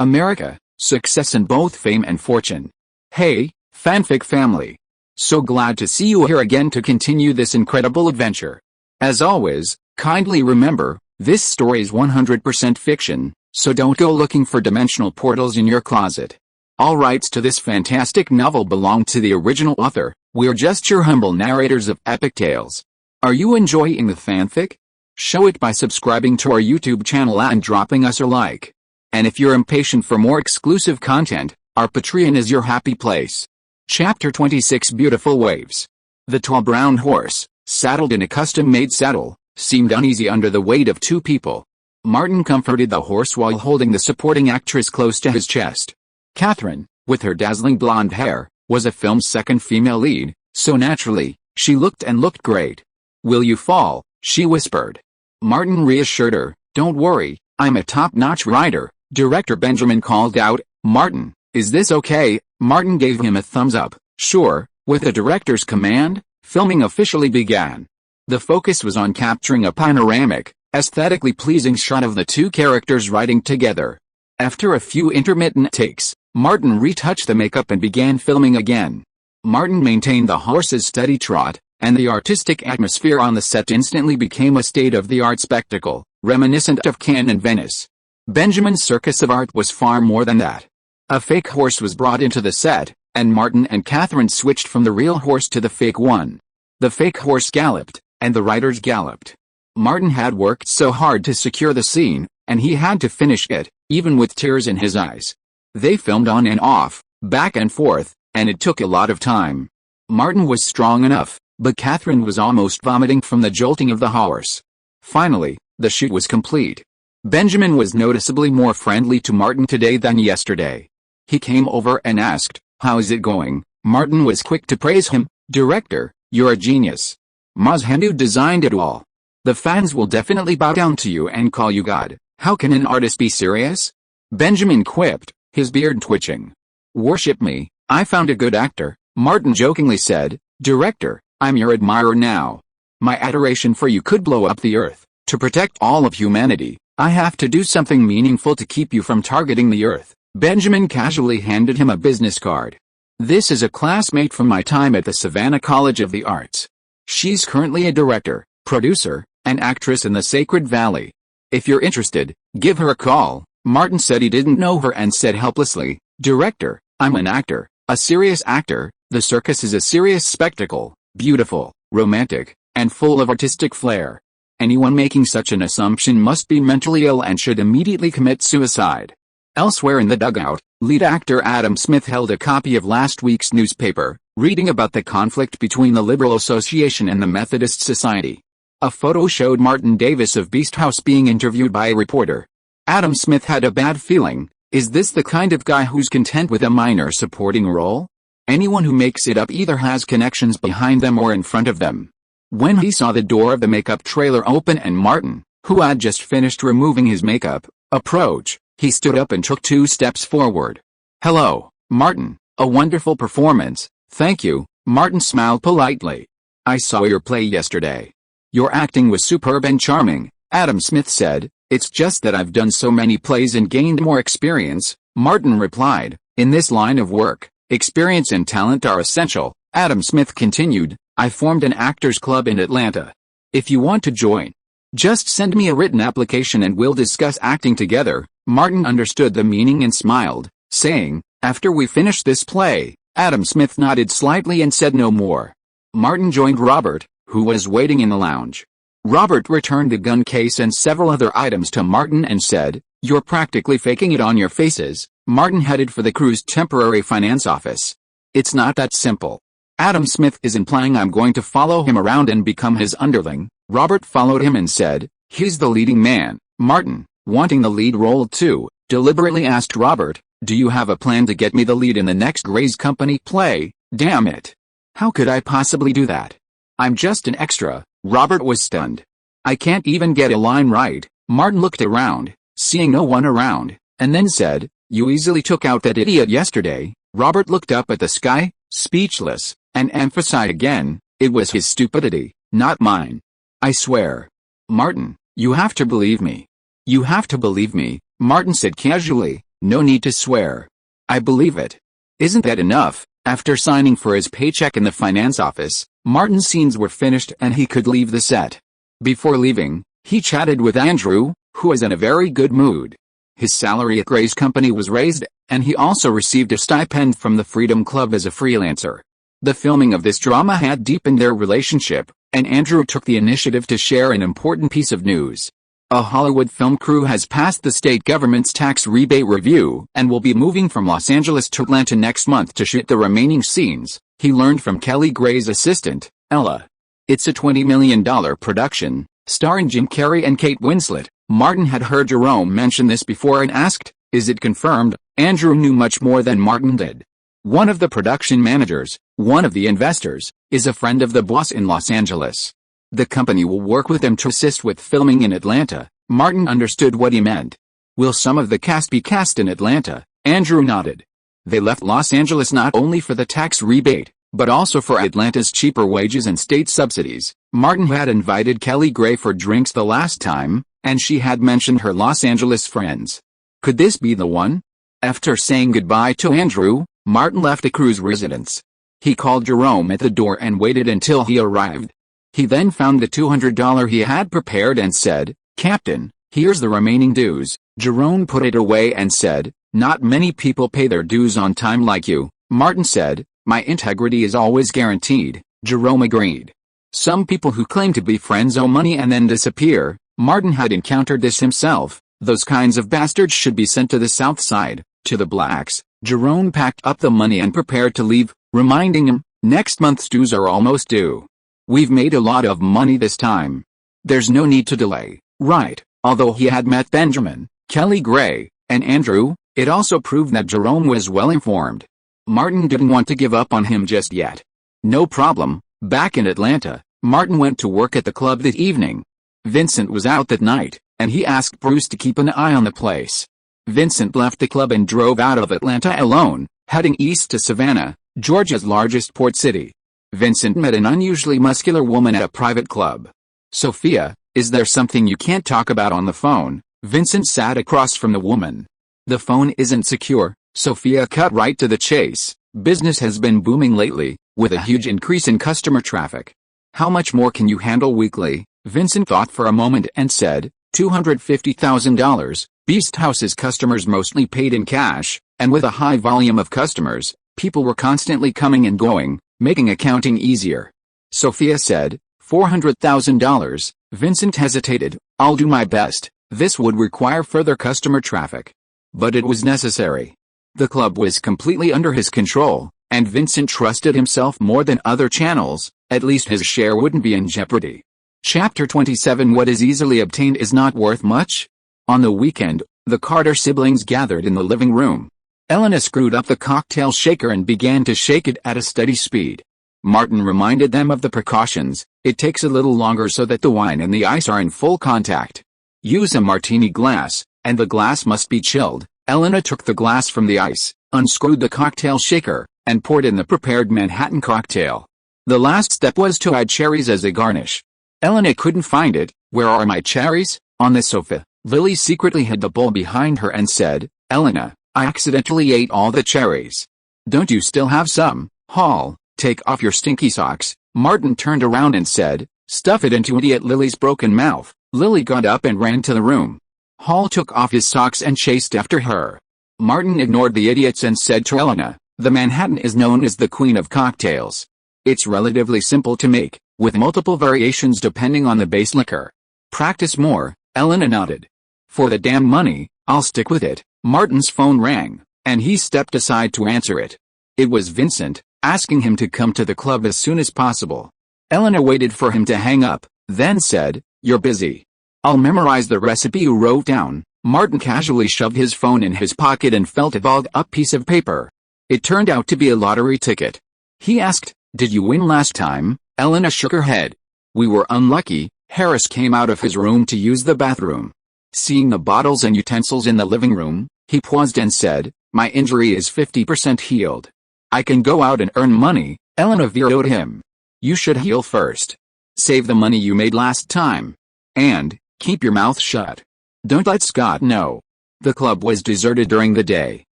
America, success in both fame and fortune. Hey, fanfic family. So glad to see you here again to continue this incredible adventure. As always, kindly remember, this story is 100% fiction, so don't go looking for dimensional portals in your closet. All rights to this fantastic novel belong to the original author. We're just your humble narrators of epic tales. Are you enjoying the fanfic? Show it by subscribing to our YouTube channel and dropping us a like. And if you're impatient for more exclusive content, our Patreon is your happy place. Chapter 26 Beautiful Waves. The tall brown horse, saddled in a custom-made saddle, seemed uneasy under the weight of two people. Martin comforted the horse while holding the supporting actress close to his chest. Catherine, with her dazzling blonde hair, was a film's second female lead, so naturally, she looked great. "Will you fall?" she whispered. Martin reassured her. "Don't worry, I'm a top-notch writer," director Benjamin called out. "Martin, is this okay?" Martin gave him a thumbs up. "Sure." With the director's command, filming officially began. The focus was on capturing a panoramic, aesthetically pleasing shot of the two characters riding together. After a few intermittent takes, Martin retouched the makeup and began filming again. Martin maintained the horse's steady trot, and the artistic atmosphere on the set instantly became a state-of-the-art spectacle, reminiscent of Cannes and Venice. Benjamin's circus of art was far more than that. A fake horse was brought into the set, and Martin and Catherine switched from the real horse to the fake one. The fake horse galloped, and the riders galloped. Martin had worked so hard to secure the scene, and he had to finish it, even with tears in his eyes. They filmed on and off, back and forth, and it took a lot of time. Martin was strong enough, but Catherine was almost vomiting from the jolting of the horse. Finally, the shoot was complete. Benjamin was noticeably more friendly to Martin today than yesterday. He came over and asked, "How's it going?" Martin was quick to praise him. "Director, you're a genius. Mazhandu designed it all. The fans will definitely bow down to you and call you God. How can an artist be serious?" Benjamin quipped, his beard twitching. "Worship me, I found a good actor," Martin jokingly said. "Director, I'm your admirer now. My adoration for you could blow up the earth. To protect all of humanity, I have to do something meaningful to keep you from targeting the earth." Benjamin casually handed him a business card. "This is a classmate from my time at the Savannah College of the Arts. She's currently a director, producer, and actress in the Sacred Valley. If you're interested, give her a call." Martin said he didn't know her and said helplessly, "Director, I'm an actor, a serious actor. The circus is a serious spectacle, beautiful, romantic, and full of artistic flair. Anyone making such an assumption must be mentally ill and should immediately commit suicide." Elsewhere in the dugout, lead actor Adam Smith held a copy of last week's newspaper, reading about the conflict between the Liberal Association and the Methodist Society. A photo showed Martin Davis of Beast House being interviewed by a reporter. Adam Smith had a bad feeling. Is this the kind of guy who's content with a minor supporting role? Anyone who makes it up either has connections behind them or in front of them. When he saw the door of the makeup trailer open and Martin, who had just finished removing his makeup, approach, he stood up and took 2 steps forward. "Hello, Martin, a wonderful performance, thank you." Martin smiled politely. "I saw your play yesterday. Your acting was superb and charming," Adam Smith said. "It's just that I've done so many plays and gained more experience," Martin replied. "In this line of work, experience and talent are essential," Adam Smith continued. "I formed an actors club in Atlanta. If you want to join, just send me a written application and we'll discuss acting together." Martin understood the meaning and smiled, saying, "After we finish this play." Adam Smith nodded slightly and said no more. Martin joined Robert, who was waiting in the lounge. Robert returned the gun case and several other items to Martin and said, "You're practically faking it on your faces." Martin headed for the crew's temporary finance office. "It's not that simple. Adam Smith is implying I'm going to follow him around and become his underling." Robert followed him and said, "He's the leading man." Martin, wanting the lead role too, deliberately asked Robert, "Do you have a plan to get me the lead in the next Grey's Company play?" "Damn it. How could I possibly do that? I'm just an extra." Robert was stunned. "I can't even get a line right." Martin looked around, seeing no one around, and then said, "You easily took out that idiot yesterday." Robert looked up at the sky, speechless, and emphasized again, "It was his stupidity, not mine. I swear." "Martin, you have to believe me. You have to believe me," Martin said casually. No need to swear. I believe it. Isn't that enough? After signing for his paycheck in the finance office, Martin's scenes were finished and he could leave the set. Before leaving, he chatted with Andrew, who was in a very good mood. His salary at Gray's company was raised, and he also received a stipend from the Freedom Club as a freelancer. The filming of this drama had deepened their relationship, and Andrew took the initiative to share an important piece of news. A Hollywood film crew has passed the state government's tax rebate review and will be moving from Los Angeles to Atlanta next month to shoot the remaining scenes, he learned from Kelly Gray's assistant, Ella. It's a $20 million production, starring Jim Carrey and Kate Winslet. Martin had heard Jerome mention this before and asked, "Is it confirmed?" Andrew knew much more than Martin did. One of the production managers, one of the investors, is a friend of the boss in Los Angeles. The company will work with them to assist with filming in Atlanta. Martin understood what he meant. Will some of the cast be cast in Atlanta? Andrew nodded. They left Los Angeles not only for the tax rebate, but also for Atlanta's cheaper wages and state subsidies. Martin had invited Kelly Gray for drinks the last time, and she had mentioned her Los Angeles friends. Could this be the one? After saying goodbye to Andrew, Martin left the crew's residence. He called Jerome at the door and waited until he arrived. He then found the $200 he had prepared and said, "Captain, here's the remaining dues." Jerome put it away and said, "Not many people pay their dues on time like you." Martin said, "My integrity is always guaranteed." Jerome agreed. Some people who claim to be friends owe money and then disappear. Martin had encountered this himself. Those kinds of bastards should be sent to the South Side, to the blacks. Jerome packed up the money and prepared to leave, reminding him, "Next month's dues are almost due. We've made a lot of money this time. There's no need to delay." Right. Although he had met Benjamin, Kelly Gray, and Andrew, it also proved that Jerome was well informed. Martin didn't want to give up on him just yet. No problem. Back in Atlanta, Martin went to work at the club that evening. Vincent was out that night, and he asked Bruce to keep an eye on the place. Vincent left the club and drove out of Atlanta alone, heading east to Savannah, Georgia's largest port city. Vincent met an unusually muscular woman at a private club. "Sophia, is there something you can't talk about on the phone?" Vincent sat across from the woman. "The phone isn't secure." Sophia cut right to the chase. "Business has been booming lately, with a huge increase in customer traffic. How much more can you handle weekly?" Vincent thought for a moment and said, $250,000. Beast House's customers mostly paid in cash, and with a high volume of customers, people were constantly coming and going, making accounting easier. Sophia said, $400,000. Vincent hesitated. "I'll do my best. This would require further customer traffic." But it was necessary. The club was completely under his control, and Vincent trusted himself more than other channels. At least his share wouldn't be in jeopardy. Chapter 27. What is easily obtained is not worth much. On the weekend, the Carter siblings gathered in the living room. Elena screwed up the cocktail shaker and began to shake it at a steady speed. Martin reminded them of the precautions. It takes a little longer so that the wine and the ice are in full contact. Use a martini glass, and the glass must be chilled. Elena took the glass from the ice, unscrewed the cocktail shaker, and poured in the prepared Manhattan cocktail. The last step was to add cherries as a garnish. Elena couldn't find it. "Where are my cherries?" "On the sofa." Lily secretly hid the bowl behind her and said, "Elena, I accidentally ate all the cherries. Don't you still have some?" "Hall, take off your stinky socks." Martin turned around and said, "Stuff it into idiot Lily's broken mouth." Lily got up and ran to the room. Hall took off his socks and chased after her. Martin ignored the idiots and said to Elena, "The Manhattan is known as the queen of cocktails. It's relatively simple to make, with multiple variations depending on the base liquor. Practice more." Elena nodded. "For the damn money, I'll stick with it." Martin's phone rang, and he stepped aside to answer it. It was Vincent, asking him to come to the club as soon as possible. Elena waited for him to hang up, then said, "You're busy. I'll memorize the recipe you wrote down." Martin casually shoved his phone in his pocket and felt a balled-up piece of paper. It turned out to be a lottery ticket. He asked, "Did you win last time?" Elena shook her head. "We were unlucky." Harris came out of his room to use the bathroom. Seeing the bottles and utensils in the living room, he paused and said, "My injury is 50% healed. I can go out and earn money." Elena vetoed him. "You should heal first. Save the money you made last time. And keep your mouth shut. Don't let Scott know." The club was deserted during the day.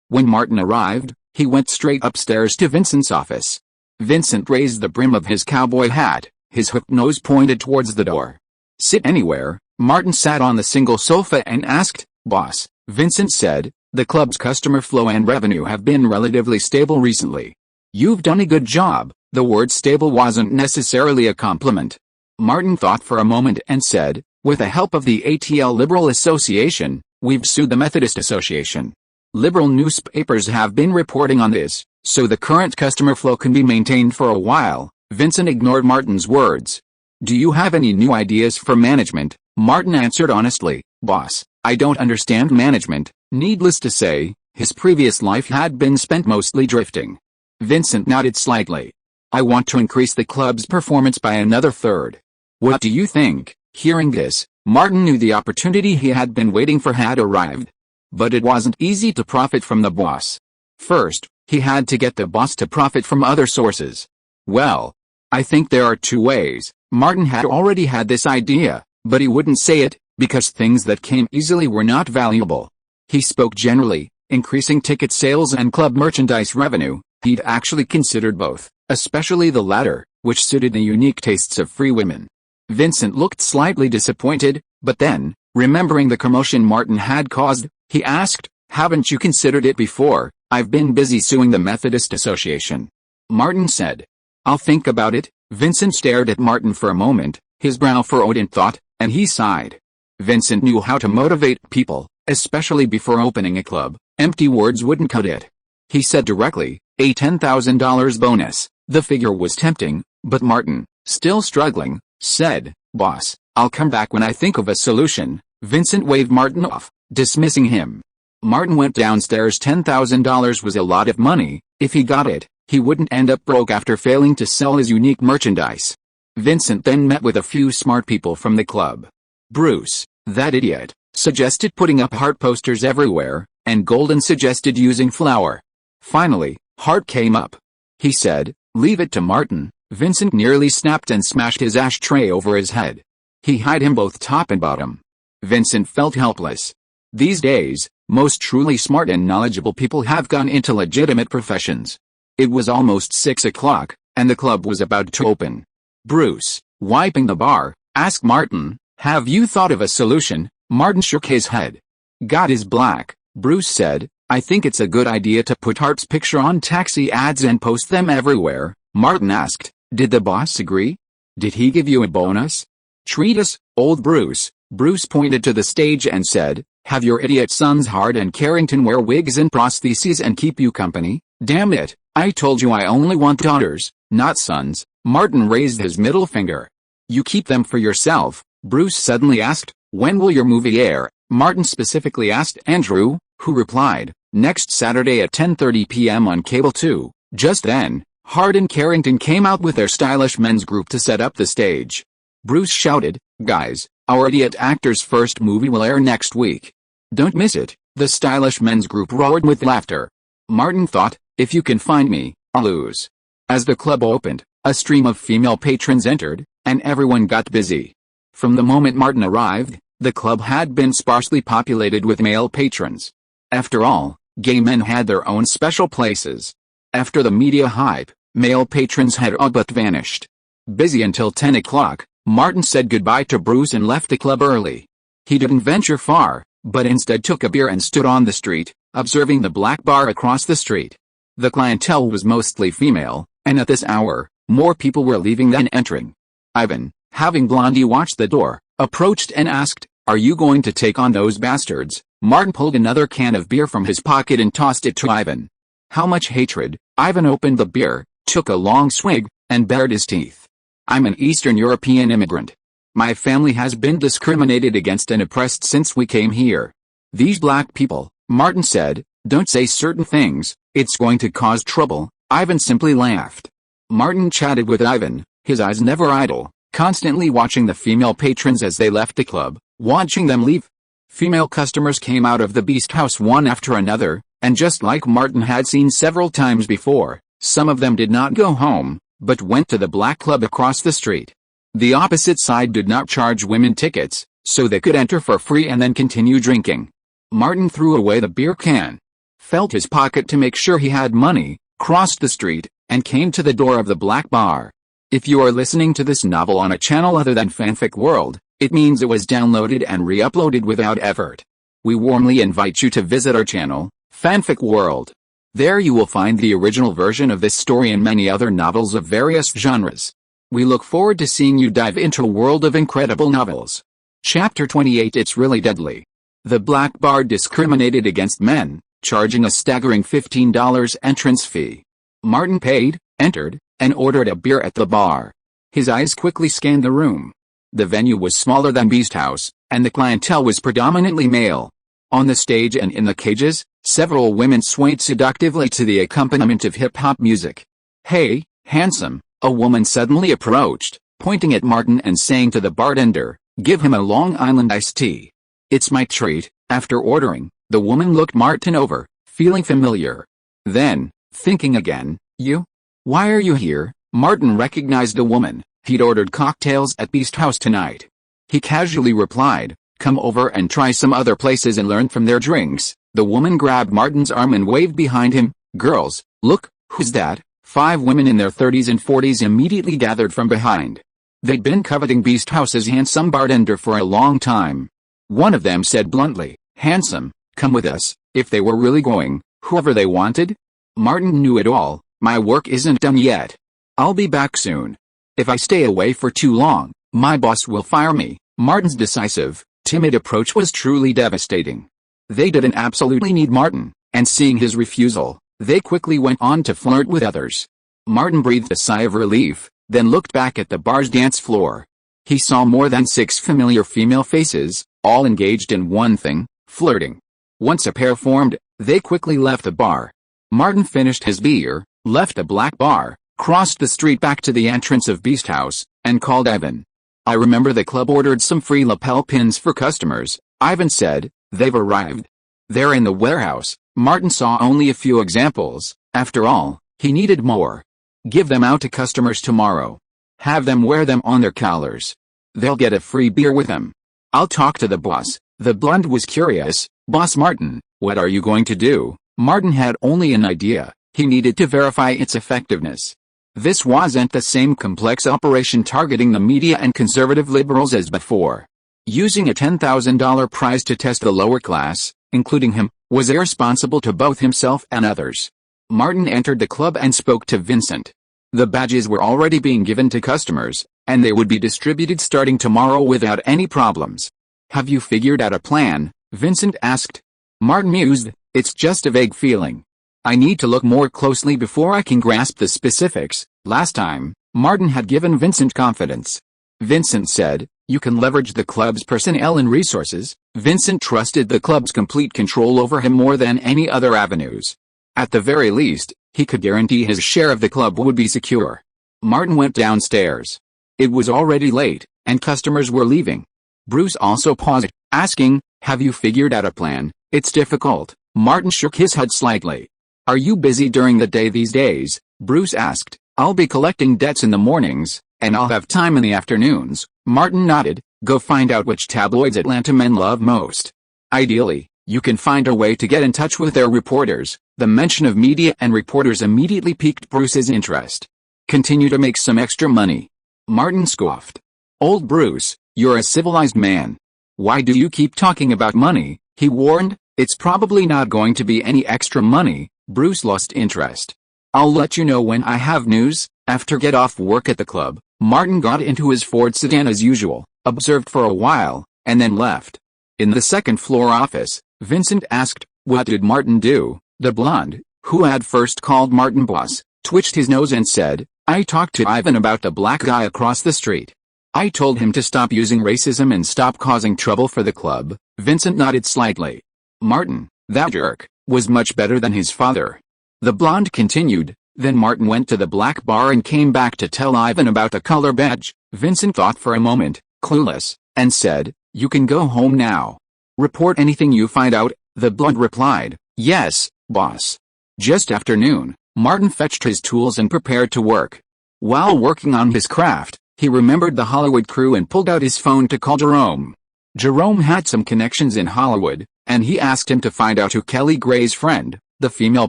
When Martin arrived, he went straight upstairs to Vincent's office. Vincent raised the brim of his cowboy hat, his hooked nose pointed towards the door. "Sit anywhere." Martin sat on the single sofa and asked. "Boss," Vincent said, "the club's customer flow and revenue have been relatively stable recently." "You've done a good job." The word stable wasn't necessarily a compliment. Martin thought for a moment and said, "With the help of the ATL Liberal Association, we've sued the Methodist Association. Liberal newspapers have been reporting on this, so the current customer flow can be maintained for a while." Vincent ignored Martin's words. "Do you have any new ideas for management?" Martin answered honestly. "Boss, I don't understand management." Needless to say, his previous life had been spent mostly drifting. Vincent nodded slightly. "I want to increase the club's performance by another third. What do you think?" Hearing this, Martin knew the opportunity he had been waiting for had arrived. But it wasn't easy to profit from the boss. First, he had to get the boss to profit from other sources. "Well, I think there are two ways." Martin had already had this idea, but he wouldn't say it, because things that came easily were not valuable. He spoke generally, increasing ticket sales and club merchandise revenue. He'd actually considered both, especially the latter, which suited the unique tastes of free women. Vincent looked slightly disappointed, but then, remembering the commotion Martin had caused, he asked, "Haven't you considered it before?" "I've been busy suing the Methodist Association," Martin said. "I'll think about it." Vincent stared at Martin for a moment, his brow furrowed in thought, and he sighed. Vincent knew how to motivate people, especially before opening a club. Empty words wouldn't cut it. He said directly, "A $10,000 bonus." The figure was tempting, but Martin, still struggling, said, "Boss, I'll come back when I think of a solution." Vincent waved Martin off, dismissing him. Martin went downstairs. $10,000 was a lot of money. If he got it, he wouldn't end up broke after failing to sell his unique merchandise. Vincent then met with a few smart people from the club. Bruce, that idiot, suggested putting up heart posters everywhere, and Golden suggested using flour. Finally, Hart came up. He said, "Leave it to Martin." Vincent nearly snapped and smashed his ashtray over his head. He hied him both top and bottom. Vincent felt helpless. These days, most truly smart and knowledgeable people have gone into legitimate professions. It was almost 6 o'clock, and the club was about to open. "Bruce, wiping the bar, asked Martin, "have you thought of a solution?" Martin shook his head. "God is black," Bruce said. "I think it's a good idea to put Hart's picture on taxi ads and post them everywhere." Martin asked, "Did the boss agree? Did he give you a bonus?" "Treat us, old Bruce." Bruce pointed to the stage and said, "Have your idiot sons Hart and Carrington wear wigs and prostheses and keep you company?" "Damn it, I told you I only want daughters, not sons." Martin raised his middle finger. "You keep them for yourself." Bruce suddenly asked, "When will your movie air?" Martin specifically asked Andrew, who replied, "Next Saturday at 10:30 p.m. on Cable 2. Just then, Hart and Carrington came out with their stylish men's group to set up the stage. Bruce shouted, "Guys, our idiot actor's first movie will air next week. Don't miss it." The stylish men's group roared with laughter. Martin thought, "If you can find me, I'll lose." As the club opened, a stream of female patrons entered, and everyone got busy. From the moment Martin arrived, the club had been sparsely populated with male patrons. After all, gay men had their own special places. After the media hype, male patrons had all but vanished. Busy until 10 o'clock, Martin said goodbye to Bruce and left the club early. He didn't venture far, but instead took a beer and stood on the street, observing the black bar across the street. The clientele was mostly female, and at this hour, more people were leaving than entering. Ivan, having Blondie watch the door, approached and asked, "Are you going to take on those bastards?" Martin pulled another can of beer from his pocket and tossed it to Ivan. "How much hatred?" Ivan opened the beer, took a long swig, and bared his teeth. "I'm an Eastern European immigrant. My family has been discriminated against and oppressed since we came here. These black people," Martin said, "don't say certain things, it's going to cause trouble." Ivan simply laughed. Martin chatted with Ivan, his eyes never idle, constantly watching the female patrons as they left the club, watching them leave. Female customers came out of the Beast House one after another, and just like Martin had seen several times before, some of them did not go home, but went to the black club across the street. The opposite side did not charge women tickets, so they could enter for free and then continue drinking. Martin threw away the beer can, felt his pocket to make sure he had money, crossed the street, and came to the door of the black bar. If you are listening to this novel on a channel other than Fanfic World, it means it was downloaded and re-uploaded without effort. We warmly invite you to visit our channel, Fanfic World. There you will find the original version of this story and many other novels of various genres. We look forward to seeing you dive into a world of incredible novels. Chapter 28 It's Really Deadly. The black bar discriminated against men, charging a staggering $15 entrance fee. Martin paid, entered, and ordered a beer at the bar. His eyes quickly scanned the room. The venue was smaller than Beast House, and the clientele was predominantly male. On the stage and in the cages, several women swayed seductively to the accompaniment of hip-hop music. "Hey, handsome," a woman suddenly approached, pointing at Martin and saying to the bartender, "Give him a Long Island iced tea." "It's my treat." After ordering, the woman looked Martin over, feeling familiar. Then, thinking again, "You? Why are you here?" Martin recognized the woman. He'd ordered cocktails at Beast House tonight. He casually replied, "Come over and try some other places and learn from their drinks." The woman grabbed Martin's arm and waved behind him. "Girls, look, who's that?" 5 women in their 30s and 40s immediately gathered from behind. They'd been coveting Beast House's handsome bartender for a long time. One of them said bluntly, "Handsome, come with us," if they were really going, whoever they wanted. Martin knew it all. "My work isn't done yet. I'll be back soon. If I stay away for too long, my boss will fire me." Martin's decisive, timid approach was truly devastating. They didn't absolutely need Martin, and seeing his refusal, they quickly went on to flirt with others. Martin breathed a sigh of relief, then looked back at the bar's dance floor. He saw more than 6 familiar female faces, all engaged in one thing, flirting. Once a pair formed, they quickly left the bar. Martin finished his beer, left the black bar, crossed the street back to the entrance of Beast House, and called Ivan. "I remember the club ordered some free lapel pins for customers," Ivan said. "They've arrived." There in the warehouse, Martin saw only a few examples. After all, he needed more. "Give them out to customers tomorrow. Have them wear them on their collars. They'll get a free beer with them. I'll talk to the boss." The blonde was curious. "Boss Martin, what are you going to do?" Martin had only an idea. He needed to verify its effectiveness. This wasn't the same complex operation targeting the media and conservative liberals as before. Using a $10,000 prize to test the lower class, including him, was irresponsible to both himself and others. Martin entered the club and spoke to Vincent. The badges were already being given to customers, and they would be distributed starting tomorrow without any problems. "Have you figured out a plan?" Vincent asked. Martin mused, "It's just a vague feeling. I need to look more closely before I can grasp the specifics." Last time, Martin had given Vincent confidence. Vincent said, "You can leverage the club's personnel and resources." Vincent trusted the club's complete control over him more than any other avenues. At the very least, he could guarantee his share of the club would be secure. Martin went downstairs. It was already late, and customers were leaving. Bruce also paused, asking, "Have you figured out a plan?" "It's difficult." Martin shook his head slightly. "Are you busy during the day these days?" Bruce asked. "I'll be collecting debts in the mornings, and I'll have time in the afternoons." Martin nodded. "Go find out which tabloids Atlanta men love most. Ideally, you can find a way to get in touch with their reporters." The mention of media and reporters immediately piqued Bruce's interest. "Continue to make some extra money." Martin scoffed. "Old Bruce, you're a civilized man. Why do you keep talking about money?" he warned. "It's probably not going to be any extra money." Bruce lost interest. "I'll let you know when I have news." After get off work at the club, Martin got into his Ford sedan as usual, observed for a while, and then left. In the second-floor office, Vincent asked, "What did Martin do?" The blonde, who had first called Martin boss, twitched his nose and said, "I talked to Ivan about the black guy across the street. I told him to stop using racism and stop causing trouble for the club." Vincent nodded slightly. Martin, that jerk, was much better than his father. The blonde continued, "Then Martin went to the black bar and came back to tell Ivan about the color badge." Vincent thought for a moment, clueless, and said, "You can go home now. Report anything you find out." The blonde replied, "Yes, boss." Just after noon, Martin fetched his tools and prepared to work. While working on his craft, he remembered the Hollywood crew and pulled out his phone to call Jerome. Jerome had some connections in Hollywood, and he asked him to find out who Kelly Gray's friend, the female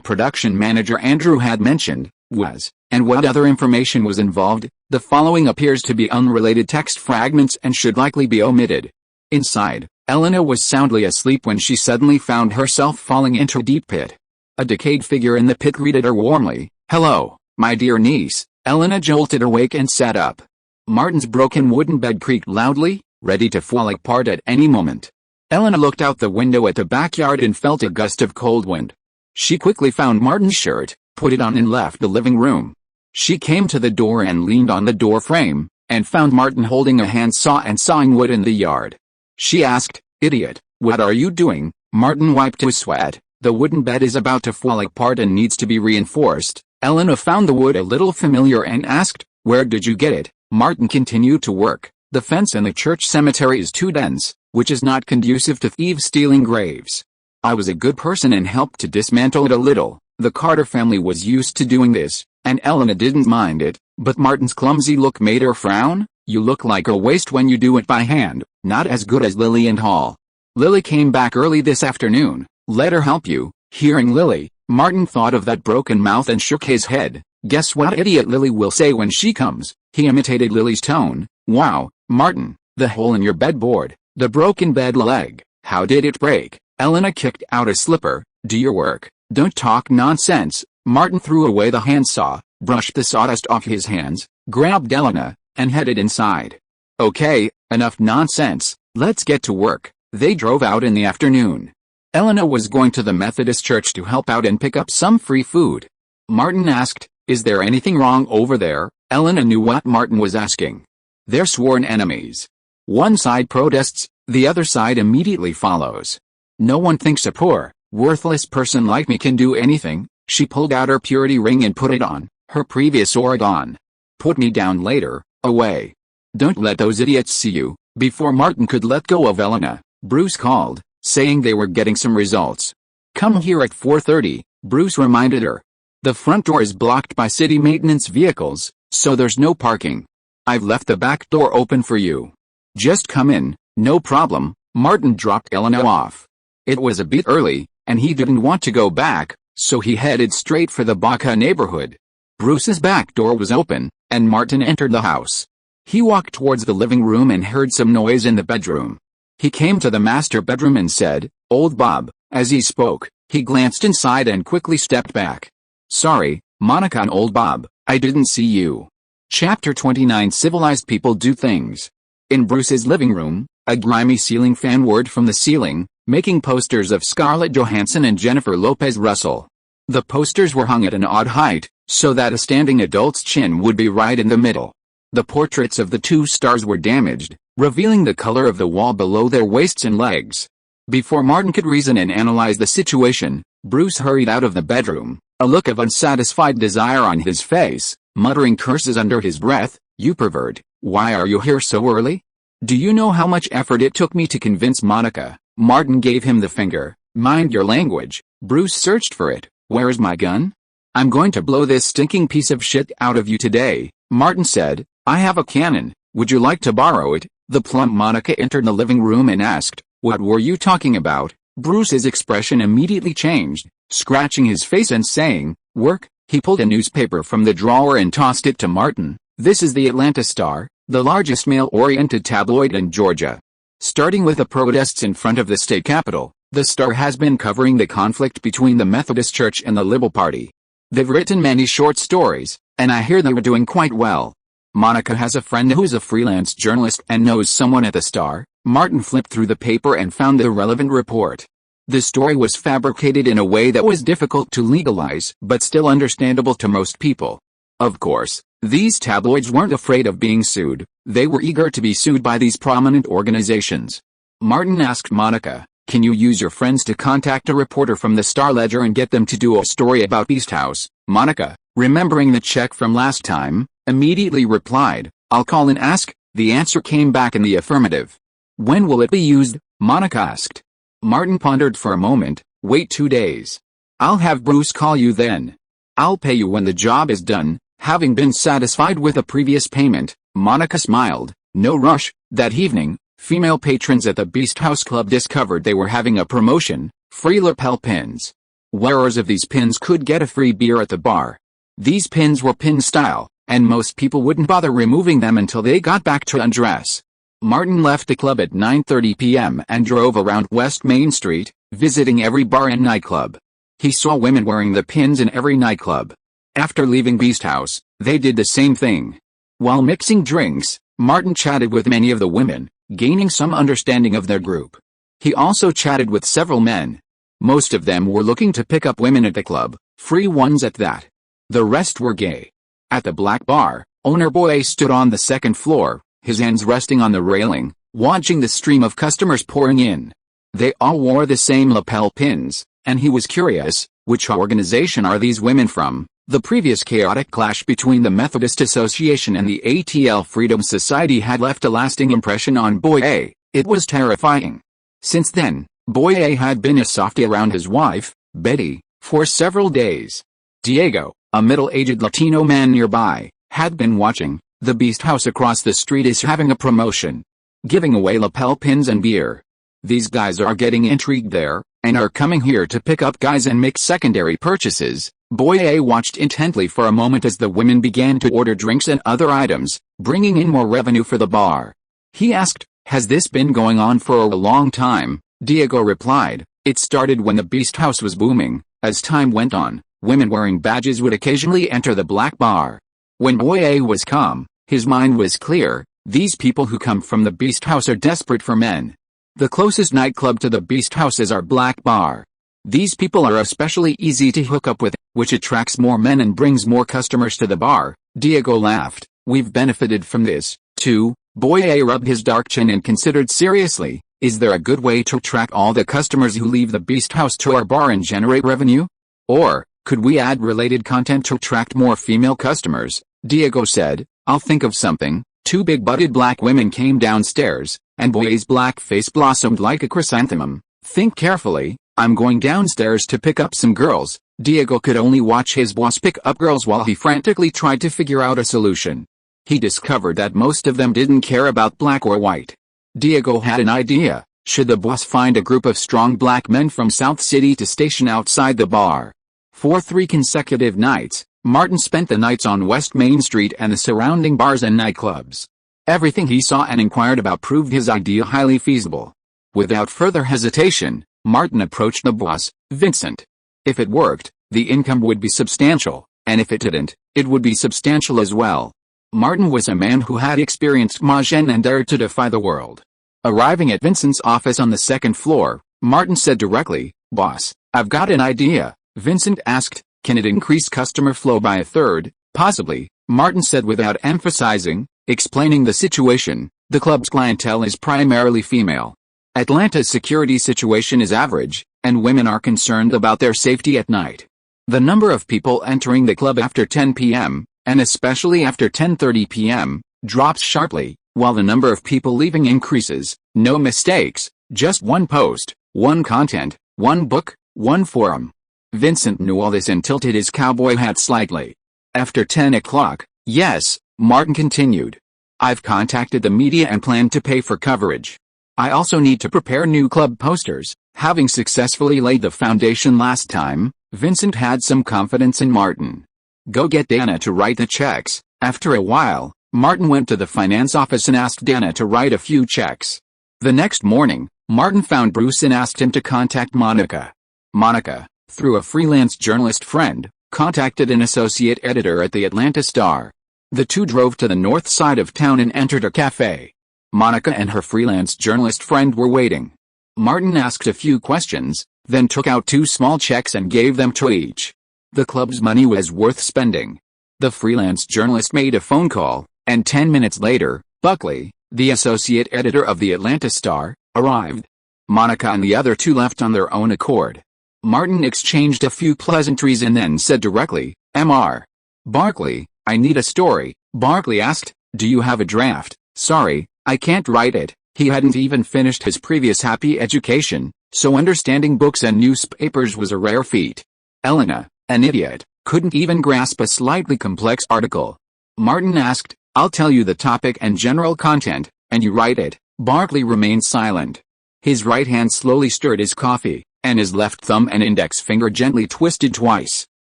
production manager Andrew had mentioned, was, and what other information was involved. The following appears to be unrelated text fragments and should likely be omitted. Inside, Elena was soundly asleep when she suddenly found herself falling into a deep pit. A decayed figure in the pit greeted her warmly. "Hello, my dear niece." Elena jolted awake and sat up. Martin's broken wooden bed creaked loudly, ready to fall apart at any moment. Elena looked out the window at the backyard and felt a gust of cold wind. She quickly found Martin's shirt, put it on and left the living room. She came to the door and leaned on the door frame, and found Martin holding a handsaw and sawing wood in the yard. She asked, "Idiot, what are you doing?" Martin wiped his sweat. "The wooden bed is about to fall apart and needs to be reinforced." Elena found the wood a little familiar and asked, "Where did you get it?" Martin continued to work. "The fence in the church cemetery is too dense, which is not conducive to thieves stealing graves. I was a good person and helped to dismantle it a little. The Carter family was used to doing this, and Elena didn't mind it, but Martin's clumsy look made her frown. "You look like a waste when you do it by hand, not as good as Lily and Hall. Lily came back early this afternoon. Let her help you." Hearing Lily, Martin thought of that broken mouth and shook his head. "Guess what idiot Lily will say when she comes?" He imitated Lily's tone. "Wow, Martin, the hole in your bedboard, the broken bed leg, how did it break?" Elena kicked out a slipper. "Do your work, don't talk nonsense." Martin threw away the handsaw, brushed the sawdust off his hands, grabbed Elena, and headed inside. "Okay, enough nonsense, let's get to work." They drove out in the afternoon. Elena was going to the Methodist church to help out and pick up some free food. Martin asked, "Is there anything wrong over there?" Elena knew what Martin was asking. They're sworn enemies. One side protests, the other side immediately follows. No one thinks a poor, worthless person like me can do anything. She pulled out her purity ring and put it on, her previous Oregon. "Put me down later, away. Don't let those idiots see you." Before Martin could let go of Elena, Bruce called, saying they were getting some results. "Come here at 4:30, Bruce reminded her. "The front door is blocked by city maintenance vehicles, so there's no parking. I've left the back door open for you. Just come in, no problem." Martin dropped Elena off. It was a bit early, and he didn't want to go back, so he headed straight for the Baca neighborhood. Bruce's back door was open, and Martin entered the house. He walked towards the living room and heard some noise in the bedroom. He came to the master bedroom and said, "Old Bob." As he spoke, he glanced inside and quickly stepped back. "Sorry, Monica and Old Bob, I didn't see you." Chapter 29 Civilized People Do Things. In Bruce's living room, a grimy ceiling fan whirred from the ceiling, making posters of Scarlett Johansson and Jennifer Lopez Russell. The posters were hung at an odd height, so that a standing adult's chin would be right in the middle. The portraits of the two stars were damaged, revealing the color of the wall below their waists and legs. Before Martin could reason and analyze the situation, Bruce hurried out of the bedroom, a look of unsatisfied desire on his face, muttering curses under his breath. "You pervert, why are you here so early? Do you know how much effort it took me to convince Monica?" Martin gave him the finger. "Mind your language." Bruce searched for it. "Where's my gun? I'm going to blow this stinking piece of shit out of you today." Martin said, "I have a cannon, would you like to borrow it?" The plump Monica entered the living room and asked, "What were you talking about?" Bruce's expression immediately changed, scratching his face and saying, "Work." He pulled a newspaper from the drawer and tossed it to Martin. "This is the Atlanta Star, the largest male-oriented tabloid in Georgia. Starting with the protests in front of the state capitol, the Star has been covering the conflict between the Methodist Church and the Liberal Party. They've written many short stories, and I hear they were doing quite well. Monica has a friend who's a freelance journalist and knows someone at the Star." Martin flipped through the paper and found the relevant report. The story was fabricated in a way that was difficult to legalize but still understandable to most people. Of course, these tabloids weren't afraid of being sued. They were eager to be sued by these prominent organizations. Martin asked Monica, "Can you use your friends to contact a reporter from the Star-Ledger and get them to do a story about Beast House?" Monica, remembering the check from last time, immediately replied, "I'll call and ask." The answer came back in the affirmative. "When will it be used?" Monica asked. Martin pondered for a moment. "Wait 2 days. I'll have Bruce call you then. I'll pay you when the job is done." Having been satisfied with a previous payment, Monica smiled. "No rush." That evening, Female patrons at the Beast House Club discovered they were having a promotion, free lapel pins. Wearers of these pins could get a free beer at the bar. These pins were pin style, and most people wouldn't bother removing them until they got back to undress. Martin left the club at 9:30 p.m. and drove around West Main Street, visiting every bar and nightclub. He saw women wearing the pins in every nightclub. After leaving Beast House, they did the same thing. While mixing drinks, Martin chatted with many of the women, gaining some understanding of their group. He also chatted with several men. Most of them were looking to pick up women at the club, free ones at that. The rest were gay. At the Black Bar, owner Boye stood on the second floor, his hands resting on the railing, watching the stream of customers pouring in. They all wore the same lapel pins, and he was curious, which organization are these women from? The previous chaotic clash between the Methodist Association and the ATL Freedom Society had left a lasting impression on Boye. It was terrifying. Since then, Boye had been a softie around his wife, Betty, for several days. Diego, a middle-aged Latino man nearby, had been watching. The Beast House across the street is having a promotion, giving away lapel pins and beer. These guys are getting intrigued there, and are coming here to pick up guys and make secondary purchases. Boye watched intently for a moment as the women began to order drinks and other items, bringing in more revenue for the bar. He asked, "Has this been going on for a long time?" Diego replied, "It started when the Beast House was booming. As time went on, women wearing badges would occasionally enter the Black Bar." When Boye was calm, his mind was clear. These people who come from the Beast House are desperate for men. The closest nightclub to the Beast House is our Black Bar. These people are especially easy to hook up with, which attracts more men and brings more customers to the bar. Diego laughed. "We've benefited from this, too." Boye rubbed his dark chin and considered seriously, "Is there a good way to track all the customers who leave the Beast House to our bar and generate revenue? Or, could we add related content to attract more female customers?" Diego said, "I'll think of something." Two big-butted black women came downstairs, and Boye's black face blossomed like a chrysanthemum. "Think carefully, I'm going downstairs to pick up some girls." Diego could only watch his boss pick up girls while he frantically tried to figure out a solution. He discovered that most of them didn't care about black or white. Diego had an idea. Should the boss find a group of strong black men from South City to station outside the bar? For 3 consecutive nights, Martin spent the nights on West Main Street and the surrounding bars and nightclubs. Everything he saw and inquired about proved his idea highly feasible. Without further hesitation, Martin approached the boss, Vincent. If it worked, the income would be substantial, and if it didn't, it would be substantial as well. Martin was a man who had experienced mahjong and dared to defy the world. Arriving at Vincent's office on the second floor, Martin said directly, "Boss, I've got an idea." Vincent asked, "Can it increase customer flow by a third?" "Possibly," Martin said without emphasizing, explaining the situation. "The club's clientele is primarily female. Atlanta's security situation is average, and women are concerned about their safety at night. The number of people entering the club after 10 p.m., and especially after 10:30 p.m., drops sharply, while the number of people leaving increases. No mistakes, just one post, one content, one book, one forum." Vincent knew all this and tilted his cowboy hat slightly. After 10 o'clock, "Yes," Martin continued. "I've contacted the media and plan to pay for coverage. I also need to prepare new club posters." Having successfully laid the foundation last time, Vincent had some confidence in Martin. "Go get Dana to write the checks." After a while, Martin went to the finance office and asked Dana to write a few checks. The next morning, Martin found Bruce and asked him to contact Monica. Monica, through a freelance journalist friend, contacted an associate editor at the Atlanta Star. The two drove to the north side of town and entered a cafe. Monica and her freelance journalist friend were waiting. Martin asked a few questions, then took out 2 small checks and gave them to each. The club's money was worth spending. The freelance journalist made a phone call, and 10 minutes later, Buckley, the associate editor of the Atlanta Star, arrived. Monica and the other 2 left on their own accord. Martin exchanged a few pleasantries and then said directly, "Mr. Barkley, I need a story." Barkley asked, "Do you have a draft?" "Sorry, I can't write it." He hadn't even finished his previous happy education, so understanding books and newspapers was a rare feat. Elena, an idiot, couldn't even grasp a slightly complex article. Martin asked, "I'll tell you the topic and general content, and you write it." Barkley remained silent. His right hand slowly stirred his coffee, and his left thumb and index finger gently twisted twice.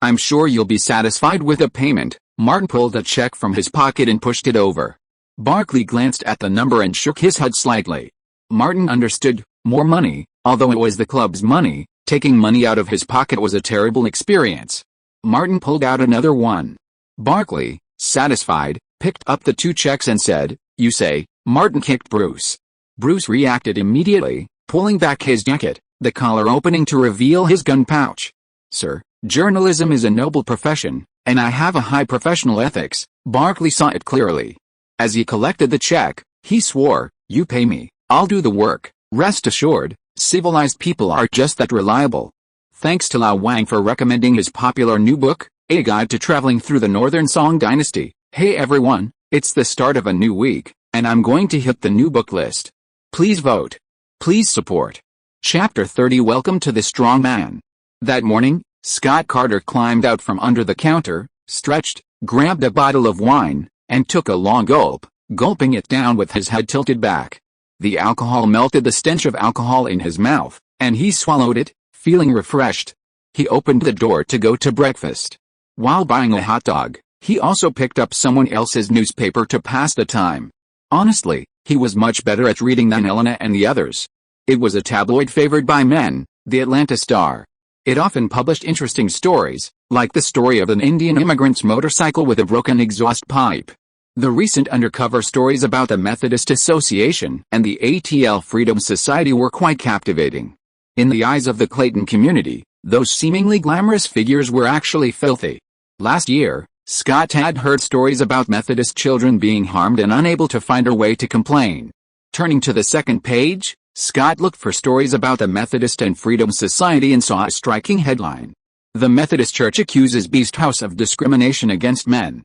"I'm sure you'll be satisfied with a payment." Martin pulled a check from his pocket and pushed it over. Barkley glanced at the number and shook his head slightly. Martin understood. More money, although it was the club's money, taking money out of his pocket was a terrible experience. Martin pulled out another one. Barkley, satisfied, picked up the two checks and said, "You say." Martin kicked Bruce. Bruce reacted immediately, pulling back his jacket, the collar opening to reveal his gun pouch. "Sir, journalism is a noble profession, and I have a high professional ethics." Barkley saw it clearly. As he collected the check, he swore, "You pay me, I'll do the work. Rest assured, civilized people are just that reliable." Thanks to Lao Wang for recommending his popular new book, A Guide to Traveling Through the Northern Song Dynasty. Hey everyone, it's the start of a new week, and I'm going to hit the new book list. Please vote. Please support. Chapter 30. Welcome to the Strong Man. That morning, Scott Carter climbed out from under the counter, stretched, grabbed a bottle of wine, and took a long gulp, gulping it down with his head tilted back. The alcohol melted the stench of alcohol in his mouth, and he swallowed it, feeling refreshed. He opened the door to go to breakfast. While buying a hot dog, he also picked up someone else's newspaper to pass the time. Honestly, he was much better at reading than Elena and the others. It was a tabloid favored by men, the Atlanta Star. It often published interesting stories, like the story of an Indian immigrant's motorcycle with a broken exhaust pipe. The recent undercover stories about the Methodist Association and the ATL Freedom Society were quite captivating. In the eyes of the Clayton community, those seemingly glamorous figures were actually filthy. Last year, Scott had heard stories about Methodist children being harmed and unable to find a way to complain. Turning to the second page, Scott looked for stories about the Methodist and Freedom Society and saw a striking headline. The Methodist Church accuses Beast House of discrimination against men.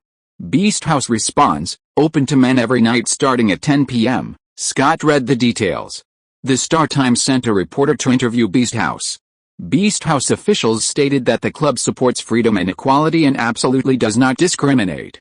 Beast House responds, open to men every night starting at 10 p.m. Scott read the details. The Star-Times sent a reporter to interview Beast House. Beast House officials stated that the club supports freedom and equality and absolutely does not discriminate.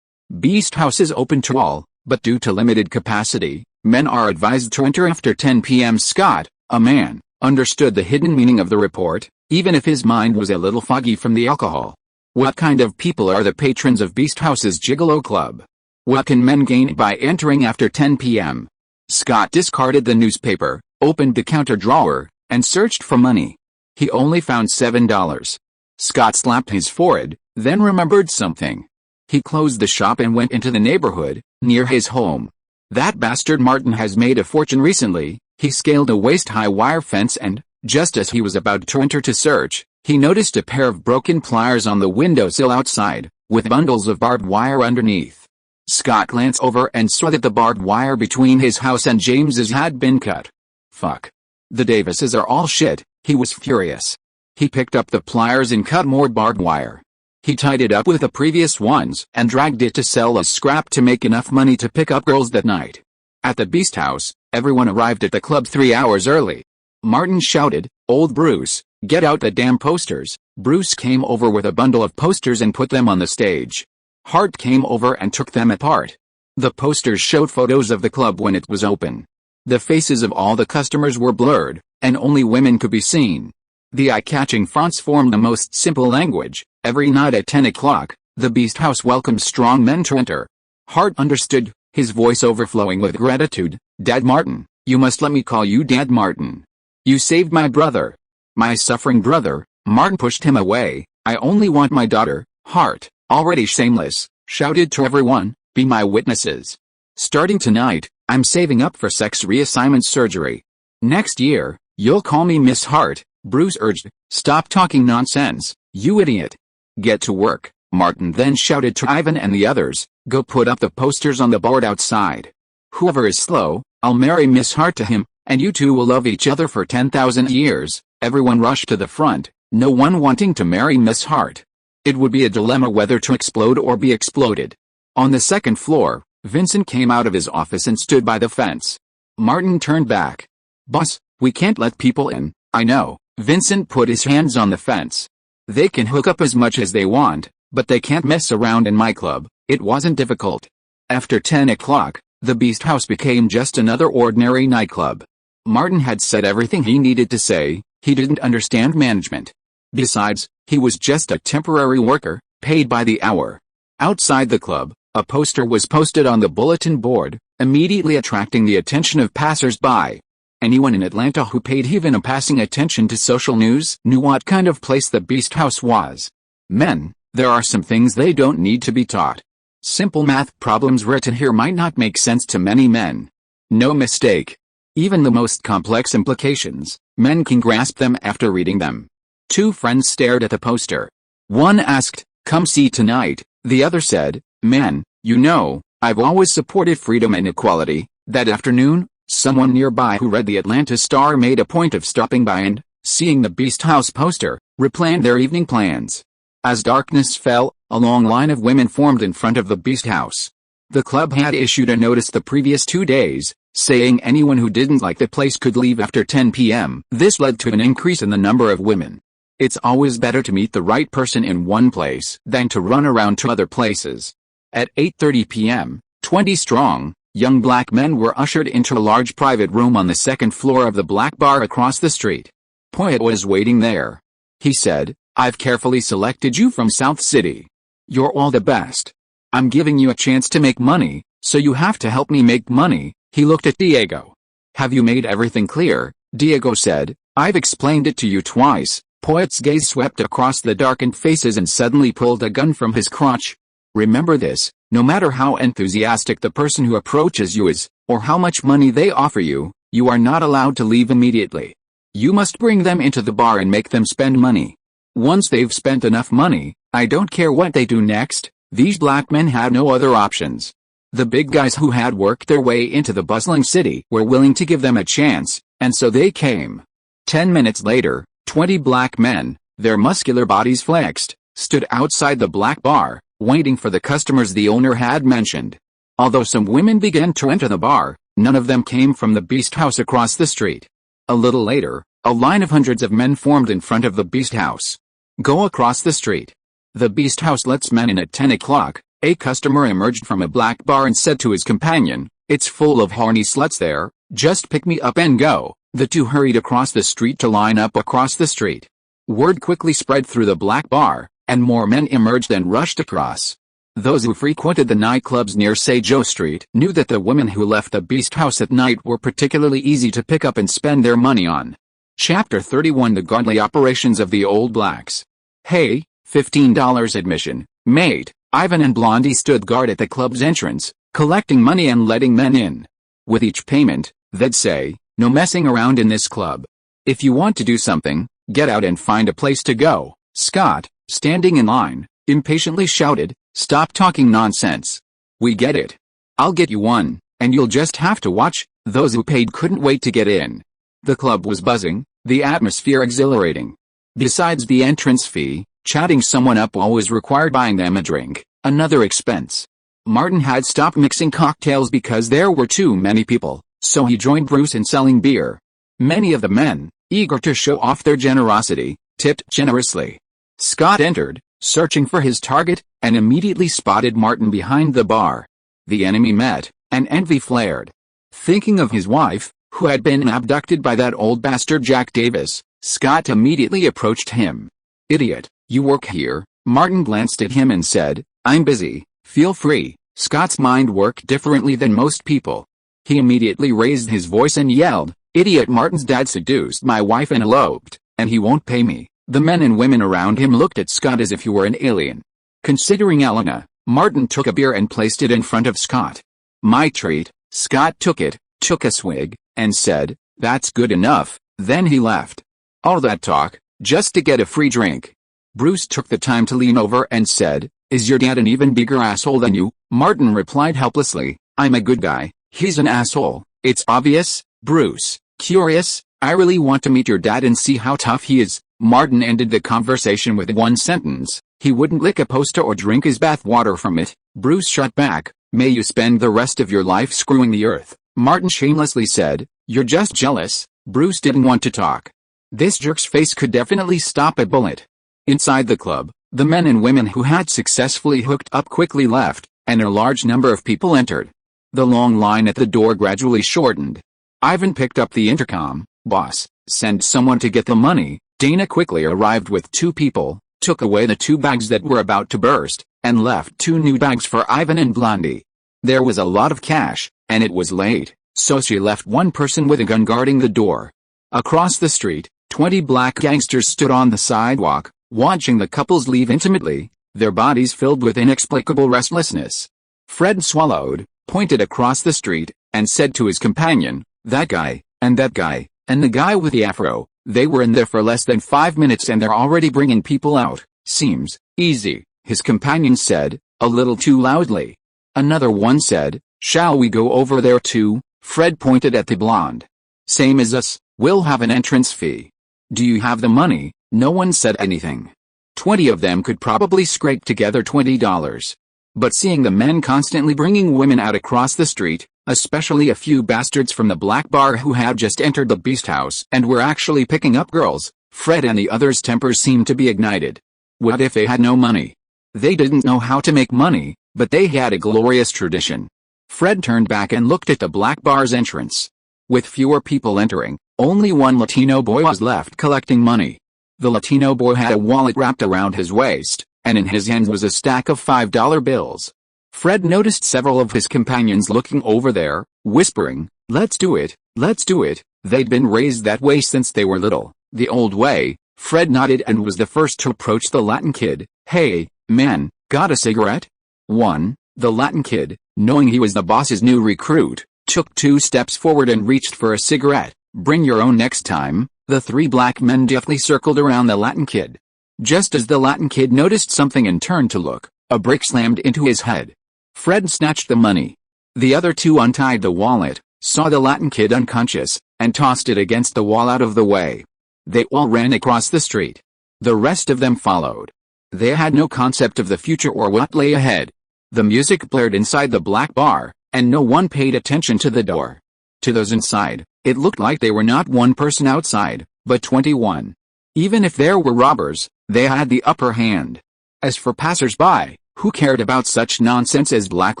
Beast House is open to all, but due to limited capacity, men are advised to enter after 10 p.m. Scott, a man, understood the hidden meaning of the report, even if his mind was a little foggy from the alcohol. What kind of people are the patrons of Beast House's Gigolo Club? What can men gain by entering after 10 p.m.? Scott discarded the newspaper, opened the counter drawer, and searched for money. He only found $7. Scott slapped his forehead, then remembered something. He closed the shop and went into the neighborhood, near his home. That bastard Martin has made a fortune recently. He scaled a waist-high wire fence and, just as he was about to enter to search, he noticed a pair of broken pliers on the windowsill outside, with bundles of barbed wire underneath. Scott glanced over and saw that the barbed wire between his house and James's had been cut. Fuck. The Davises are all shit, he was furious. He picked up the pliers and cut more barbed wire. He tied it up with the previous ones and dragged it to sell as scrap to make enough money to pick up girls that night. At the Beast House, everyone arrived at the club 3 hours early. Martin shouted, "Old Bruce, get out the damn posters." Bruce came over with a bundle of posters and put them on the stage. Hart came over and took them apart. The posters showed photos of the club when it was open. The faces of all the customers were blurred, and only women could be seen. The eye-catching fonts formed the most simple language. Every night at 10 o'clock, the Beast House welcomes strong men to enter. Hart understood, his voice overflowing with gratitude. "Dad Martin, you must let me call you Dad Martin. You saved my brother. My suffering brother." Martin pushed him away. "I only want my daughter." Hart, already shameless, shouted to everyone, "Be my witnesses. Starting tonight, I'm saving up for sex reassignment surgery. Next year, you'll call me Miss Hart." Bruce urged, "Stop talking nonsense, you idiot. Get to work." Martin then shouted to Ivan and the others, "Go put up the posters on the board outside. Whoever is slow, I'll marry Miss Hart to him, and you two will love each other for 10,000 years. Everyone rushed to the front, no one wanting to marry Miss Hart. It would be a dilemma whether to explode or be exploded. On the second floor, Vincent came out of his office and stood by the fence. Martin turned back. "Boss, we can't let people in." "I know." Vincent put his hands on the fence. "They can hook up as much as they want, but they can't mess around in my club." It wasn't difficult. After 10 o'clock, The Beast House became just another ordinary nightclub. Martin had said everything he needed to say. He didn't understand management. Besides, he was just a temporary worker, paid by the hour. Outside the club, a poster was posted on the bulletin board, immediately attracting the attention of passers-by. Anyone in Atlanta who paid even a passing attention to social news knew what kind of place the Beast House was. Men, there are some things they don't need to be taught. Simple math problems written here might not make sense to many men. No mistake. Even the most complex implications, men can grasp them after reading them. Two friends stared at the poster. One asked, "Come see tonight." The other said, "Man, you know, I've always supported freedom and equality." That afternoon, someone nearby who read the Atlanta Star made a point of stopping by and, seeing the Beast House poster, replanned their evening plans. As darkness fell, a long line of women formed in front of the Beast House. The club had issued a notice the previous 2 days, saying anyone who didn't like the place could leave after 10 p.m. This led to an increase in the number of women. It's always better to meet the right person in one place than to run around to other places. At 8:30 p.m., 20 strong, young black men were ushered into a large private room on the second floor of the Black Bar across the street. Poet was waiting there. He said, "I've carefully selected you from South City. You're all the best. I'm giving you a chance to make money, so you have to help me make money." He looked at Diego. "Have you made everything clear?" Diego said, "I've explained it to you twice." Poet's gaze swept across the darkened faces and suddenly pulled a gun from his crotch. "Remember this, no matter how enthusiastic the person who approaches you is, or how much money they offer you, you are not allowed to leave immediately. You must bring them into the bar and make them spend money. Once they've spent enough money, I don't care what they do next." These black men had no other options. The big guys who had worked their way into the bustling city were willing to give them a chance, and so they came. 10 minutes later, 20 black men, their muscular bodies flexed, stood outside the Black Bar, waiting for the customers the owner had mentioned. Although some women began to enter the bar, none of them came from the Beast House across the street. A little later, a line of hundreds of men formed in front of the Beast House. "Go across the street. The Beast House lets men in at 10 o'clock. A customer emerged from a Black Bar and said to his companion, "It's full of horny sluts there, just pick me up and go." The two hurried across the street to line up across the street. Word quickly spread through the Black Bar, and more men emerged and rushed across. Those who frequented the nightclubs near Sajo Street knew that the women who left the Beast House at night were particularly easy to pick up and spend their money on. Chapter 31 The Godly Operations of the Old Blacks. "Hey, $15 admission, mate." Ivan and Blondie stood guard at the club's entrance, collecting money and letting men in. With each payment, they'd say, "No messing around in this club. If you want to do something, get out and find a place to go." Scott, standing in line, impatiently shouted, "Stop talking nonsense. We get it. I'll get you one, and you'll just have to watch." Those who paid couldn't wait to get in. The club was buzzing, the atmosphere exhilarating. Besides the entrance fee, chatting someone up always required buying them a drink, another expense. Martin had stopped mixing cocktails because there were too many people, so he joined Bruce in selling beer. Many of the men, eager to show off their generosity, tipped generously. Scott entered, searching for his target, and immediately spotted Martin behind the bar. The enemy met, and envy flared. Thinking of his wife, who had been abducted by that old bastard Jack Davis, Scott immediately approached him. "Idiot, you work here?" Martin glanced at him and said, "I'm busy, feel free." Scott's mind worked differently than most people. He immediately raised his voice and yelled, "Idiot, Martin's dad seduced my wife and eloped, and he won't pay me." The men and women around him looked at Scott as if he were an alien. Considering Elena, Martin took a beer and placed it in front of Scott. "My treat." Scott took it, took a swig, and said, "That's good enough." Then he left. All that talk, just to get a free drink. Bruce took the time to lean over and said, "Is your dad an even bigger asshole than you?" Martin replied helplessly, "I'm a good guy, he's an asshole, it's obvious." Bruce, curious, "I really want to meet your dad and see how tough he is." Martin ended the conversation with one sentence, "He wouldn't lick a poster or drink his bath water from it." Bruce shot back, "May you spend the rest of your life screwing the earth." Martin shamelessly said, "You're just jealous." Bruce didn't want to talk. This jerk's face could definitely stop a bullet. Inside the club, the men and women who had successfully hooked up quickly left, and a large number of people entered. The long line at the door gradually shortened. Ivan picked up the intercom. "Boss, send someone to get the money." Dana quickly arrived with 2 people, took away the 2 bags that were about to burst, and left 2 new bags for Ivan and Blondie. There was a lot of cash, and it was late, so she left 1 person with a gun guarding the door. Across the street, 20 black gangsters stood on the sidewalk, watching the couples leave intimately, their bodies filled with inexplicable restlessness. Fred swallowed, pointed across the street, and said to his companion, "That guy, and that guy, and the guy with the afro, they were in there for less than 5 minutes and they're already bringing people out. Seems easy," his companion said, a little too loudly. Another one said, "Shall we go over there too?" Fred pointed at the blonde. "Same as us, we'll have an entrance fee." "Do you have the money?" No one said anything. 20 of them could probably scrape together $20. But seeing the men constantly bringing women out across the street, especially a few bastards from the black bar who had just entered the Beast House and were actually picking up girls, Fred and the others' tempers seemed to be ignited. What if they had no money? They didn't know how to make money, but they had a glorious tradition. Fred turned back and looked at the black bar's entrance. With fewer people entering, only one Latino boy was left collecting money. The Latino boy had a wallet wrapped around his waist, and in his hands was a stack of $5 bills. Fred noticed several of his companions looking over there, whispering, "Let's do it, let's do it." They'd been raised that way since they were little, the old way. Fred nodded and was the first to approach the Latin kid. "Hey, man, got a cigarette?" The Latin kid, knowing he was the boss's new recruit, took 2 steps forward and reached for a cigarette. "Bring your own next time." The 3 black men deftly circled around the Latin kid. Just as the Latin kid noticed something and turned to look, a brick slammed into his head. Fred snatched the money. The other 2 untied the wallet, saw the Latin kid unconscious, and tossed it against the wall out of the way. They all ran across the street. The rest of them followed. They had no concept of the future or what lay ahead. The music blared inside the black bar, and no one paid attention to the door. To those inside, it looked like they were not 1 person outside, but 21. Even if there were robbers, they had the upper hand. As for passers-by, who cared about such nonsense as black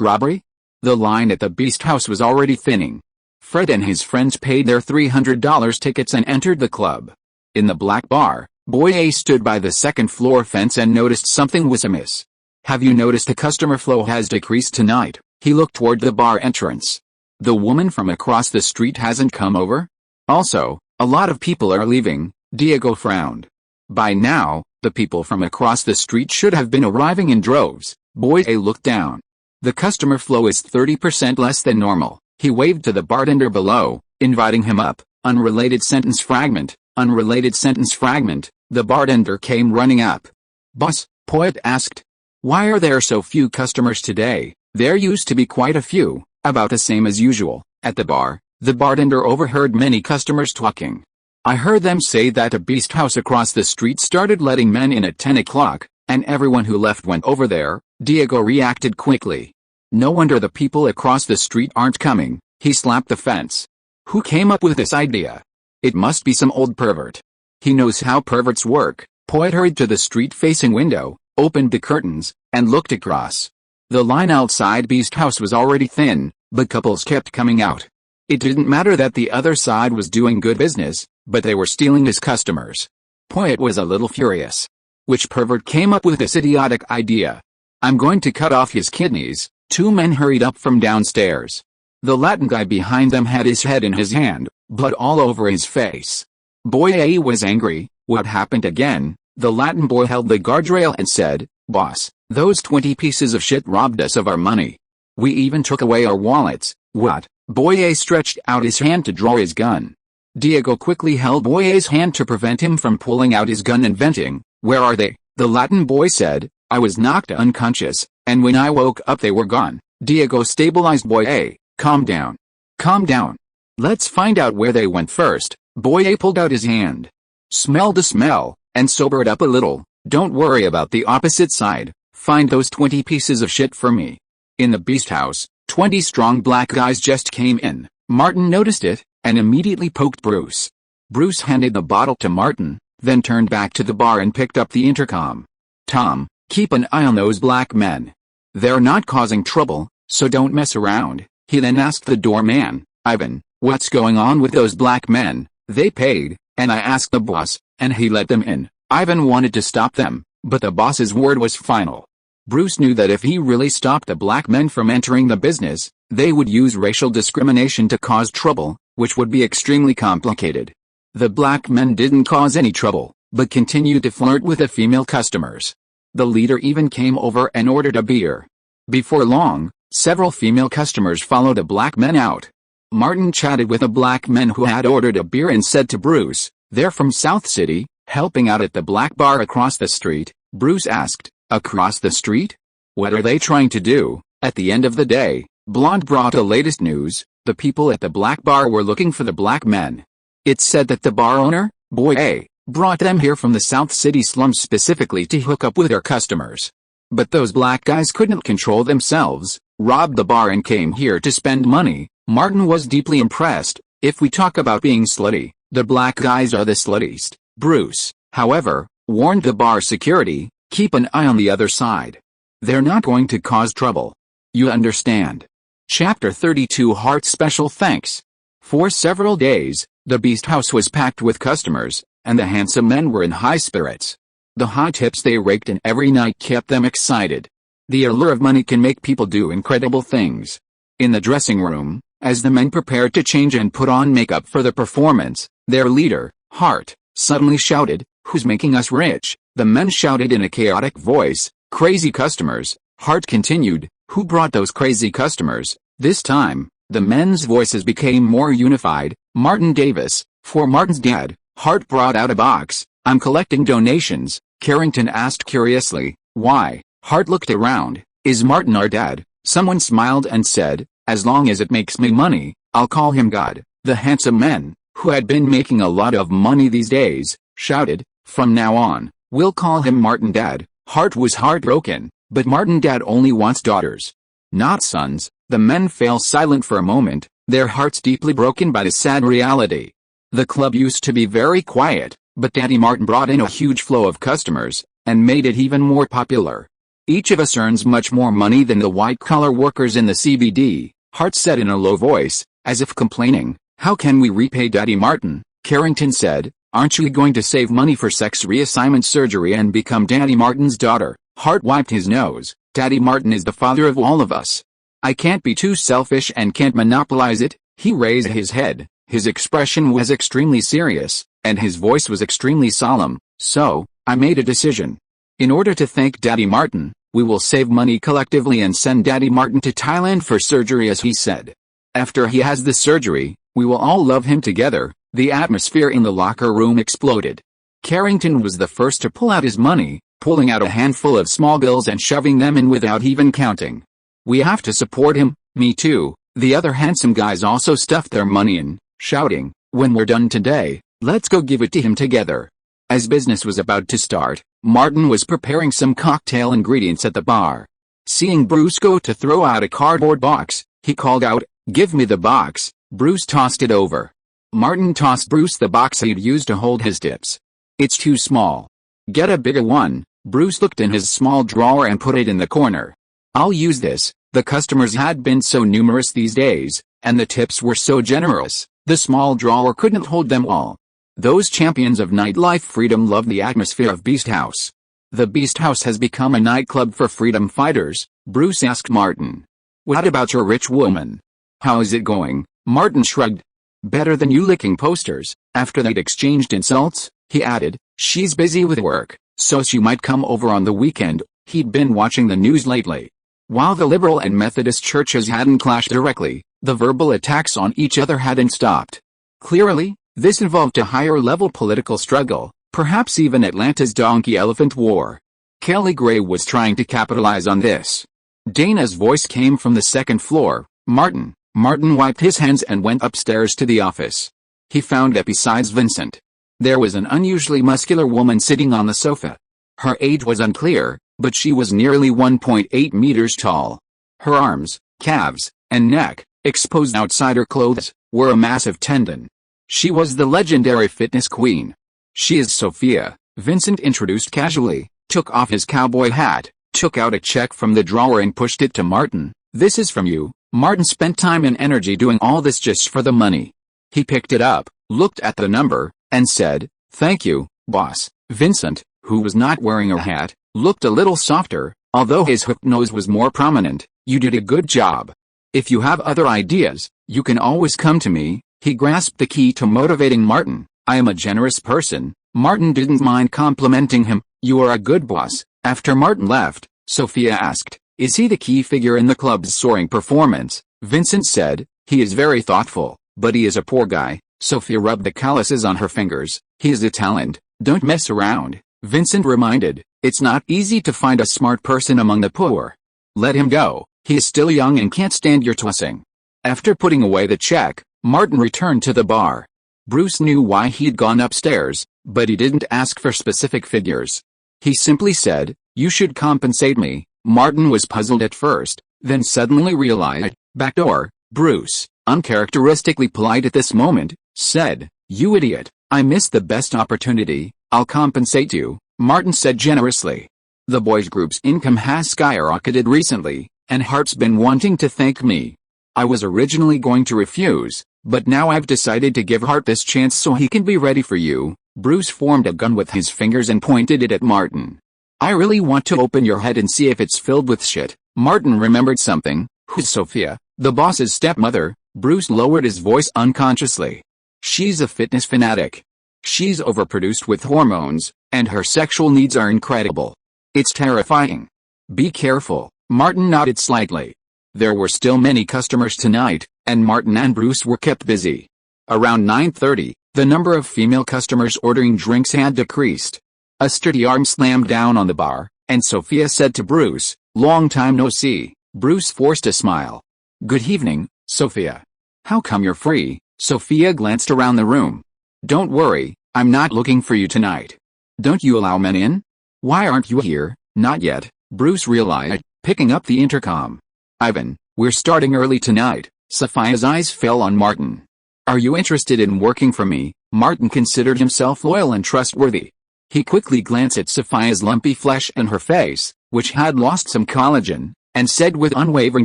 robbery? The line at the Beast House was already thinning. Fred and his friends paid their $300 tickets and entered the club. In the black bar, Boy A stood by the second-floor fence and noticed something was amiss. "Have you noticed the customer flow has decreased tonight?" He looked toward the bar entrance. "The woman from across the street hasn't come over? Also, a lot of people are leaving." Diego frowned. By now, the people from across the street should have been arriving in droves. Boy A looked down. "The customer flow is 30% less than normal." He waved to the bartender below, inviting him up. Unrelated sentence fragment. Unrelated sentence fragment. The bartender came running up. "Boss," Poet asked, "why are there so few customers today?" There used to be quite a few, about the same as usual. At the bar, the bartender overheard many customers talking. "I heard them say that a Beast House across the street started letting men in at 10 o'clock, and everyone who left went over there." Diego reacted quickly. "No wonder the people across the street aren't coming." He slapped the fence. "Who came up with this idea? It must be some old pervert. He knows how perverts work." Poet hurried to the street-facing window, opened the curtains, and looked across. The line outside Beast House was already thin, but couples kept coming out. It didn't matter that the other side was doing good business, but they were stealing his customers. Poet was a little furious. Which pervert came up with this idiotic idea? "I'm going to cut off his kidneys." 2 men hurried up from downstairs. The Latin guy behind them had his head in his hand, blood all over his face. Boy A was angry. "What happened again?" The Latin boy held the guardrail and said, "Boss, those 20 pieces of shit robbed us of our money. We even took away our wallets." "What?" Boy A stretched out his hand to draw his gun. Diego quickly held Boy A's hand to prevent him from pulling out his gun and venting. "Where are they?" The Latin boy said, "I was knocked unconscious, and when I woke up they were gone." Diego stabilized Boy A. "Calm down. Calm down. Let's find out where they went first." Boy A pulled out his hand. "Smell the smell, and sober it up a little. Don't worry about the opposite side. Find those 20 pieces of shit for me." In the Beast House, 20 strong black guys just came in. Martin noticed it, and immediately poked Bruce. Bruce handed the bottle to Martin, then turned back to the bar and picked up the intercom. "Tom, keep an eye on those black men. They're not causing trouble, so don't mess around." He then asked the doorman, Ivan, what's going on with those black men? They paid, and I asked the boss, and he let them in. Ivan wanted to stop them, but the boss's word was final. Bruce knew that if he really stopped the black men from entering the business, they would use racial discrimination to cause trouble, which would be extremely complicated. The black men didn't cause any trouble, but continued to flirt with the female customers. The leader even came over and ordered a beer. Before long, several female customers followed the black men out. Martin chatted with a black man who had ordered a beer and said to Bruce, "They're from South City, helping out at the black bar across the street." Bruce asked, "Across the street? What are they trying to do?" At the end of the day, Blonde brought the latest news. The people at the black bar were looking for the black men. It said that the bar owner, Boy A, brought them here from the South City slums specifically to hook up with their customers. But those black guys couldn't control themselves, robbed the bar and came here to spend money. Martin was deeply impressed. If we talk about being slutty, the black guys are the sluttiest. Bruce, however, warned the bar security, keep an eye on the other side. They're not going to cause trouble. You understand? Chapter 32 Heart Special Thanks. For several days, the Beast House was packed with customers, and the handsome men were in high spirits. The high tips they raked in every night kept them excited. The allure of money can make people do incredible things. In the dressing room, as the men prepared to change and put on makeup for the performance, their leader, Hart, suddenly shouted, "Who's making us rich?" The men shouted in a chaotic voice, "Crazy customers." Hart continued, "Who brought those crazy customers?" This time, the men's voices became more unified. Martin Davis, for Martin's dad. Hart brought out a box. "I'm collecting donations." Carrington asked curiously, "Why?" Hart looked around. "Is Martin our dad?" Someone smiled and said, "As long as it makes me money, I'll call him God." The handsome men, who had been making a lot of money these days, shouted, "From now on, we'll call him Martin Dad." Hart was heartbroken, but Martin Dad only wants daughters, not sons. The men fell silent for a moment, their hearts deeply broken by the sad reality. The club used to be very quiet, but Daddy Martin brought in a huge flow of customers, and made it even more popular. "Each of us earns much more money than the white-collar workers in the CBD, Hart said in a low voice, as if complaining. "How can we repay Daddy Martin?" Carrington said, "Aren't you going to save money for sex reassignment surgery and become Daddy Martin's daughter?" Hart wiped his nose. "Daddy Martin is the father of all of us. I can't be too selfish and can't monopolize it." He raised his head. His expression was extremely serious, and his voice was extremely solemn. "So, I made a decision. In order to thank Daddy Martin, we will save money collectively and send Daddy Martin to Thailand for surgery, as he said. After he has the surgery, we will all love him together." The atmosphere in the locker room exploded. Carrington was the first to pull out his money, pulling out a handful of small bills and shoving them in without even counting. "We have to support him." "Me too." The other handsome guys also stuffed their money in, shouting, "When we're done today, let's go give it to him together." As business was about to start, Martin was preparing some cocktail ingredients at the bar. Seeing Bruce go to throw out a cardboard box, he called out, "Give me the box." Bruce tossed it over. Martin tossed Bruce the box he'd used to hold his tips. "It's too small. Get a bigger one." Bruce looked in his small drawer and put it in the corner. "I'll use this." The customers had been so numerous these days, and the tips were so generous, the small drawer couldn't hold them all. Those champions of nightlife freedom loved the atmosphere of Beast House. "The Beast House has become a nightclub for freedom fighters," Bruce asked Martin. "What about your rich woman? How is it going?" Martin shrugged. "Better than you licking posters." After they'd exchanged insults, he added, "She's busy with work, so she might come over on the weekend." He'd been watching the news lately. While the liberal and Methodist churches hadn't clashed directly, the verbal attacks on each other hadn't stopped. Clearly, this involved a higher-level political struggle, perhaps even Atlanta's donkey-elephant war. Kelly Gray was trying to capitalize on this. Dana's voice came from the second floor. "Martin." Martin wiped his hands and went upstairs to the office. He found that besides Vincent, there was an unusually muscular woman sitting on the sofa. Her age was unclear, but she was nearly 1.8 meters tall. Her arms, calves, and neck, exposed outside her clothes, were a massive tendon. She was the legendary fitness queen. "She is Sophia," Vincent introduced casually, took off his cowboy hat, took out a check from the drawer and pushed it to Martin. "This is from you." Martin spent time and energy doing all this just for the money. He picked it up, looked at the number, and said, "Thank you, boss." Vincent, who was not wearing a hat, looked a little softer, although his hooked nose was more prominent. "You did a good job. If you have other ideas, you can always come to me." He grasped the key to motivating Martin. "I am a generous person." Martin didn't mind complimenting him. "You are a good boss." After Martin left, Sophia asked, "Is he the key figure in the club's soaring performance?" Vincent said, "He is very thoughtful, but he is a poor guy." Sophia rubbed the calluses on her fingers. "He is a talent. Don't mess around." Vincent reminded, "It's not easy to find a smart person among the poor. Let him go. He is still young and can't stand your tossing." After putting away the check, Martin returned to the bar. Bruce knew why he'd gone upstairs, but he didn't ask for specific figures. He simply said, "You should compensate me." Martin was puzzled at first, then suddenly realized, backdoor. Bruce, uncharacteristically polite at this moment, said, "You idiot, I missed the best opportunity. I'll compensate you," Martin said generously. "The boys' group's income has skyrocketed recently, and Hart's been wanting to thank me. I was originally going to refuse, but now I've decided to give Hart this chance so he can be ready for you." Bruce formed a gun with his fingers and pointed it at Martin. "I really want to open your head and see if it's filled with shit." Martin remembered something. "Who's Sophia, the boss's stepmother?" Bruce lowered his voice unconsciously. "She's a fitness fanatic. She's overproduced with hormones, and her sexual needs are incredible. It's terrifying. Be careful." Martin nodded slightly. There were still many customers tonight, and Martin and Bruce were kept busy. Around 9:30, the number of female customers ordering drinks had decreased. A sturdy arm slammed down on the bar, and Sophia said to Bruce, "Long time no see." Bruce forced a smile. "Good evening, Sophia. How come you're free?" Sophia glanced around the room. "Don't worry, I'm not looking for you tonight. Don't you allow men in?" "Why aren't you here?" "Not yet," Bruce realized, picking up the intercom. "Ivan, we're starting early tonight." Sophia's eyes fell on Martin. "Are you interested in working for me?" Martin considered himself loyal and trustworthy. He quickly glanced at Sophia's lumpy flesh and her face, which had lost some collagen, and said with unwavering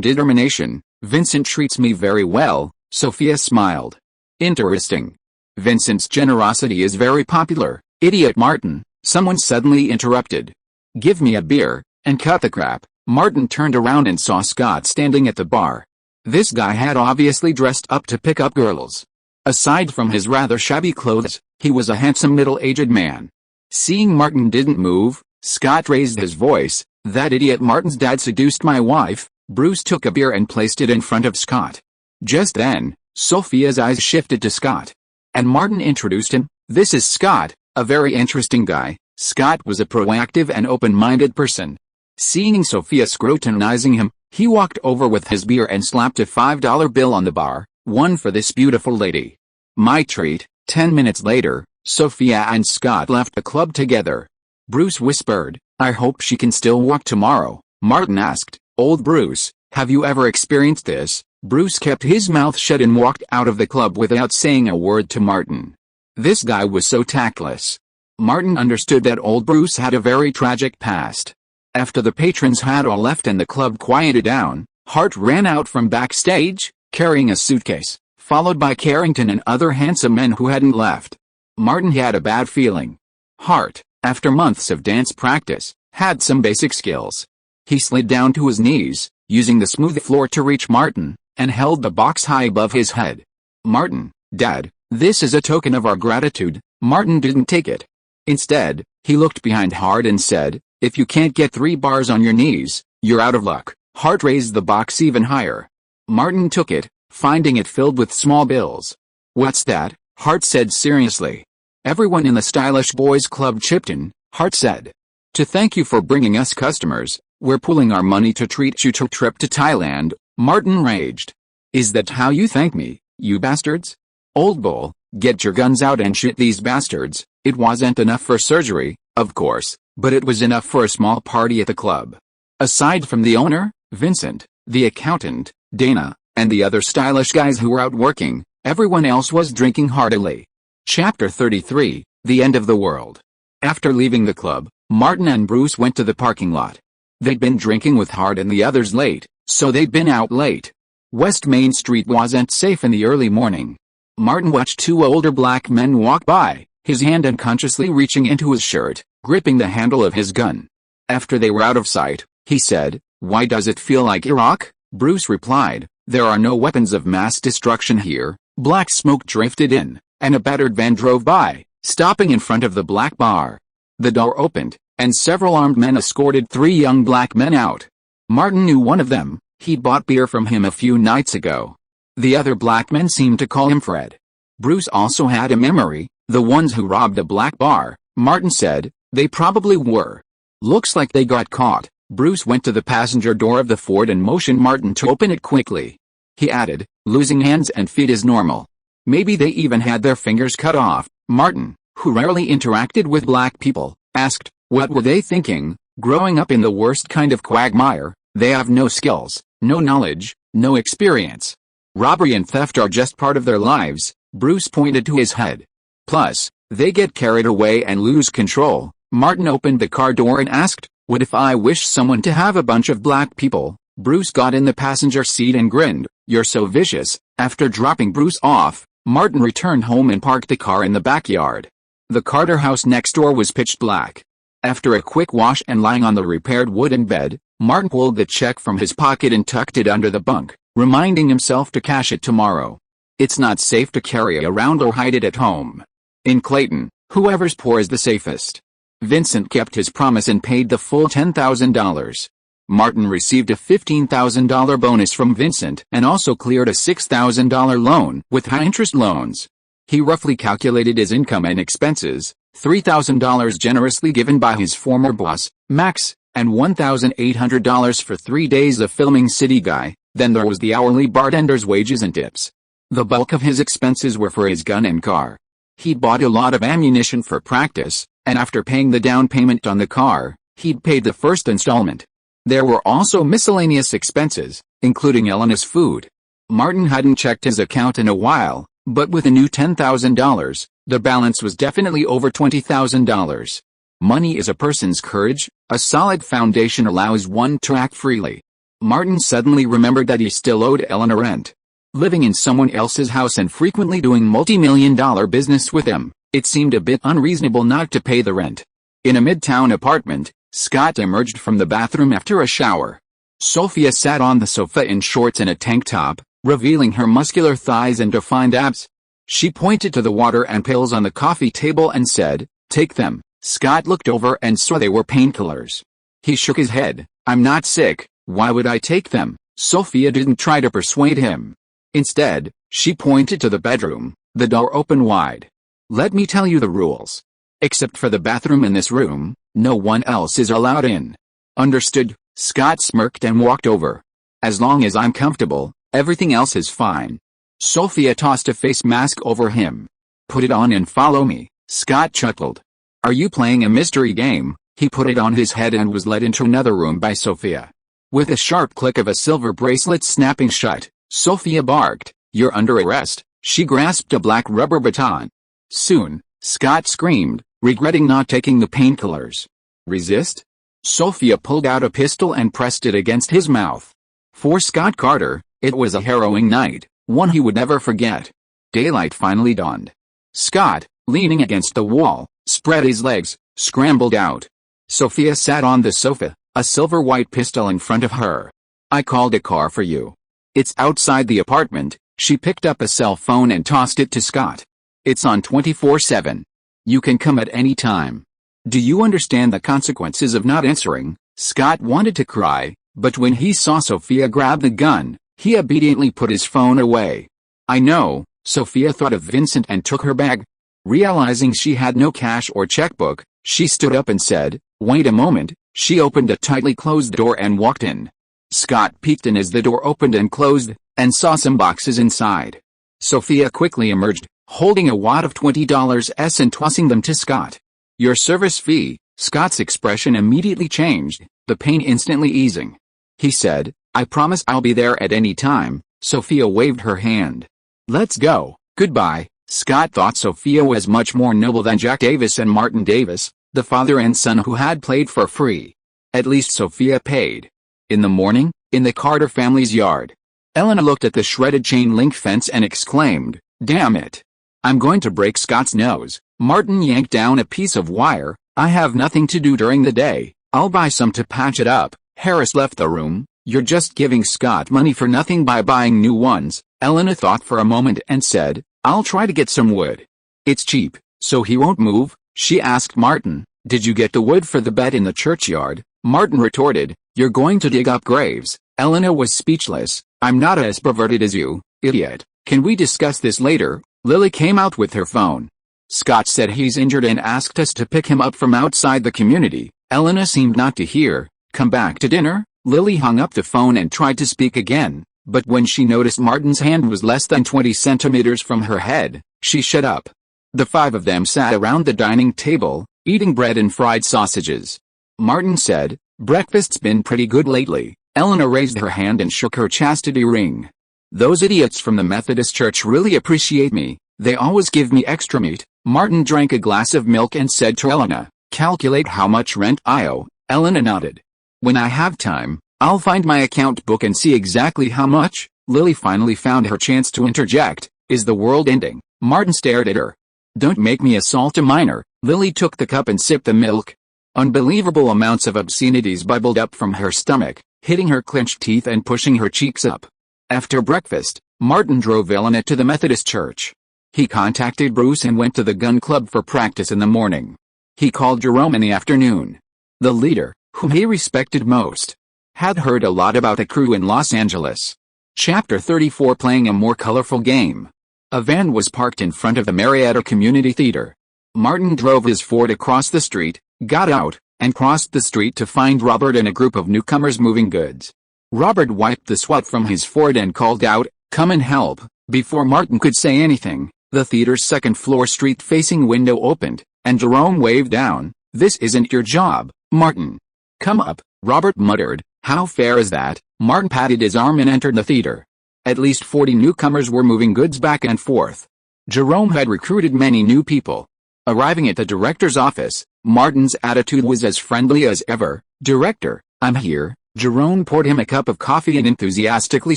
determination, "Vincent treats me very well." Sophia smiled. "Interesting. Vincent's generosity is very popular." "Idiot Martin," someone suddenly interrupted. "Give me a beer, and cut the crap." Martin turned around and saw Scott standing at the bar. This guy had obviously dressed up to pick up girls. Aside from his rather shabby clothes, he was a handsome middle-aged man. Seeing Martin didn't move, Scott raised his voice. "That idiot Martin's dad seduced my wife." Bruce took a beer and placed it in front of Scott. Just then, Sophia's eyes shifted to Scott. And Martin introduced him. "This is Scott, a very interesting guy." Scott was a proactive and open-minded person. Seeing Sophia scrutinizing him, he walked over with his beer and slapped a $5 bill on the bar. "One for this beautiful lady." "My treat." 10 minutes later, Sophia and Scott left the club together. Bruce whispered, "I hope she can still walk tomorrow." Martin asked, "Old Bruce, have you ever experienced this?" Bruce kept his mouth shut and walked out of the club without saying a word to Martin. This guy was so tactless. Martin understood that old Bruce had a very tragic past. After the patrons had all left and the club quieted down, Hart ran out from backstage, carrying a suitcase, followed by Carrington and other handsome men who hadn't left. Martin had a bad feeling. Hart, after months of dance practice, had some basic skills. He slid down to his knees, using the smooth floor to reach Martin, and held the box high above his head. "Martin, Dad, this is a token of our gratitude." Martin didn't take it. Instead, he looked behind Hart and said, "If you can't get 3 bars on your knees, you're out of luck." Hart raised the box even higher. Martin took it, finding it filled with small bills. "What's that?" Hart said seriously. Everyone in the Stylish Boys Club chipped in. Hart said, "To thank you for bringing us customers, we're pooling our money to treat you to a trip to Thailand." Martin raged. "Is that how you thank me, you bastards? Old bull, get your guns out and shoot these bastards." It wasn't enough for surgery, of course, but it was enough for a small party at the club. Aside from the owner, Vincent, the accountant, Dana, and the other stylish guys who were out working, everyone else was drinking heartily. Chapter 33, The End of the World. After leaving the club, Martin and Bruce went to the parking lot. They'd been drinking with Hart and the others late, so they'd been out late. West Main Street wasn't safe in the early morning. Martin watched two older black men walk by, his hand unconsciously reaching into his shirt, gripping the handle of his gun. After they were out of sight, he said, "Why does it feel like Iraq?" Bruce replied, "There are no weapons of mass destruction here." Black smoke drifted in, and a battered van drove by, stopping in front of the black bar. The door opened, and several armed men escorted three young black men out. Martin knew one of them. He'd bought beer from him a few nights ago. The other black men seemed to call him Fred. Bruce also had a memory. The ones who robbed the black bar, Martin said, they probably were. Looks like they got caught. Bruce went to the passenger door of the Ford and motioned Martin to open it quickly. He added, "Losing hands and feet is normal. Maybe they even had their fingers cut off." Martin, who rarely interacted with black people, asked, what were they thinking? Growing up in the worst kind of quagmire, they have no skills, no knowledge, no experience. Robbery and theft are just part of their lives. Bruce pointed to his head. Plus, they get carried away and lose control. Martin opened the car door and asked, "What if I wish someone to have a bunch of black people?" Bruce got in the passenger seat and grinned. "You're so vicious." After dropping Bruce off, Martin returned home and parked the car in the backyard. The Carter house next door was pitch black. After a quick wash and lying on the repaired wooden bed, Martin pulled the check from his pocket and tucked it under the bunk, reminding himself to cash it tomorrow. It's not safe to carry around or hide it at home. In Clayton, whoever's poor is the safest. Vincent kept his promise and paid the full $10,000. Martin received a $15,000 bonus from Vincent and also cleared a $6,000 loan with high-interest loans. He roughly calculated his income and expenses, $3,000 generously given by his former boss, Max, and $1,800 for 3 days of filming City Guy. Then there was the hourly bartender's wages and tips. The bulk of his expenses were for his gun and car. He'd bought a lot of ammunition for practice, and after paying the down payment on the car, he'd paid the first installment. There were also miscellaneous expenses, including Elena's food. Martin hadn't checked his account in a while, but with a new $10,000, the balance was definitely over $20,000. Money is a person's courage. A solid foundation allows one to act freely. Martin suddenly remembered that he still owed Elena rent. Living in someone else's house and frequently doing multi-million-dollar business with him, it seemed a bit unreasonable not to pay the rent. In a midtown apartment, Scott emerged from the bathroom after a shower. Sophia sat on the sofa in shorts and a tank top, revealing her muscular thighs and defined abs. She pointed to the water and pills on the coffee table and said, "Take them." Scott looked over and saw they were painkillers. He shook his head. "I'm not sick. Why would I take them?" Sophia didn't try to persuade him. Instead, she pointed to the bedroom, the door open wide. "Let me tell you the rules. Except for the bathroom in this room, no one else is allowed in." "Understood." Scott smirked and walked over. "As long as I'm comfortable, everything else is fine." Sophia tossed a face mask over him. "Put it on and follow me." Scott chuckled. "Are you playing a mystery game?" He put it on his head and was led into another room by Sophia. With a sharp click of a silver bracelet snapping shut, Sophia barked, "You're under arrest." She grasped a black rubber baton. "Soon," Scott screamed, regretting not taking the painkillers. "Resist?" Sophia pulled out a pistol and pressed it against his mouth. For Scott Carter, it was a harrowing night, one he would never forget. Daylight finally dawned. Scott, leaning against the wall, spread his legs, scrambled out. Sophia sat on the sofa, a silver-white pistol in front of her. "I called a car for you. It's outside the apartment." She picked up a cell phone and tossed it to Scott. "It's on 24/7. You can come at any time. Do you understand the consequences of not answering?" Scott wanted to cry, but when he saw Sophia grab the gun, he obediently put his phone away. "I know." Sophia thought of Vincent and took her bag. Realizing she had no cash or checkbook, she stood up and said, "Wait a moment." She opened a tightly closed door and walked in. Scott peeked in as the door opened and closed, and saw some boxes inside. Sophia quickly emerged, holding a wad of $20 and tossing them to Scott. "Your service fee." Scott's expression immediately changed, the pain instantly easing. He said, "I promise I'll be there at any time." Sophia waved her hand. "Let's go." "Goodbye." Scott thought Sophia was much more noble than Jack Davis and Martin Davis, the father and son who had played for free. At least Sophia paid. In the morning, in the Carter family's yard, Elena looked at the shredded chain-link fence and exclaimed, "Damn it. I'm going to break Scott's nose." Martin yanked down a piece of wire. "I have nothing to do during the day. I'll buy some to patch it up." Harris left the room. "You're just giving Scott money for nothing by buying new ones." Elena thought for a moment and said, "I'll try to get some wood." "It's cheap, so he won't move?" she asked Martin. "Did you get the wood for the bed in the churchyard?" Martin retorted, "You're going to dig up graves." Elena was speechless. "I'm not as perverted as you, idiot. Can we discuss this later?" Lily came out with her phone. "Scott said he's injured and asked us to pick him up from outside the community." Elena seemed not to hear. "Come back to dinner?" Lily hung up the phone and tried to speak again, but when she noticed Martin's hand was less than 20 centimeters from her head, she shut up. The five of them sat around the dining table, eating bread and fried sausages. Martin said, "Breakfast's been pretty good lately." Elena raised her hand and shook her chastity ring. "Those idiots from the Methodist Church really appreciate me. They always give me extra meat." Martin drank a glass of milk and said to Elena, "Calculate how much rent I owe." Elena nodded. "When I have time, I'll find my account book and see exactly how much." Lily finally found her chance to interject, "Is the world ending?" Martin stared at her. "Don't make me assault a minor." Lily took the cup and sipped the milk. Unbelievable amounts of obscenities bubbled up from her stomach, hitting her clenched teeth and pushing her cheeks up. After breakfast, Martin drove Elena to the Methodist Church. He contacted Bruce and went to the gun club for practice in the morning. He called Jerome in the afternoon. The leader, whom he respected most, had heard a lot about the crew in Los Angeles. Chapter 34. Playing a more colorful game. A van was parked in front of the Marietta Community Theater. Martin drove his Ford across the street, got out, and crossed the street to find Robert and a group of newcomers moving goods. Robert wiped the sweat from his Ford and called out, "Come and help." Before Martin could say anything, the theater's second-floor street-facing window opened, and Jerome waved down. "This isn't your job, Martin. Come up," Robert muttered. "How fair is that?" Martin patted his arm and entered the theater. At least 40 newcomers were moving goods back and forth. Jerome had recruited many new people. Arriving at the director's office, Martin's attitude was as friendly as ever. "Director, I'm here." Jerome poured him a cup of coffee and enthusiastically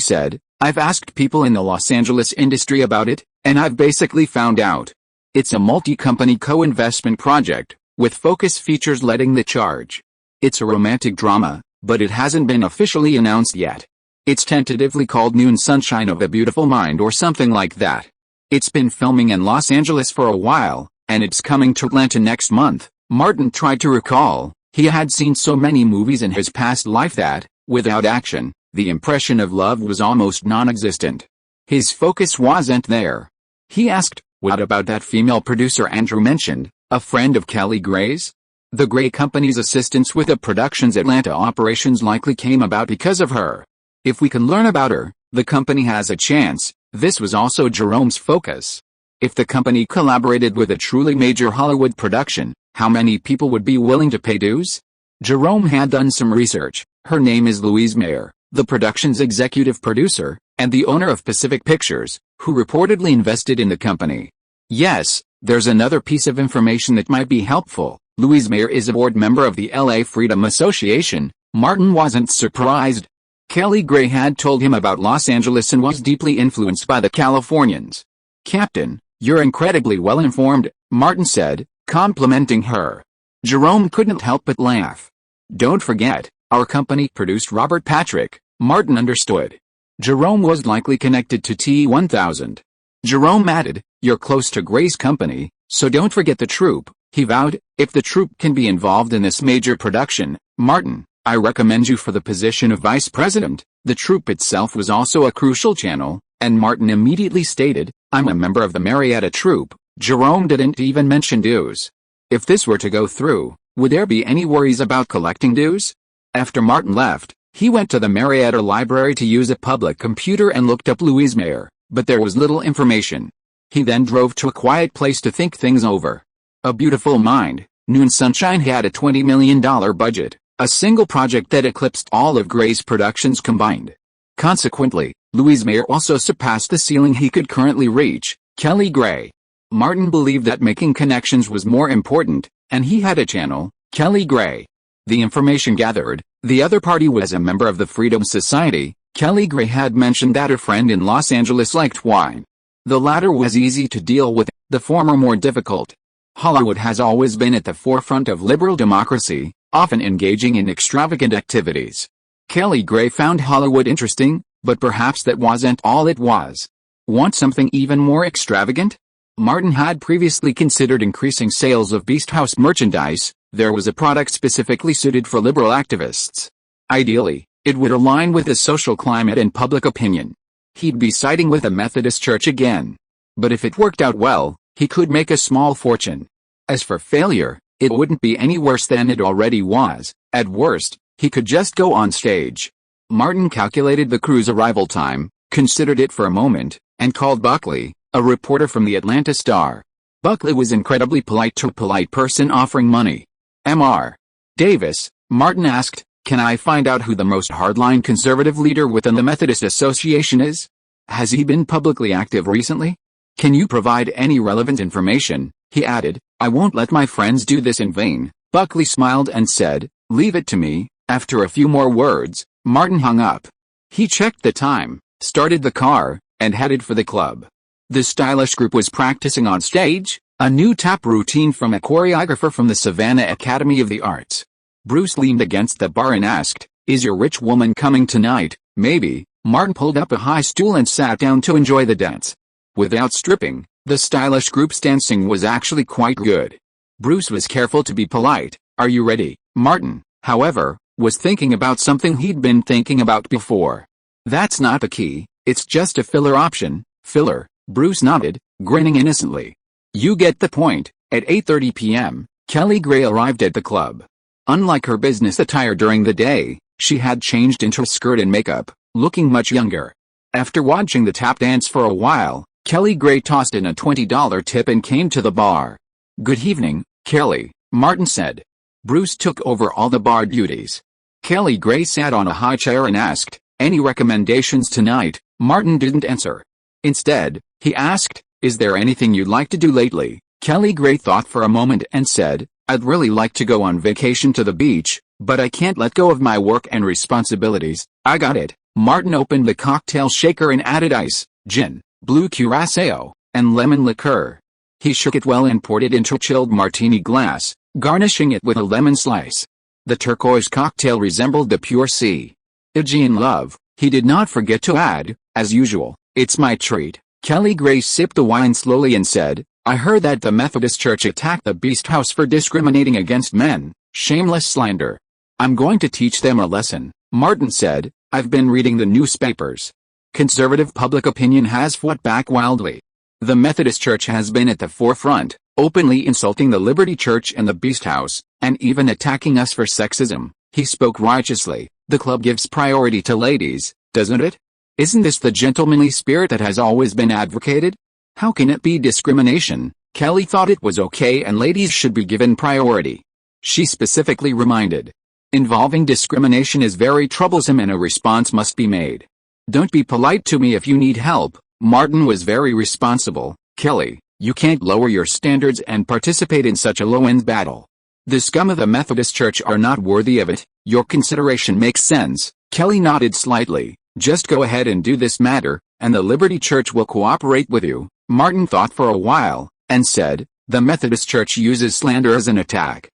said, "I've asked people in the Los Angeles industry about it, and I've basically found out. It's a multi-company co-investment project, with Focus Features leading the charge. It's a romantic drama, but it hasn't been officially announced yet. It's tentatively called Noon Sunshine of a Beautiful Mind or something like that. It's been filming in Los Angeles for a while, and it's coming to Atlanta next month." Martin tried to recall. He had seen so many movies in his past life that, without action, the impression of love was almost non-existent. His focus wasn't there. He asked, "What about that female producer Andrew mentioned, a friend of Kelly Gray's?" The Gray Company's assistance with the production's Atlanta operations likely came about because of her. "If we can learn about her, the company has a chance." This was also Jerome's focus. If the company collaborated with a truly major Hollywood production, how many people would be willing to pay dues? Jerome had done some research. Her name is Louise Mayer, the production's executive producer, and the owner of Pacific Pictures, who reportedly invested in the company. Yes, there's another piece of information that might be helpful. Louise Mayer is a board member of the LA Freedom Association. Martin wasn't surprised. Kelly Gray had told him about Los Angeles and was deeply influenced by the Californians. "Captain, you're incredibly well informed," Martin said, complimenting her. Jerome couldn't help but laugh. "Don't forget, our company produced Robert Patrick." Martin understood. Jerome was likely connected to T-1000. Jerome added, "You're close to Gray's company, so don't forget the troupe." He vowed, "If the troupe can be involved in this major production, Martin, I recommend you for the position of vice president." The troupe itself was also a crucial channel, and Martin immediately stated, "I'm a member of the Marietta troupe." Jerome didn't even mention dues. If this were to go through, would there be any worries about collecting dues? After Martin left, he went to the Marietta library to use a public computer and looked up Louise Mayer, but there was little information. He then drove to a quiet place to think things over. A Beautiful Mind, Noon Sunshine had a $20 million budget, a single project that eclipsed all of Gray's productions combined. Consequently, Louise Mayer also surpassed the ceiling he could currently reach, Kelly Gray. Martin believed that making connections was more important, and he had a channel, Kelly Gray. The information gathered, the other party was a member of the Freedom Society, Kelly Gray had mentioned that her friend in Los Angeles liked wine. The latter was easy to deal with, the former more difficult. Hollywood has always been at the forefront of liberal democracy, often engaging in extravagant activities. Kelly Gray found Hollywood interesting, but perhaps that wasn't all it was. Want something even more extravagant? Martin had previously considered increasing sales of Beast House merchandise. There was a product specifically suited for liberal activists. Ideally, it would align with the social climate and public opinion. He'd be siding with the Methodist Church again. But if it worked out well, he could make a small fortune. As for failure, it wouldn't be any worse than it already was. At worst, he could just go on stage. Martin calculated the crew's arrival time, considered it for a moment, and called Buckley, a reporter from the Atlanta Star. Buckley was incredibly polite to a polite person offering money. Mr. Davis, Martin asked, can I find out who the most hardline conservative leader within the Methodist Association is? Has he been publicly active recently? Can you provide any relevant information? He added, I won't let my friends do this in vain. Buckley smiled and said, leave it to me. After a few more words, Martin hung up. He checked the time, started the car, and headed for the club. The stylish group was practicing on stage, a new tap routine from a choreographer from the Savannah Academy of the Arts. Bruce leaned against the bar and asked, is your rich woman coming tonight? Maybe. Martin pulled up a high stool and sat down to enjoy the dance. Without stripping, the stylish group's dancing was actually quite good. Bruce was careful to be polite. Are you ready? Martin, however, was thinking about something he'd been thinking about before. That's not the key, it's just a filler option. Filler, Bruce nodded, grinning innocently. You get the point. At 8:30 p.m., Kelly Gray arrived at the club. Unlike her business attire during the day, she had changed into a skirt and makeup, looking much younger. After watching the tap dance for a while, Kelly Gray tossed in a $20 tip and came to the bar. Good evening, Kelly, Martin said. Bruce took over all the bar duties. Kelly Gray sat on a high chair and asked, any recommendations tonight? Martin didn't answer. Instead, he asked, is there anything you'd like to do lately? Kelly Gray thought for a moment and said, I'd really like to go on vacation to the beach, but I can't let go of my work and responsibilities. I got it. Martin opened the cocktail shaker and added ice, gin, blue curacao, and lemon liqueur. He shook it well and poured it into a chilled martini glass, garnishing it with a lemon slice. The turquoise cocktail resembled the pure sea. Aegean love, he did not forget to add, as usual, it's my treat. Kelly Gray sipped the wine slowly and said, I heard that the Methodist Church attacked the Beast House for discriminating against men. Shameless slander. I'm going to teach them a lesson, Martin said. I've been reading the newspapers. Conservative public opinion has fought back wildly. The Methodist Church has been at the forefront, openly insulting the Liberty Church and the Beast House, and even attacking us for sexism. He spoke righteously. The club gives priority to ladies, doesn't it? Isn't this the gentlemanly spirit that has always been advocated? How can it be discrimination? Kelly thought it was okay and ladies should be given priority. She specifically reminded. Involving discrimination is very troublesome and a response must be made. Don't be polite to me if you need help. Martin was very responsible. Kelly, you can't lower your standards and participate in such a low-end battle. The scum of the Methodist Church are not worthy of it. Your consideration makes sense. Kelly nodded slightly. Just go ahead and do this matter, and the Liberty Church will cooperate with you. Martin thought for a while, and said, the Methodist Church uses slander as an attack.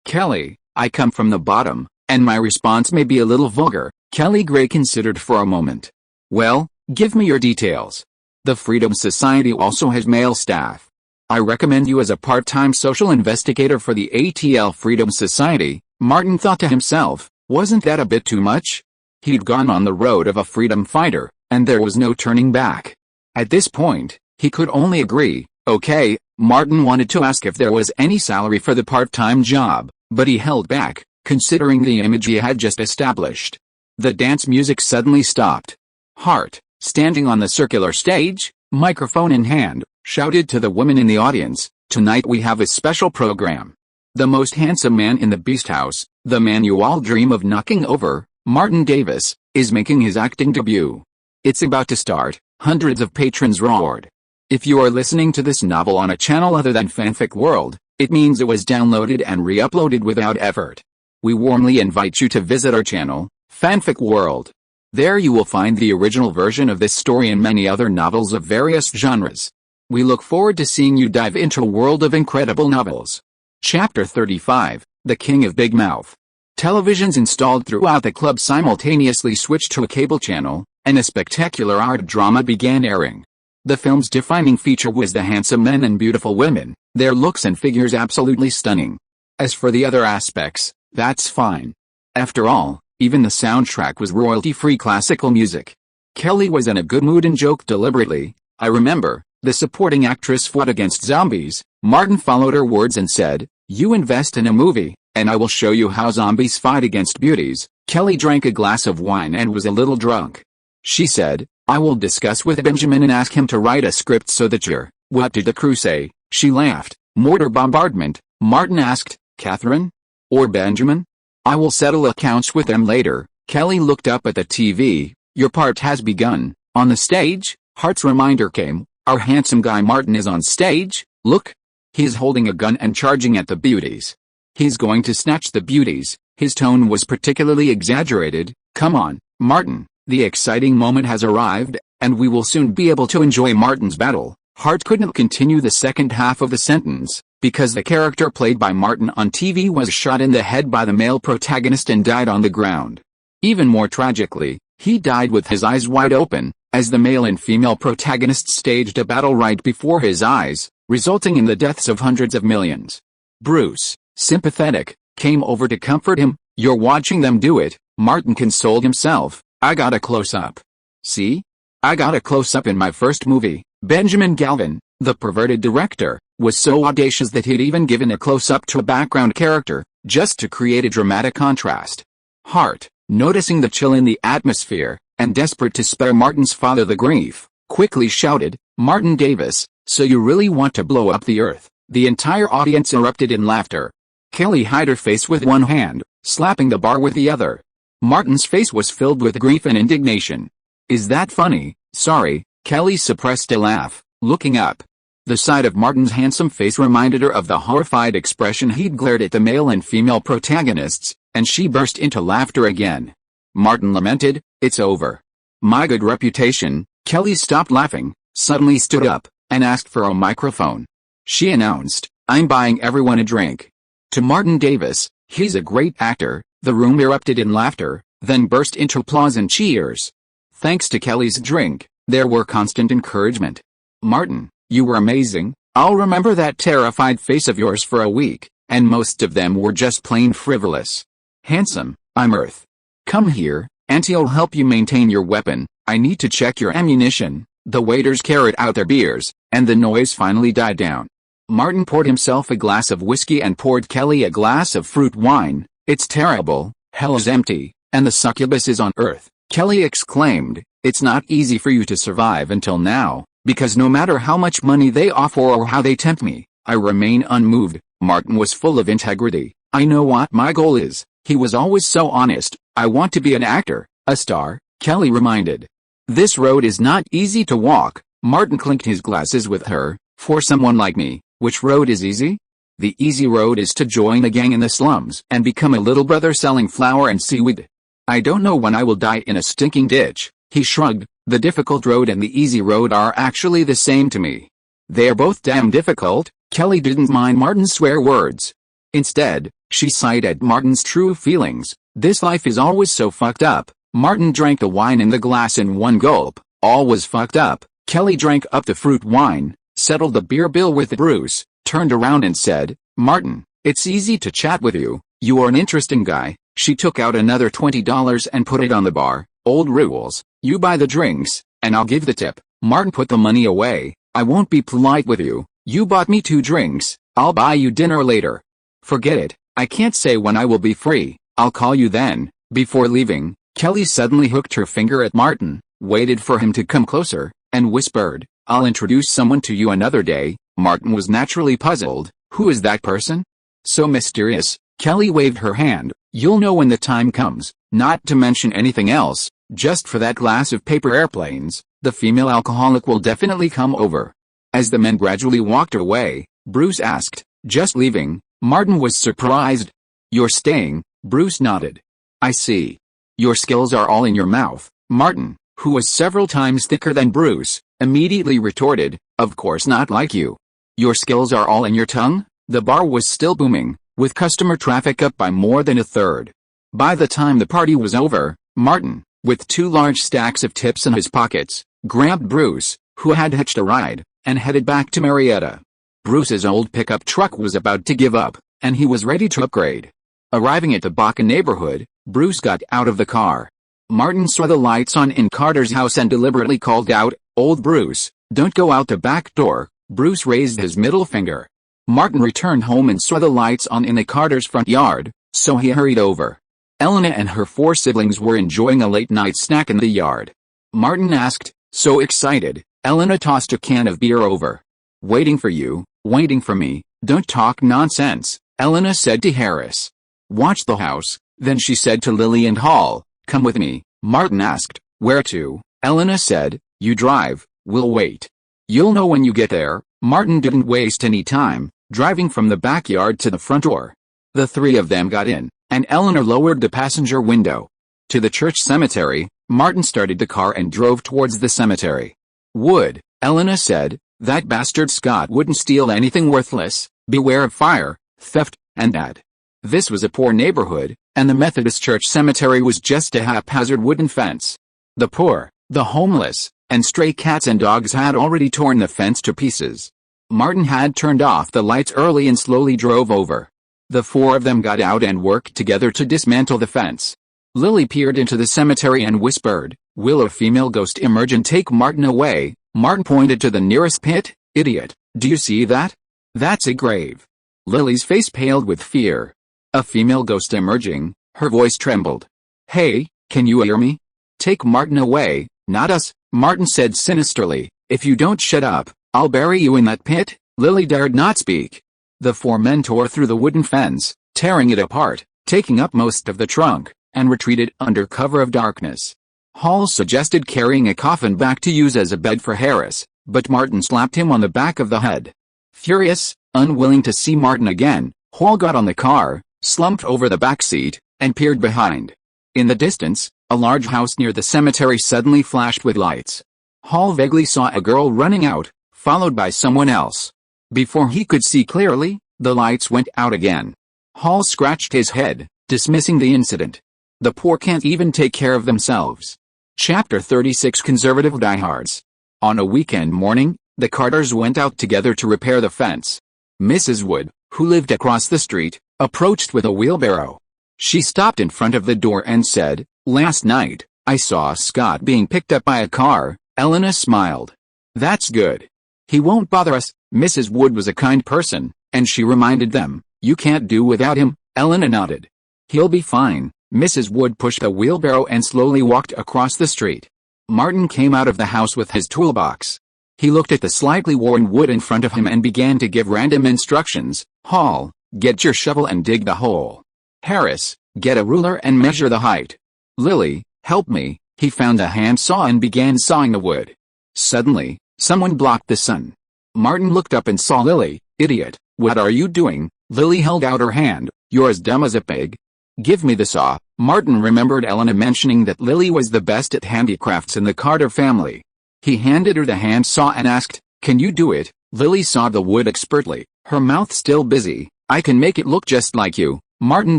Kelly, I come from the bottom, and my response may be a little vulgar. Kelly Gray considered for a moment. Well, give me your details. The Freedom Society also has male staff. I recommend you as a part-time social investigator for the ATL Freedom Society. Martin thought to himself, wasn't that a bit too much? He'd gone on the road of a freedom fighter, and there was no turning back. At this point, he could only agree. Okay, Martin wanted to ask if there was any salary for the part-time job, but he held back, considering the image he had just established. The dance music suddenly stopped. Hart, standing on the circular stage, microphone in hand, shouted to the women in the audience, tonight we have a special program. The most handsome man in the Beast House, the man you all dream of knocking over, Martin Davis, is making his acting debut. It's about to start, hundreds of patrons roared. If you are listening to this novel on a channel other than Fanfic World, it means it was downloaded and re-uploaded without effort. We warmly invite you to visit our channel, Fanfic World. There you will find the original version of this story and many other novels of various genres. We look forward to seeing you dive into a world of incredible novels. Chapter 35, The King of Big Mouth. Televisions installed throughout the club simultaneously switched to a cable channel, and a spectacular art drama began airing. The film's defining feature was the handsome men and beautiful women, their looks and figures absolutely stunning. As for the other aspects, that's fine. After all, even the soundtrack was royalty-free classical music. Kelly was in a good mood and joked deliberately. I remember, the supporting actress fought against zombies. Martin followed her words and said, "You invest in a movie, and I will show you how zombies fight against beauties." Kelly drank a glass of wine and was a little drunk. She said, "I will discuss with Benjamin and ask him to write a script so that you're..." "What did the crew say?" She laughed. "Mortar bombardment," Martin asked. "Catherine? Or Benjamin?" "I will settle accounts with them later." Kelly looked up at the TV. "Your part has begun." On the stage, Hart's reminder came. "Our handsome guy Martin is on stage. Look. He's holding a gun and charging at the beauties. He's going to snatch the beauties." His tone was particularly exaggerated. "Come on, Martin. The exciting moment has arrived, and we will soon be able to enjoy Martin's battle." Hart couldn't continue the second half of the sentence, because the character played by Martin on TV was shot in the head by the male protagonist and died on the ground. Even more tragically, he died with his eyes wide open, as the male and female protagonists staged a battle right before his eyes, resulting in the deaths of hundreds of millions. Bruce, sympathetic, came over to comfort him. "You're watching them do it," Martin consoled himself. "I got a close-up. See? I got a close-up in my first movie." Benjamin Galvin, the perverted director, was so audacious that he'd even given a close-up to a background character, just to create a dramatic contrast. Hart, noticing the chill in the atmosphere, and desperate to spare Martin's father the grief, quickly shouted, "Martin Davis, so you really want to blow up the earth?" The entire audience erupted in laughter. Kelly hid her face with one hand, slapping the bar with the other. Martin's face was filled with grief and indignation. "Is that funny?" "Sorry." Kelly suppressed a laugh, looking up. The sight of Martin's handsome face reminded her of the horrified expression he'd glared at the male and female protagonists, and she burst into laughter again. Martin lamented, "It's over. My good reputation." Kelly stopped laughing, suddenly stood up, and asked for a microphone. She announced, "I'm buying everyone a drink." To Martin Davis, "He's a great actor." The room erupted in laughter, then burst into applause and cheers. Thanks to Kelly's drink, there were constant encouragement. "Martin, you were amazing. I'll remember that terrified face of yours for a week," and most of them were just plain frivolous. "Handsome, I'm Earth. Come here, Auntie'll help you maintain your weapon. I need to check your ammunition." The waiters carried out their beers, and the noise finally died down. Martin poured himself a glass of whiskey and poured Kelly a glass of fruit wine. "It's terrible, hell is empty, and the succubus is on Earth," Kelly exclaimed. "It's not easy for you to survive until now, because no matter how much money they offer or how they tempt me, I remain unmoved." Martin was full of integrity. "I know what my goal is." He was always so honest. "I want to be an actor, a star," Kelly reminded. "This road is not easy to walk." Martin clinked his glasses with her. "For someone like me, which road is easy? The easy road is to join a gang in the slums and become a little brother selling flour and seaweed. I don't know when I will die in a stinking ditch." He shrugged. "The difficult road and the easy road are actually the same to me. They are both damn difficult." Kelly didn't mind Martin's swear words. Instead, she sighed at Martin's true feelings. "This life is always so fucked up." Martin drank the wine in the glass in one gulp. All was fucked up. Kelly drank up the fruit wine, settled the beer bill with Bruce, turned around and said, "Martin, it's easy to chat with you. You are an interesting guy." She took out another $20 and put it on the bar. "Old rules. You buy the drinks, and I'll give the tip." Martin put the money away. "I won't be polite with you. You bought me 2 drinks. I'll buy you dinner later." "Forget it. I can't say when I will be free. I'll call you then." Before leaving, Kelly suddenly hooked her finger at Martin, waited for him to come closer, and whispered, "I'll introduce someone to you another day." Martin was naturally puzzled. "Who is that person? So mysterious?" Kelly waved her hand. "You'll know when the time comes. Not to mention anything else, just for that glass of paper airplanes, the female alcoholic will definitely come over." As the men gradually walked away, Bruce asked, "Just leaving?" Martin was surprised. "You're staying?" Bruce nodded. "I see. Your skills are all in your mouth." Martin, who was several times thicker than Bruce, immediately retorted, "Of course not like you. Your skills are all in your tongue." The bar was still booming, with customer traffic up by more than a third. By the time the party was over, Martin, with 2 large stacks of tips in his pockets, grabbed Bruce, who had hitched a ride, and headed back to Marietta. Bruce's old pickup truck was about to give up, and he was ready to upgrade. Arriving at the Baca neighborhood, Bruce got out of the car. Martin saw the lights on in Carter's house and deliberately called out, "Old Bruce, don't go out the back door." Bruce raised his middle finger. Martin returned home and saw the lights on in the Carter's front yard, so he hurried over. Elena and her 4 siblings were enjoying a late-night snack in the yard. Martin asked, so excited. Elena tossed a can of beer over. "Waiting for you, waiting for me, don't talk nonsense," Elena said to Harris. "Watch the house." Then she said to Lily and Hall, "Come with me." Martin asked, "Where to?" Elena said, "You drive, we'll wait." "You'll know when you get there." Martin didn't waste any time, driving from the backyard to the front door. The 3 of them got in, and Eleanor lowered the passenger window. To the church cemetery, Martin started the car and drove towards the cemetery. "Wood," Elena said, "that bastard Scott wouldn't steal anything worthless. Beware of fire, theft, and that." This was a poor neighborhood, and the Methodist church cemetery was just a haphazard wooden fence. The poor, the homeless, and stray cats and dogs had already torn the fence to pieces. Martin had turned off the lights early and slowly drove over. The 4 of them got out and worked together to dismantle the fence. Lily peered into the cemetery and whispered, "Will a female ghost emerge and take Martin away?" Martin pointed to the nearest pit. "Idiot, do you see that? That's a grave." Lily's face paled with fear. "A female ghost emerging?" Her voice trembled. "Hey, can you hear me? Take Martin away, not us," Martin said sinisterly. "If you don't shut up, I'll bury you in that pit." Lily dared not speak. The 4 men tore through the wooden fence, tearing it apart, taking up most of the trunk, and retreated under cover of darkness. Hall suggested carrying a coffin back to use as a bed for Harris, but Martin slapped him on the back of the head. Furious, unwilling to see Martin again, Hall got on the car, slumped over the back seat, and peered behind. In the distance, a large house near the cemetery suddenly flashed with lights. Hall vaguely saw a girl running out, followed by someone else. Before he could see clearly, the lights went out again. Hall scratched his head, dismissing the incident. The poor can't even take care of themselves. Chapter 36 Conservative Diehards. On a weekend morning, the Carters went out together to repair the fence. Mrs. Wood, who lived across the street, approached with a wheelbarrow. She stopped in front of the door and said, "Last night, I saw Scott being picked up by a car." Elena smiled. "That's good. He won't bother us." Mrs. Wood was a kind person, and she reminded them, "You can't do without him." Elena nodded. "He'll be fine." Mrs. Wood pushed the wheelbarrow and slowly walked across the street. Martin came out of the house with his toolbox. He looked at the slightly worn wood in front of him and began to give random instructions. "Hall, get your shovel and dig the hole. Harris, get a ruler and measure the height. Lily, help me." He found a handsaw and began sawing the wood. Suddenly, someone blocked the sun. Martin looked up and saw Lily. "Idiot, what are you doing?" Lily held out her hand. "You're as dumb as a pig. Give me the saw." Martin remembered Elena mentioning that Lily was the best at handicrafts in the Carter family. He handed her the handsaw and asked, "Can you do it?" Lily sawed the wood expertly, her mouth still busy. "I can make it look just like you." Martin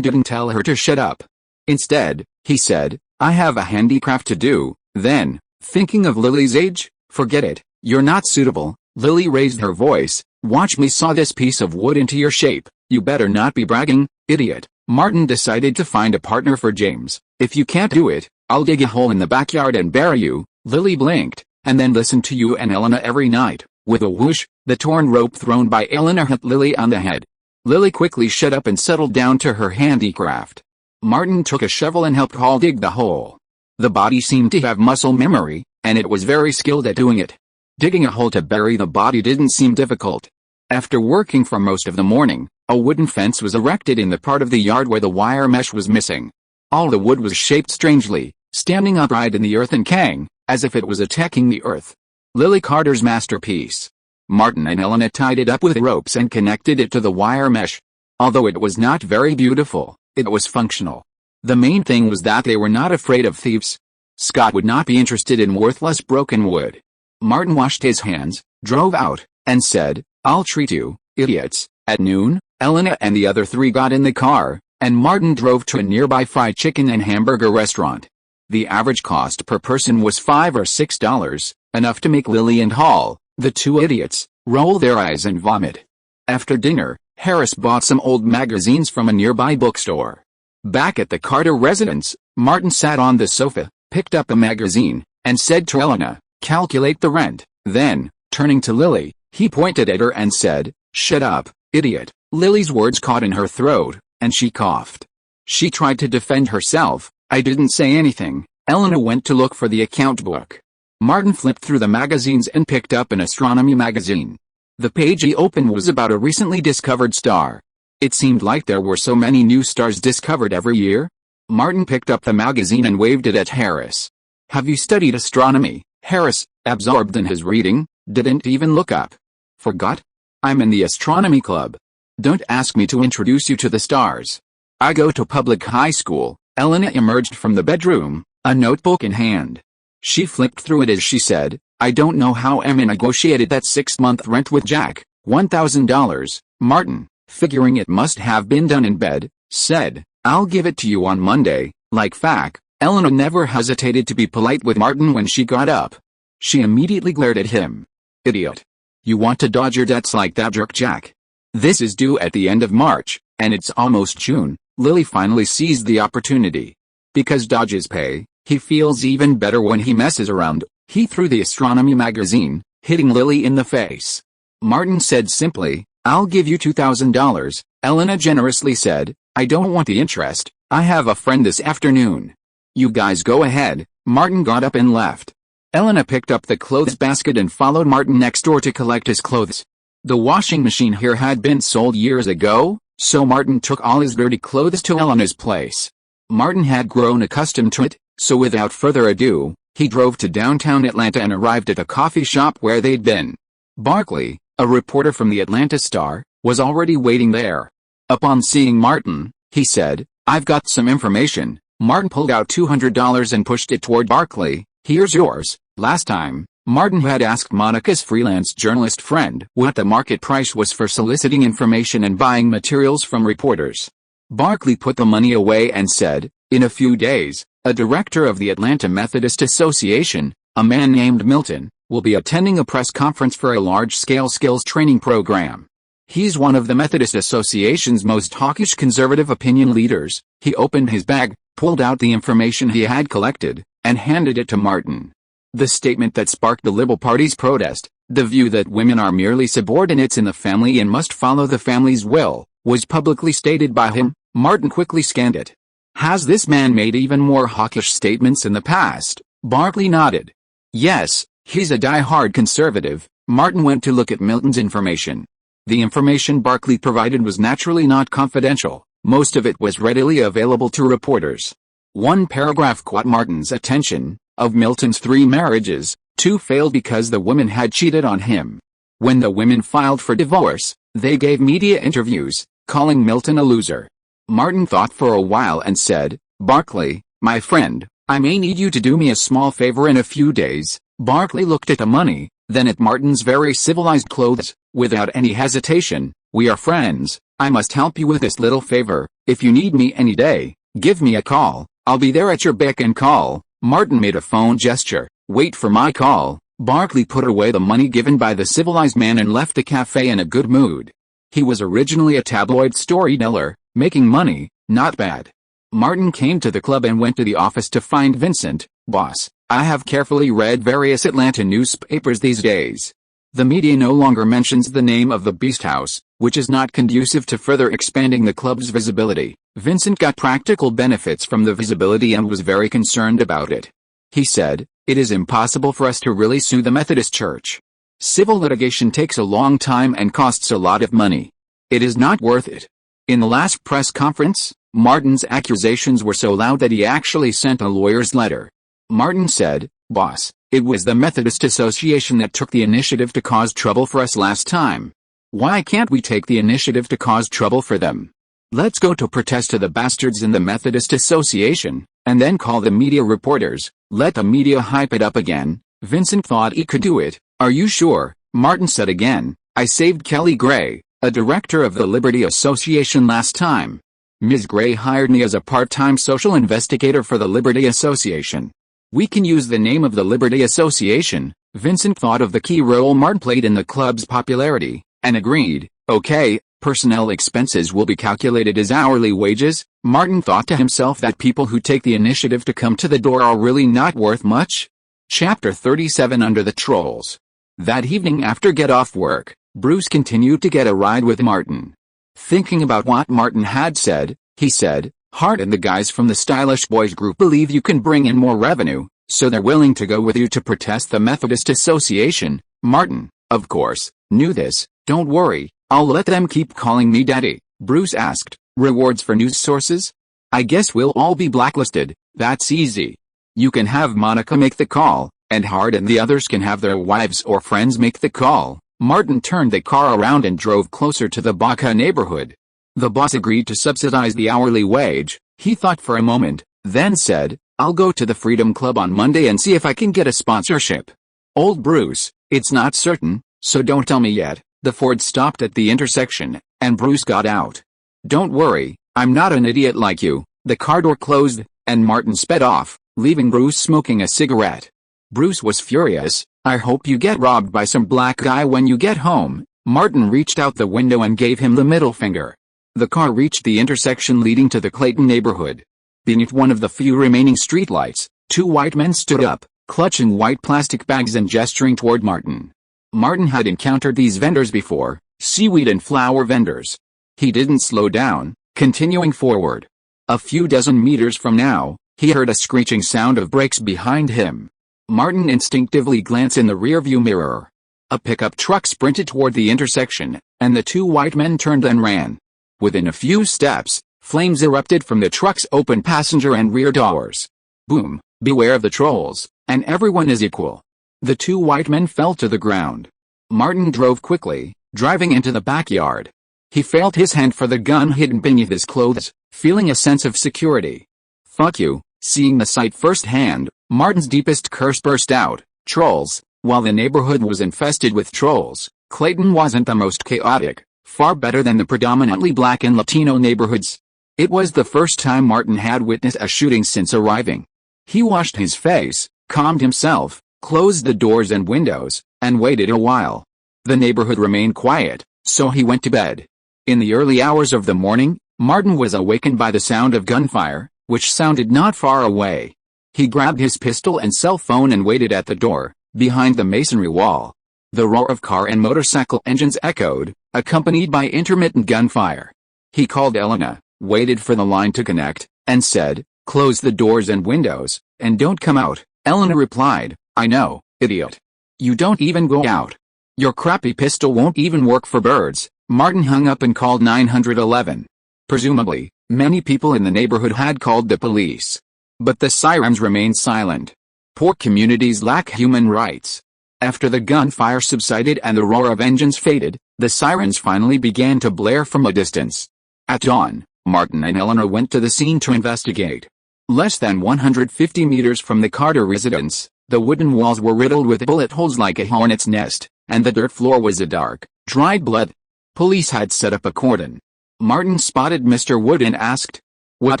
didn't tell her to shut up. Instead, he said, "I have a handicraft to do." Then, thinking of Lily's age, "Forget it, you're not suitable." Lily raised her voice, "Watch me saw this piece of wood into your shape. You better not be bragging, idiot." Martin decided to find a partner for James. "If you can't do it, I'll dig a hole in the backyard and bury you." Lily blinked, and then listened to you and Elena every night. With a whoosh, the torn rope thrown by Elena hit Lily on the head. Lily quickly shut up and settled down to her handicraft. Martin took a shovel and helped Hall dig the hole. The body seemed to have muscle memory, and it was very skilled at doing it. Digging a hole to bury the body didn't seem difficult. After working for most of the morning, a wooden fence was erected in the part of the yard where the wire mesh was missing. All the wood was shaped strangely, standing upright in the earth and kang, as if it was attacking the earth. Lily Carter's masterpiece. Martin and Elena tied it up with ropes and connected it to the wire mesh. Although it was not very beautiful, it was functional. The main thing was that they were not afraid of thieves. Scott would not be interested in worthless broken wood. Martin washed his hands, drove out, and said, "I'll treat you, idiots." At noon, Elena and the other three got in the car, and Martin drove to a nearby fried chicken and hamburger restaurant. The average cost per person was $5 or $6, enough to make Lily and Hall, the two idiots, roll their eyes and vomit. After dinner, Harris bought some old magazines from a nearby bookstore. Back at the Carter residence, Martin sat on the sofa, picked up a magazine, and said to Elena, "Calculate the rent." Then, turning to Lily, he pointed at her and said, "Shut up, idiot." Lily's words caught in her throat, and she coughed. She tried to defend herself. "I didn't say anything." Elena went to look for the account book. Martin flipped through the magazines and picked up an astronomy magazine. The page he opened was about a recently discovered star. It seemed like there were so many new stars discovered every year. Martin picked up the magazine and waved it at Harris. "Have you studied astronomy?" Harris, absorbed in his reading, didn't even look up. "Forgot? I'm in the astronomy club. Don't ask me to introduce you to the stars. I go to public high school." Elena emerged from the bedroom, a notebook in hand. She flipped through it as she said, "I don't know how Emma negotiated that 6-month rent with Jack, $1,000. Martin, figuring it must have been done in bed, said, "I'll give it to you on Monday." Like fact, Elena never hesitated to be polite with Martin when she got up. She immediately glared at him. "Idiot. You want to dodge your debts like that jerk Jack? This is due at the end of March, and it's almost June." Lily finally seized the opportunity. Because dodges pay, he feels even better when he messes around. He threw the astronomy magazine, hitting Lily in the face. Martin said simply, "I'll give you $2,000. Elena generously said, "I don't want the interest. I have a friend this afternoon." "You guys go ahead." Martin got up and left. Elena picked up the clothes basket and followed Martin next door to collect his clothes. The washing machine here had been sold years ago, so Martin took all his dirty clothes to Elena's place. Martin had grown accustomed to it, so without further ado, he drove to downtown Atlanta and arrived at a coffee shop where they'd been. Barkley, a reporter from the Atlanta Star, was already waiting there. Upon seeing Martin, he said, "I've got some information." Martin pulled out $200 and pushed it toward Barkley. "Here's yours." Last time, Martin had asked Monica's freelance journalist friend what the market price was for soliciting information and buying materials from reporters. Barkley put the money away and said, "In a few days, a director of the Atlanta Methodist Association, a man named Milton, will be attending a press conference for a large-scale skills training program. He's one of the Methodist Association's most hawkish conservative opinion leaders." He opened his bag, pulled out the information he had collected, and handed it to Martin. The statement that sparked the Liberal Party's protest, the view that women are merely subordinates in the family and must follow the family's will, was publicly stated by him. Martin quickly scanned it. "Has this man made even more hawkish statements in the past?" Barkley nodded. "Yes, he's a die-hard conservative." Martin went to look at Milton's information. The information Barkley provided was naturally not confidential. Most of it was readily available to reporters. One paragraph caught Martin's attention. Of Milton's 3 marriages, 2 failed because the women had cheated on him. When the women filed for divorce, they gave media interviews, calling Milton a loser. Martin thought for a while and said, "Barkley, my friend, I may need you to do me a small favor in a few days." Barkley looked at the money, then at Martin's very civilized clothes. Without any hesitation, "We are friends. I must help you with this little favor. If you need me any day, give me a call. I'll be there at your beck and call." Martin made a phone gesture. "Wait for my call." Barkley put away the money given by the civilized man and left the cafe in a good mood. He was originally a tabloid storyteller, making money, not bad. Martin came to the club and went to the office to find Vincent. "Boss, I have carefully read various Atlanta newspapers these days. The media no longer mentions the name of the Beast House, which is not conducive to further expanding the club's visibility." Vincent got practical benefits from the visibility and was very concerned about it. He said, "It is impossible for us to really sue the Methodist Church. Civil litigation takes a long time and costs a lot of money. It is not worth it." In the last press conference, Martin's accusations were so loud that he actually sent a lawyer's letter. Martin said, "Boss, it was the Methodist Association that took the initiative to cause trouble for us last time. Why can't we take the initiative to cause trouble for them? Let's go to protest to the bastards in the Methodist Association." and then call the media reporters, let the media hype it up again. Vincent thought he could do it. Are you sure? Martin said again. I saved Kelly Gray, a director of the Liberty Association last time. Ms. Gray hired me as a part-time social investigator for the Liberty Association. We can use the name of the Liberty Association. Vincent thought of the key role Martin played in the club's popularity, and agreed. Okay, personnel expenses will be calculated as hourly wages. Martin thought to himself that people who take the initiative to come to the door are really not worth much. Chapter 37 Under the Trolls. That evening after get off work, Bruce continued to get a ride with Martin. Thinking about what Martin had said, he said, Hart and the guys from the Stylish Boys group believe you can bring in more revenue, so they're willing to go with you to protest the Methodist Association. Martin, of course, knew this. Don't worry, I'll let them keep calling me Daddy. Bruce asked, rewards for news sources? I guess we'll all be blacklisted. That's easy. You can have Monica make the call, and Hart and the others can have their wives or friends make the call. Martin turned the car around and drove closer to the Baca neighborhood. The boss agreed to subsidize the hourly wage. He thought for a moment, then said, I'll go to the Freedom Club on Monday and see if I can get a sponsorship. Old Bruce, it's not certain, so don't tell me yet. The Ford stopped at the intersection, and Bruce got out. Don't worry, I'm not an idiot like you. The car door closed, and Martin sped off, leaving Bruce smoking a cigarette. Bruce was furious. I hope you get robbed by some black guy when you get home. Martin reached out the window and gave him the middle finger. The car reached the intersection leading to the Clayton neighborhood. Beneath one of the few remaining streetlights, two white men stood up, clutching white plastic bags and gesturing toward Martin. Martin had encountered these vendors before, seaweed and flower vendors. He didn't slow down, continuing forward. A few dozen meters from now, he heard a screeching sound of brakes behind him. Martin instinctively glanced in the rearview mirror. A pickup truck sprinted toward the intersection, and the two white men turned and ran. Within a few steps, flames erupted from the truck's open passenger and rear doors. Boom, beware of the trolls, and everyone is equal. The two white men fell to the ground. Martin drove quickly, driving into the backyard. He felt his hand for the gun hidden beneath his clothes, feeling a sense of security. Fuck you. Seeing the sight firsthand, Martin's deepest curse burst out. Trolls. While the neighborhood was infested with trolls, Clayton wasn't the most chaotic, far better than the predominantly black and Latino neighborhoods. It was the first time Martin had witnessed a shooting since arriving. He washed his face, calmed himself, closed the doors and windows, and waited a while. The neighborhood remained quiet, so he went to bed. In the early hours of the morning, Martin was awakened by the sound of gunfire, which sounded not far away. He grabbed his pistol and cell phone and waited at the door, behind the masonry wall. The roar of car and motorcycle engines echoed, accompanied by intermittent gunfire. He called Elena, waited for the line to connect, and said, "Close the doors and windows, and don't come out." Elena replied, "I know, idiot. You don't even go out. Your crappy pistol won't even work for birds." Martin hung up and called 911. Presumably, many people in the neighborhood had called the police. But the sirens remained silent. Poor communities lack human rights. After the gunfire subsided and the roar of engines faded, the sirens finally began to blare from a distance. At dawn, Martin and Eleanor went to the scene to investigate. Less than 150 meters from the Carter residence, the wooden walls were riddled with bullet holes like a hornet's nest, and the dirt floor was a dark, dried blood. Police had set up a cordon. Martin spotted Mr. Wood and asked, "What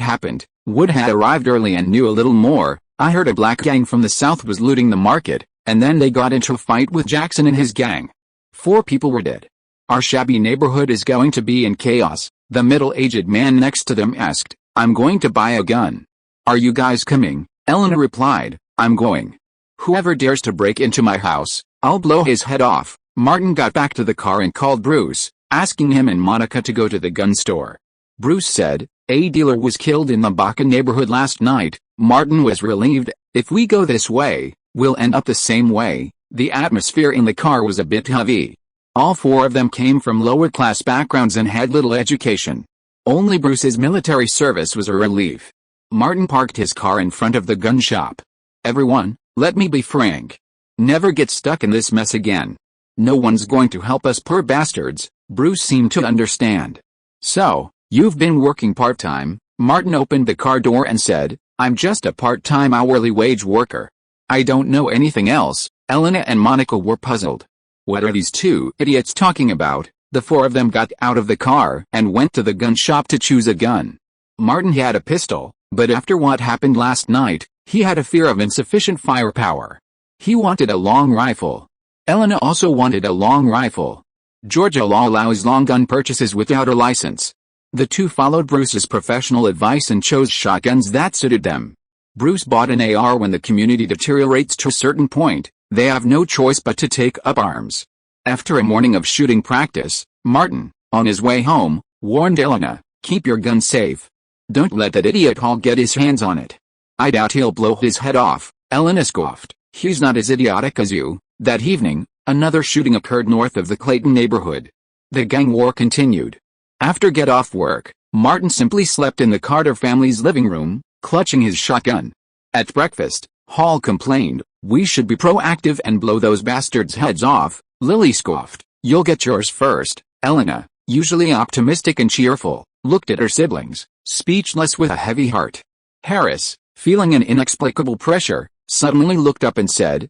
happened?" Wood had arrived early and knew a little more. "I heard a black gang from the south was looting the market, and then they got into a fight with Jackson and his gang. 4 people were dead. Our shabby neighborhood is going to be in chaos." The middle-aged man next to them asked, "I'm going to buy a gun. Are you guys coming?" Eleanor replied, "I'm going. Whoever dares to break into my house, I'll blow his head off." Martin got back to the car and called Bruce, asking him and Monica to go to the gun store. Bruce said, "A dealer was killed in the Baca neighborhood last night." Martin was relieved. "If we go this way, we'll end up the same way." The atmosphere in the car was a bit heavy. All 4 of them came from lower-class backgrounds and had little education. Only Bruce's military service was a relief. Martin parked his car in front of the gun shop. "Everyone, let me be frank. Never get stuck in this mess again. No one's going to help us poor bastards." Bruce seemed to understand. "So, you've been working part-time?" Martin opened the car door and said, I'm just a part-time hourly wage worker. I don't know anything else. Elena and Monica were puzzled. What are these two idiots talking about? The four of them got out of the car and went to the gun shop to choose a gun. Martin had a pistol, but after what happened last night, he had a fear of insufficient firepower. He wanted a long rifle. Elena also wanted a long rifle. Georgia law allows long gun purchases without a license. The two followed Bruce's professional advice and chose shotguns that suited them. Bruce bought an AR. When the community deteriorates to a certain point, they have no choice but to take up arms. After a morning of shooting practice, Martin, on his way home, warned Elena, "Keep your gun safe. Don't let that idiot Hall get his hands on it. I doubt he'll blow his head off." Elena scoffed. "He's not as idiotic as you." That evening, another shooting occurred north of the Clayton neighborhood. The gang war continued. After get off work, Martin simply slept in the Carter family's living room, clutching his shotgun. At breakfast, Hall complained, "We should be proactive and blow those bastards' heads off." Lily scoffed, "You'll get yours first." Elena, usually optimistic and cheerful, looked at her siblings, speechless with a heavy heart. Harris, feeling an inexplicable pressure, suddenly looked up and said,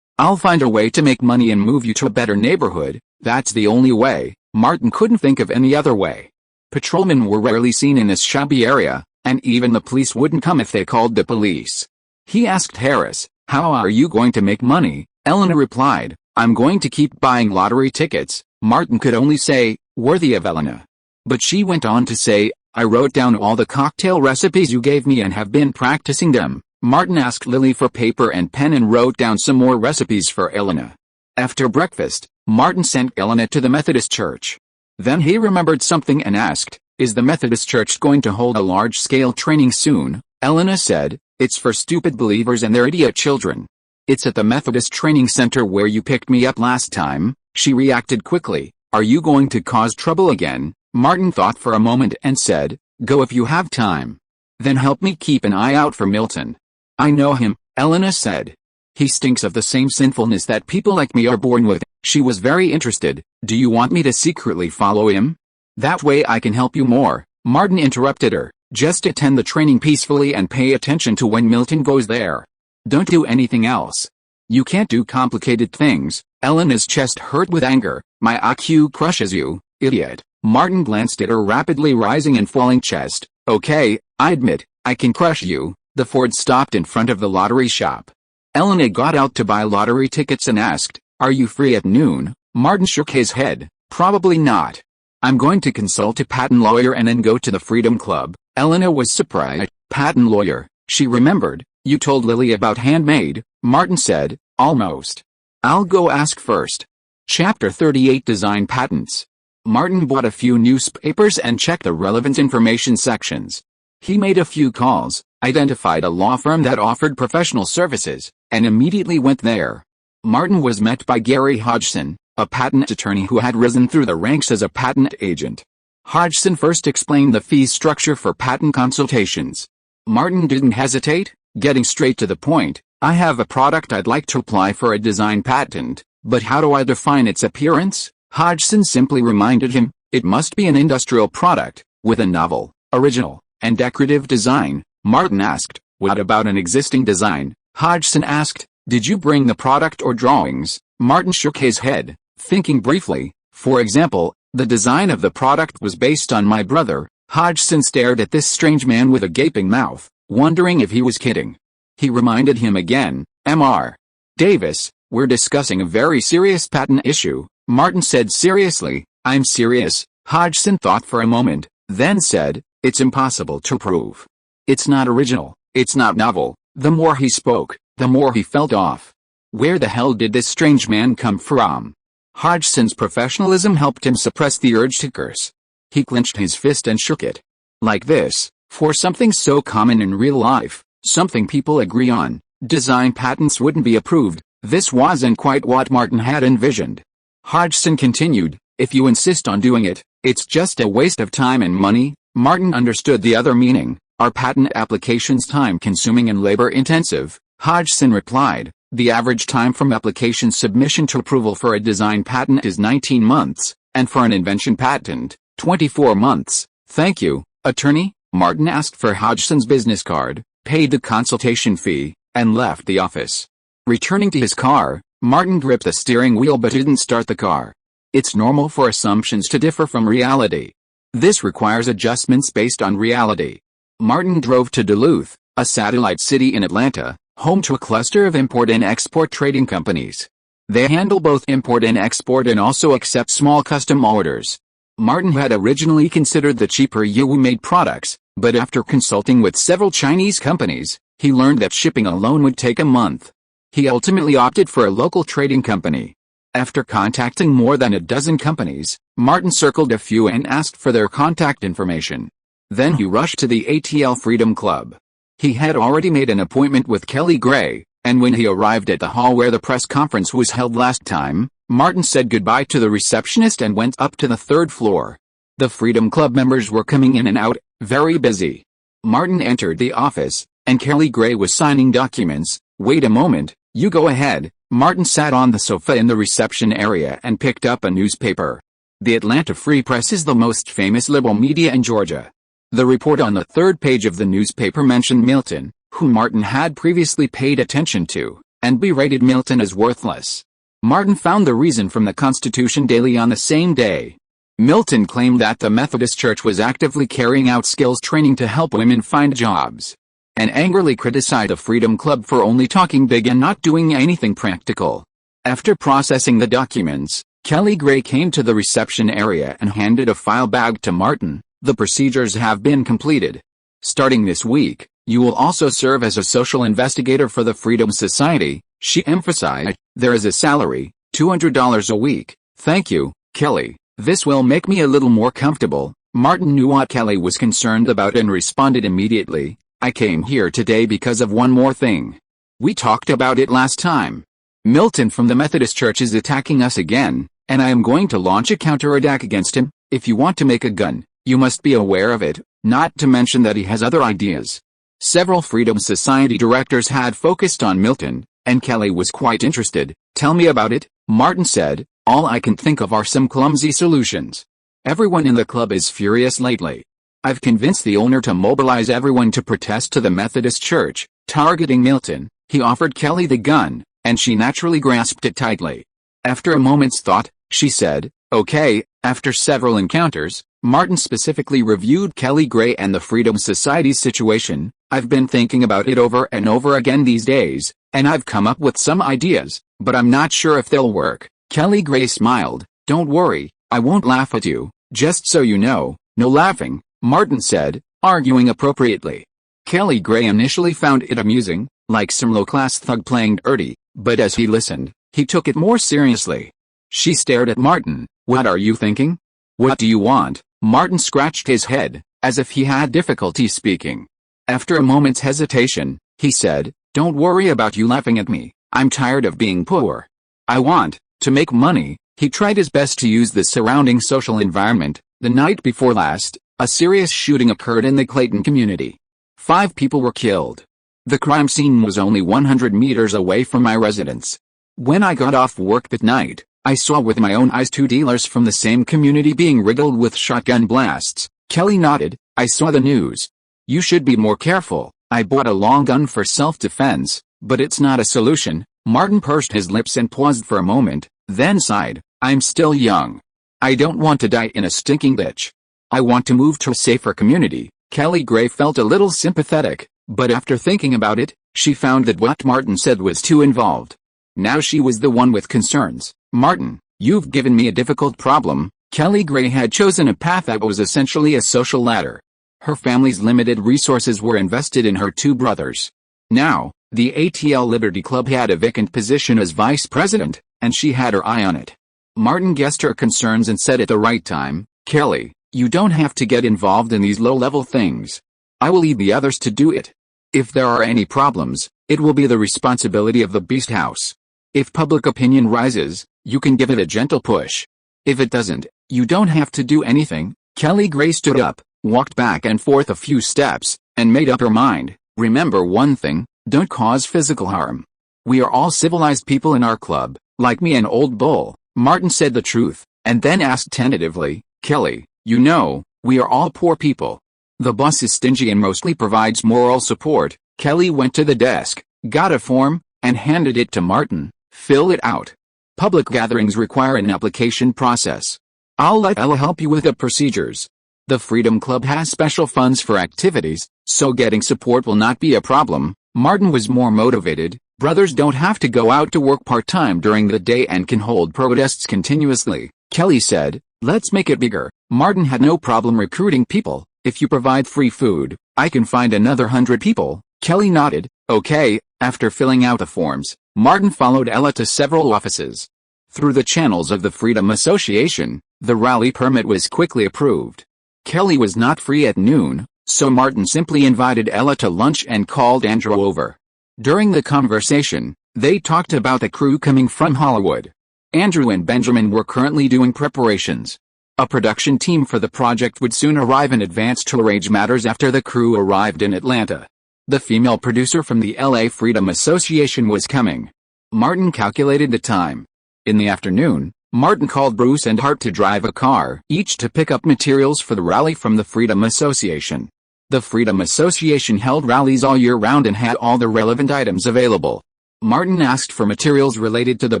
I'll find a way to make money and move you to a better neighborhood. That's the only way." Martin couldn't think of any other way. Patrolmen were rarely seen in this shabby area, and even the police wouldn't come if they called the police. He asked Harris, "How are you going to make money?" Elena replied, "I'm going to keep buying lottery tickets." Martin could only say, "Worthy of Elena." But she went on to say, "I wrote down all the cocktail recipes you gave me and have been practicing them." Martin asked Lily for paper and pen and wrote down some more recipes for Elena. After breakfast, Martin sent Elena to the Methodist church. Then he remembered something and asked, "Is the Methodist church going to hold a large-scale training soon?" Elena said, "It's for stupid believers and their idiot children. It's at the Methodist training center where you picked me up last time." She reacted quickly, "Are you going to cause trouble again?" Martin thought for a moment and said, "Go if you have time. Then help me keep an eye out for Milton." "I know him," Elena said. "He stinks of the same sinfulness that people like me are born with." She was very interested. "Do you want me to secretly follow him? That way I can help you more." Martin interrupted her, "Just attend the training peacefully and pay attention to when Milton goes there. Don't do anything else. You can't do complicated things." Elena's chest hurt with anger. "My IQ crushes you, idiot." Martin glanced at her rapidly rising and falling chest. "Okay, I admit, I can crush you." The Ford stopped in front of the lottery shop. Elena got out to buy lottery tickets and asked, "Are you free at noon?" Martin shook his head. "Probably not. I'm going to consult a patent lawyer and then go to the Freedom Club." Elena was surprised. "Patent lawyer," she remembered. "You told Lily about handmade." Martin said, "Almost. I'll go ask first." Chapter 38 Design Patents. Martin bought a few newspapers and checked the relevant information sections. He made a few calls, identified a law firm that offered professional services, and immediately went there. Martin was met by Gary Hodgson, a patent attorney who had risen through the ranks as a patent agent. Hodgson first explained the fee structure for patent consultations. Martin didn't hesitate, getting straight to the point. "I have a product I'd like to apply for a design patent, but how do I define its appearance?" Hodgson simply reminded him, "It must be an industrial product, with a novel, original, and decorative design." Martin asked, "What about an existing design?" Hodgson asked, "Did you bring the product or drawings?" Martin shook his head, thinking briefly. "For example, the design of the product was based on my brother." Hodgson stared at this strange man with a gaping mouth, wondering if he was kidding. He reminded him again, "Mr. Davis, we're discussing a very serious patent issue." Martin said seriously, "I'm serious." Hodgson thought for a moment, then said, "It's impossible to prove. It's not original, it's not novel." The more he spoke, the more he felt off. Where the hell did this strange man come from? Hodgson's professionalism helped him suppress the urge to curse. He clenched his fist and shook it. Like this, for something so common in real life, something people agree on, design patents wouldn't be approved. This wasn't quite what Martin had envisioned. Hodgson continued, "If you insist on doing it, it's just a waste of time and money." Martin understood the other meaning. "Are patent applications time-consuming and labor-intensive?" Hodgson replied, "The average time from application submission to approval for a design patent is 19 months, and for an invention patent, 24 months. "Thank you, attorney." Martin asked for Hodgson's business card. paid the consultation fee, and left the office. Returning to his car, Martin gripped the steering wheel but didn't start the car. It's normal for assumptions to differ from reality. This requires adjustments based on reality. Martin drove to Duluth, a satellite city in Atlanta, home to a cluster of import and export trading companies. They handle both import and export and also accept small custom orders. Martin had originally considered the cheaper EU-made products, but after consulting with several Chinese companies, he learned that shipping alone would take a month. He ultimately opted for a local trading company. After contacting more than a dozen companies, Martin circled a few and asked for their contact information. Then he rushed to the ATL Freedom Club. He had already made an appointment with Kelly Gray, and when he arrived at the hall where the press conference was held last time, Martin said goodbye to the receptionist and went up to the third floor. The Freedom Club members were coming in and out, very busy. Martin entered the office, and Kelly Gray was signing documents. Wait a moment, you go ahead. Martin sat on the sofa in the reception area and picked up a newspaper. The Atlanta Free Press is the most famous liberal media in Georgia. The report on the third page of the newspaper mentioned Milton, whom Martin had previously paid attention to, and berated Milton as worthless. Martin found the reason from the Constitution Daily on the same day. Milton claimed that the Methodist Church was actively carrying out skills training to help women find jobs, and angrily criticized the Freedom Club for only talking big and not doing anything practical. After processing the documents, Kelly Gray came to the reception area and handed a file bag to Martin. The procedures have been completed. Starting this week, you will also serve as a social investigator for the Freedom Society, she emphasized. There is a salary, $200 a week. Thank you, Kelly. This will make me a little more comfortable. Martin knew what Kelly was concerned about and responded immediately. I came here today because of one more thing. We talked about it last time. Milton from the Methodist Church is attacking us again, and I am going to launch a counterattack against him. If you want to make a gun, you must be aware of it, not to mention that he has other ideas. Several Freedom Society directors had focused on Milton, and Kelly was quite interested. Tell me about it, Martin said. All I can think of are some clumsy solutions. Everyone in the club is furious lately. I've convinced the owner to mobilize everyone to protest to the Methodist Church, targeting Milton. He offered Kelly the gun, and she naturally grasped it tightly. After a moment's thought, she said, okay. After several encounters, Martin specifically reviewed Kelly Gray and the Freedom Society's situation. I've been thinking about it over and over again these days, and I've come up with some ideas, but I'm not sure if they'll work. Kelly Gray smiled. Don't worry, I won't laugh at you, just so you know. No laughing, Martin said, arguing appropriately. Kelly Gray initially found it amusing, like some low-class thug playing dirty, but as he listened, he took it more seriously. She stared at Martin. What are you thinking? What do you want? Martin scratched his head, as if he had difficulty speaking. After a moment's hesitation, he said, don't worry about you laughing at me. I'm tired of being poor. I want to make money. He tried his best to use the surrounding social environment. The night before last, a serious shooting occurred in the Clayton community. 5 people were killed. The crime scene was only 100 meters away from my residence. When I got off work that night, I saw with my own eyes 2 dealers from the same community being riddled with shotgun blasts. Kelly nodded. I saw the news. You should be more careful. I bought a long gun for self-defense, but it's not a solution. Martin pursed his lips and paused for a moment, then sighed. I'm still young. I don't want to die in a stinking ditch. I want to move to a safer community. Kelly Gray felt a little sympathetic, but after thinking about it, she found that what Martin said was too involved. Now she was the one with concerns. Martin, you've given me a difficult problem. Kelly Gray had chosen a path that was essentially a social ladder. Her family's limited resources were invested in her 2 brothers. Now, the ATL Liberty Club had a vacant position as vice president, and she had her eye on it. Martin guessed her concerns and said at the right time, Kelly, you don't have to get involved in these low-level things. I will lead the others to do it. If there are any problems, it will be the responsibility of the Beast House. If public opinion rises, you can give it a gentle push. If it doesn't, you don't have to do anything. Kelly Gray stood up, walked back and forth a few steps, and made up her mind. Remember one thing, don't cause physical harm. We are all civilized people in our club, like me and Old Bull. Martin said the truth, and then asked tentatively, Kelly, you know, we are all poor people. The boss is stingy and mostly provides moral support, Kelly went to the desk, got a form, and handed it to Martin. Fill it out. Public gatherings require an application process. I'll let Ella help you with the procedures. The Freedom Club has special funds for activities, so getting support will not be a problem. Martin was more motivated. Brothers don't have to go out to work part-time during the day and can hold protests continuously. Kelly said, let's make it bigger. Martin had no problem recruiting people. If you provide free food, I can find another 100 people. Kelly nodded. Okay. After filling out the forms, Martin followed Ella to several offices. Through the channels of the Freedom Association, the rally permit was quickly approved. Kelly was not free at noon, so Martin simply invited Ella to lunch and called Andrew over. During the conversation, they talked about the crew coming from Hollywood. Andrew and Benjamin were currently doing preparations. A production team for the project would soon arrive in advance to arrange matters after the crew arrived in Atlanta. The female producer from the LA Freedom Association was coming. Martin calculated the time. In the afternoon, Martin called Bruce and Hart to drive a car each to pick up materials for the rally from the Freedom Association. The Freedom Association held rallies all year round and had all the relevant items available. Martin asked for materials related to the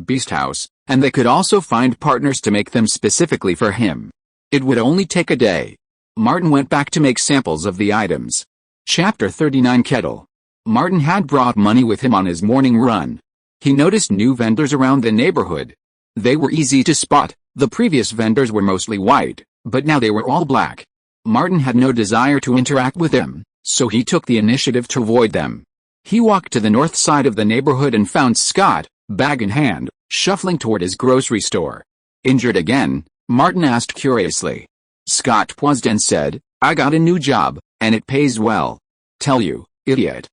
Beast House, and they could also find partners to make them specifically for him. It would only take a day. Martin went back to make samples of the items. Chapter 39 Kettle. Martin had brought money with him on his morning run. He noticed new vendors around the neighborhood. They were easy to spot. The previous vendors were mostly white, but now they were all black. Martin had no desire to interact with them, so he took the initiative to avoid them. He walked to the north side of the neighborhood and found Scott, bag in hand, shuffling toward his grocery store. Injured again? Martin asked curiously. Scott paused and said, I got a new job, and it pays well. Tell you, idiot,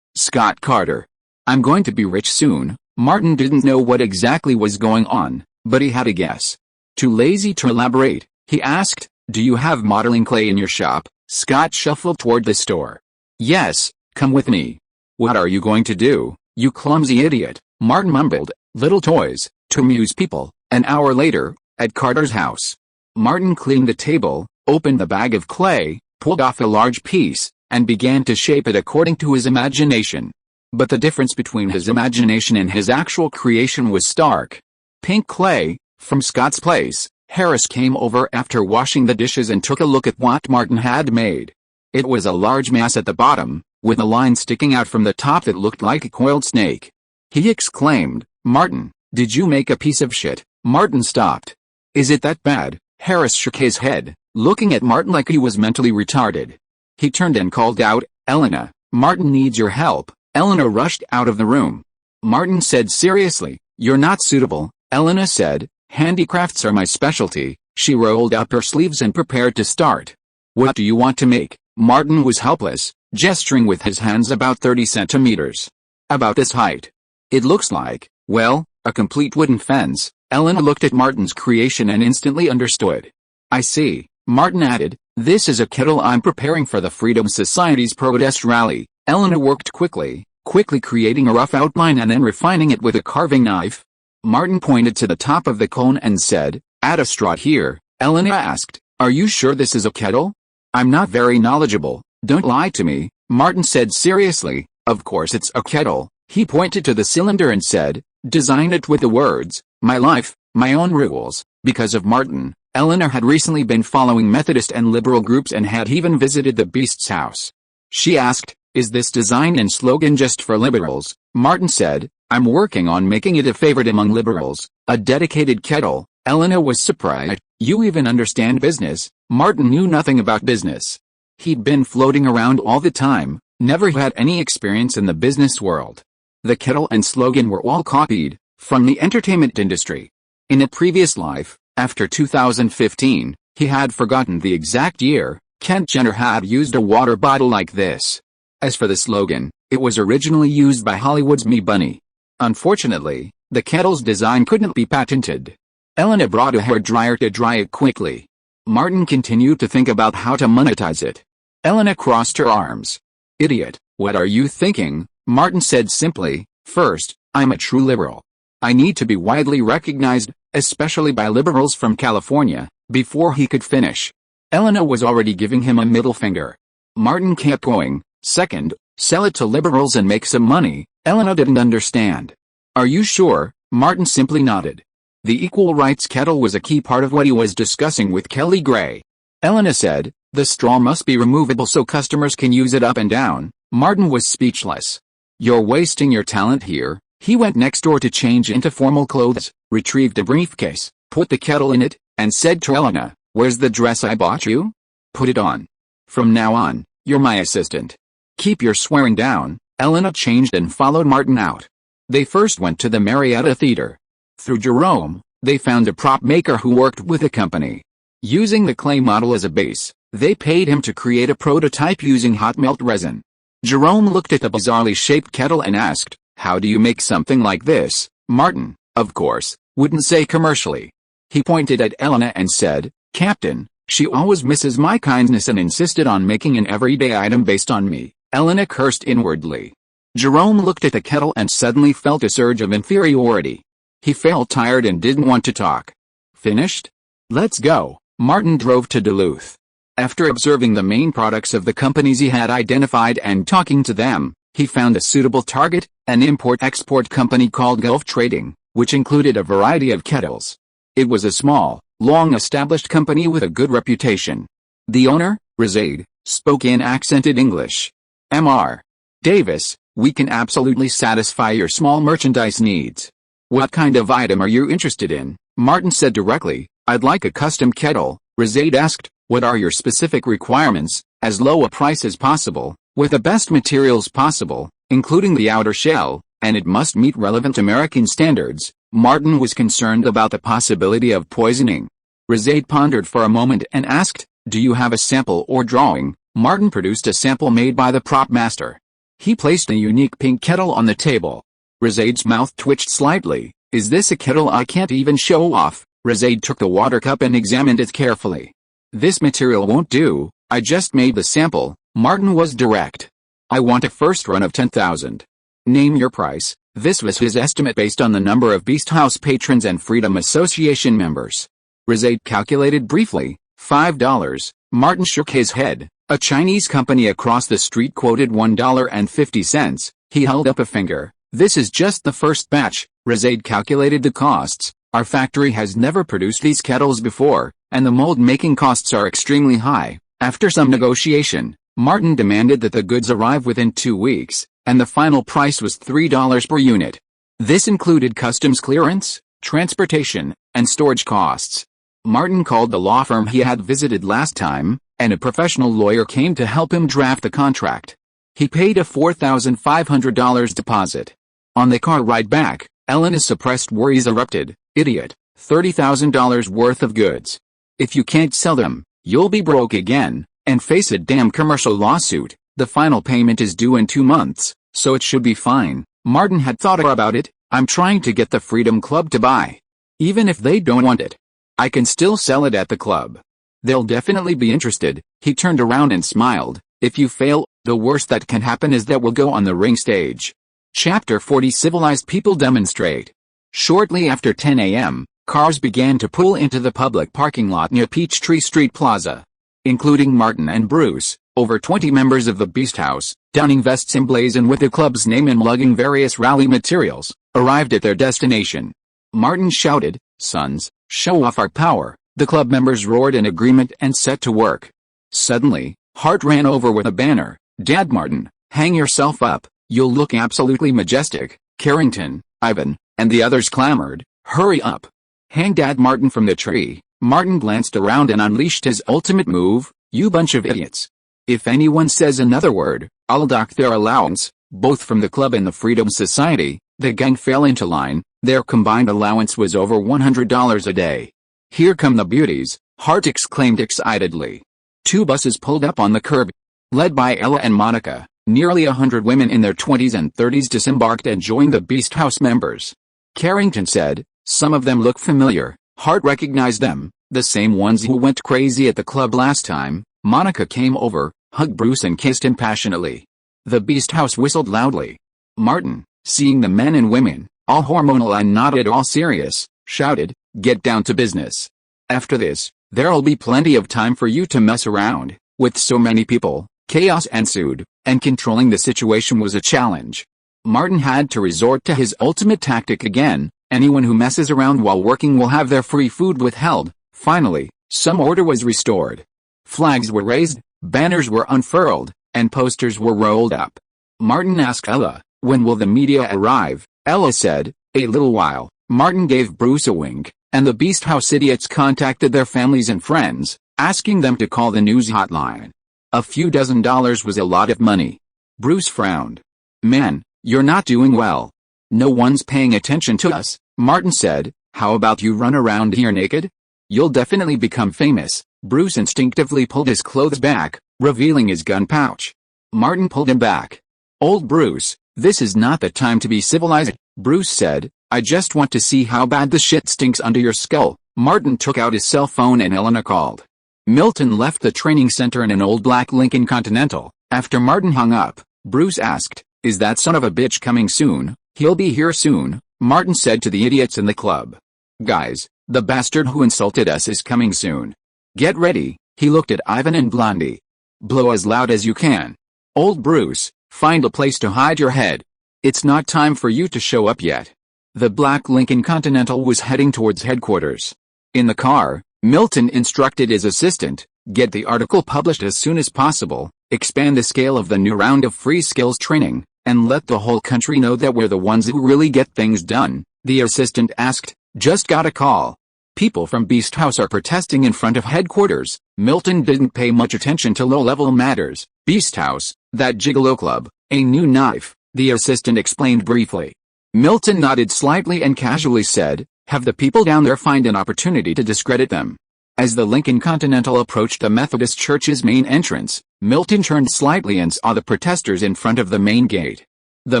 Scott Carter. I'm going to be rich soon. Martin didn't know what exactly was going on, but he had a guess. Too lazy to elaborate, he asked, do you have modeling clay in your shop? Scott shuffled toward the store. Yes, come with me. What are you going to do, you clumsy idiot? Martin mumbled. Little toys, to amuse people. An hour later, at Carter's house. Martin cleaned the table, opened the bag of clay, pulled off a large piece, and began to shape it according to his imagination. But the difference between his imagination and his actual creation was stark. Pink clay, from Scott's place. Harris came over after washing the dishes and took a look at what Martin had made. It was a large mass at the bottom, with a line sticking out from the top that looked like a coiled snake. He exclaimed, Martin, did you make a piece of shit? Martin stopped. Is it that bad? Harris shook his head, looking at Martin like he was mentally retarded. He turned and called out, Elena, Martin needs your help. Elena rushed out of the room. Martin said seriously, you're not suitable. Elena said, handicrafts are my specialty. She rolled up her sleeves and prepared to start. What do you want to make? Martin was helpless, gesturing with his hands about 30 centimeters. About this height. It looks like, well, a complete wooden fence. Elena looked at Martin's creation and instantly understood. I see, Martin added, this is a kettle I'm preparing for the Freedom Society's protest rally. Elena worked quickly creating a rough outline and then refining it with a carving knife. Martin pointed to the top of the cone and said, add a straw here. Elena asked, are you sure this is a kettle? I'm not very knowledgeable, don't lie to me. Martin said seriously, of course it's a kettle. He pointed to the cylinder and said, design it with the words, my life, my own rules. Because of Martin, Elena had recently been following Methodist and liberal groups and had even visited the Beast's house. She asked, is this design and slogan just for liberals? Martin said, I'm working on making it a favorite among liberals, a dedicated kettle. Elena was surprised, you even understand business? Martin knew nothing about business. He'd been floating around all the time, never had any experience in the business world. The kettle and slogan were all copied from the entertainment industry. In a previous life, after 2015, he had forgotten the exact year, Kent Jenner had used a water bottle like this. As for the slogan, it was originally used by Hollywood's Me Bunny. Unfortunately, the kettle's design couldn't be patented. Elena brought a hairdryer to dry it quickly. Martin continued to think about how to monetize it. Elena crossed her arms. Idiot, what are you thinking? Martin said simply, first, I'm a true liberal. I need to be widely recognized, especially by liberals from California. Before he could finish, Elena was already giving him a middle finger. Martin kept going. Second, Sell it to liberals and make some money. Elena didn't understand. Are you sure? Martin simply nodded. The equal rights kettle was a key part of what he was discussing with Kelly Gray. Elena said, the straw must be removable so customers can use it up and down. Martin was speechless. You're wasting your talent here. He went next door to change into formal clothes, retrieved a briefcase, put the kettle in it, and said to Elena, where's the dress I bought you? Put it on. From now on, you're my assistant. Keep your swearing down. Elena changed and followed Martin out. They first went to the Marietta Theater. Through Jerome, they found a prop maker who worked with the company. Using the clay model as a base, they paid him to create a prototype using hot melt resin. Jerome looked at the bizarrely shaped kettle and asked, how do you make something like this? Martin, of course, wouldn't say commercially. He pointed at Elena and said, Captain, she always misses my kindness and insisted on making an everyday item based on me. Elena cursed inwardly. Jerome looked at the kettle and suddenly felt a surge of inferiority. He felt tired and didn't want to talk. Finished? Let's go. Martin drove to Duluth. After observing the main products of the companies he had identified and talking to them, he found a suitable target, an import-export company called Gulf Trading, which included a variety of kettles. It was a small, long-established company with a good reputation. The owner, Razade, spoke in accented English. Mr. Davis, we can absolutely satisfy your small merchandise needs. What kind of item are you interested in? Martin said directly, I'd like a custom kettle. Razade asked, what are your specific requirements? As low a price as possible, with the best materials possible, including the outer shell, and it must meet relevant American standards. Martin was concerned about the possibility of poisoning. Razade pondered for a moment and asked, do you have a sample or drawing? Martin produced a sample made by the prop master. He placed a unique pink kettle on the table. Razade's mouth twitched slightly. Is this a kettle I can't even show off? Razade took the water cup and examined it carefully. This material won't do, I just made the sample. Martin was direct. I want a first run of 10,000. Name your price. This was his estimate based on the number of Beast House patrons and Freedom Association members. Razade calculated briefly, $5. Martin shook his head. A Chinese company across the street quoted $1.50. He held up a finger. This is just the first batch. Razade calculated the costs. Our factory has never produced these kettles before, and the mold making costs are extremely high. After some negotiation, Martin demanded that the goods arrive within 2 weeks, and the final price was $3 per unit. This included customs clearance, transportation, and storage costs. Martin called the law firm he had visited last time, and a professional lawyer came to help him draft the contract. He paid a $4,500 deposit. On the car ride back, Elena's suppressed worries erupted. Idiot, $30,000 worth of goods. If you can't sell them, you'll be broke again, and face a damn commercial lawsuit. The final payment is due in 2 months, so it should be fine. Martin had thought about it. I'm trying to get the Freedom Club to buy. Even if they don't want it, I can still sell it at the club. They'll definitely be interested. He turned around and smiled. If you fail, the worst that can happen is that we'll go on the ring stage. Chapter 40 Civilized people demonstrate. Shortly after 10 a.m., cars began to pull into the public parking lot near Peachtree Street Plaza. Including Martin and Bruce, over 20 members of the Beast House, donning vests emblazoned with the club's name and lugging various rally materials, arrived at their destination. Martin shouted, "Sons, show off our power." The club members roared in agreement and set to work. Suddenly, Hart ran over with a banner. "Dad Martin, hang yourself up, you'll look absolutely majestic." Carrington, Ivan, and the others clamored, "Hurry up. Hang Dad Martin from the tree." Martin glanced around and unleashed his ultimate move, "You bunch of idiots. If anyone says another word, I'll dock their allowance." Both from the club and the Freedom Society, the gang fell into line. Their combined allowance was over $100 a day. "Here come the beauties," Hart exclaimed excitedly. 2 buses pulled up on the curb. Led by Ella and Monica, nearly 100 women in their 20s and 30s disembarked and joined the Beast House members. Carrington said, "Some of them look familiar." Hart recognized them, the same ones who went crazy at the club last time. Monica came over, hugged Bruce and kissed him passionately. The Beast House whistled loudly. Martin, seeing the men and women, all hormonal and not at all serious, shouted, "Get down to business. After this, there'll be plenty of time for you to mess around. With so many people, Chaos ensued, and controlling the situation was a challenge. Martin had to resort to his ultimate tactic again: anyone who messes around while working will have their free food withheld. Finally, some order was restored. Flags were raised, banners were unfurled, and posters were rolled up. Martin asked Ella, "When will the media arrive?" Ella said, "A little while." Martin gave Bruce a wink, and the Beast House idiots contacted their families and friends, asking them to call the news hotline. A few $dozen was a lot of money. Bruce frowned. "Man, you're not doing well. No one's paying attention to us," Martin said. "How about you run around here naked? You'll definitely become famous." Bruce instinctively pulled his clothes back, revealing his gun pouch. Martin pulled him back. "Old Bruce, this is not the time to be civilized," Bruce said. "I just want to see how bad the shit stinks under your skull." Martin took out his cell phone and Elena called. Milton left the training center in an old black Lincoln Continental. After Martin hung up, Bruce asked, "Is that son of a bitch coming soon?" "He'll be here soon," Martin said to the idiots in the club. "Guys, the bastard who insulted us is coming soon. Get ready." He looked at Ivan and Blondie. "Blow as loud as you can. Old Bruce, find a place to hide your head. It's not time for you to show up yet." The black Lincoln Continental was heading towards headquarters. In the car, Milton instructed his assistant, "Get the article published as soon as possible, expand the scale of the new round of free skills training, and let the whole country know that we're the ones who really get things done." The assistant asked, "Just got a call. People from Beast House are protesting in front of headquarters." Milton didn't pay much attention to low-level matters. "Beast House, that gigolo club, a new knife," the assistant explained briefly. Milton nodded slightly and casually said, "Have the people down there find an opportunity to discredit them." As the Lincoln Continental approached the Methodist Church's main entrance, Milton turned slightly and saw the protesters in front of the main gate. The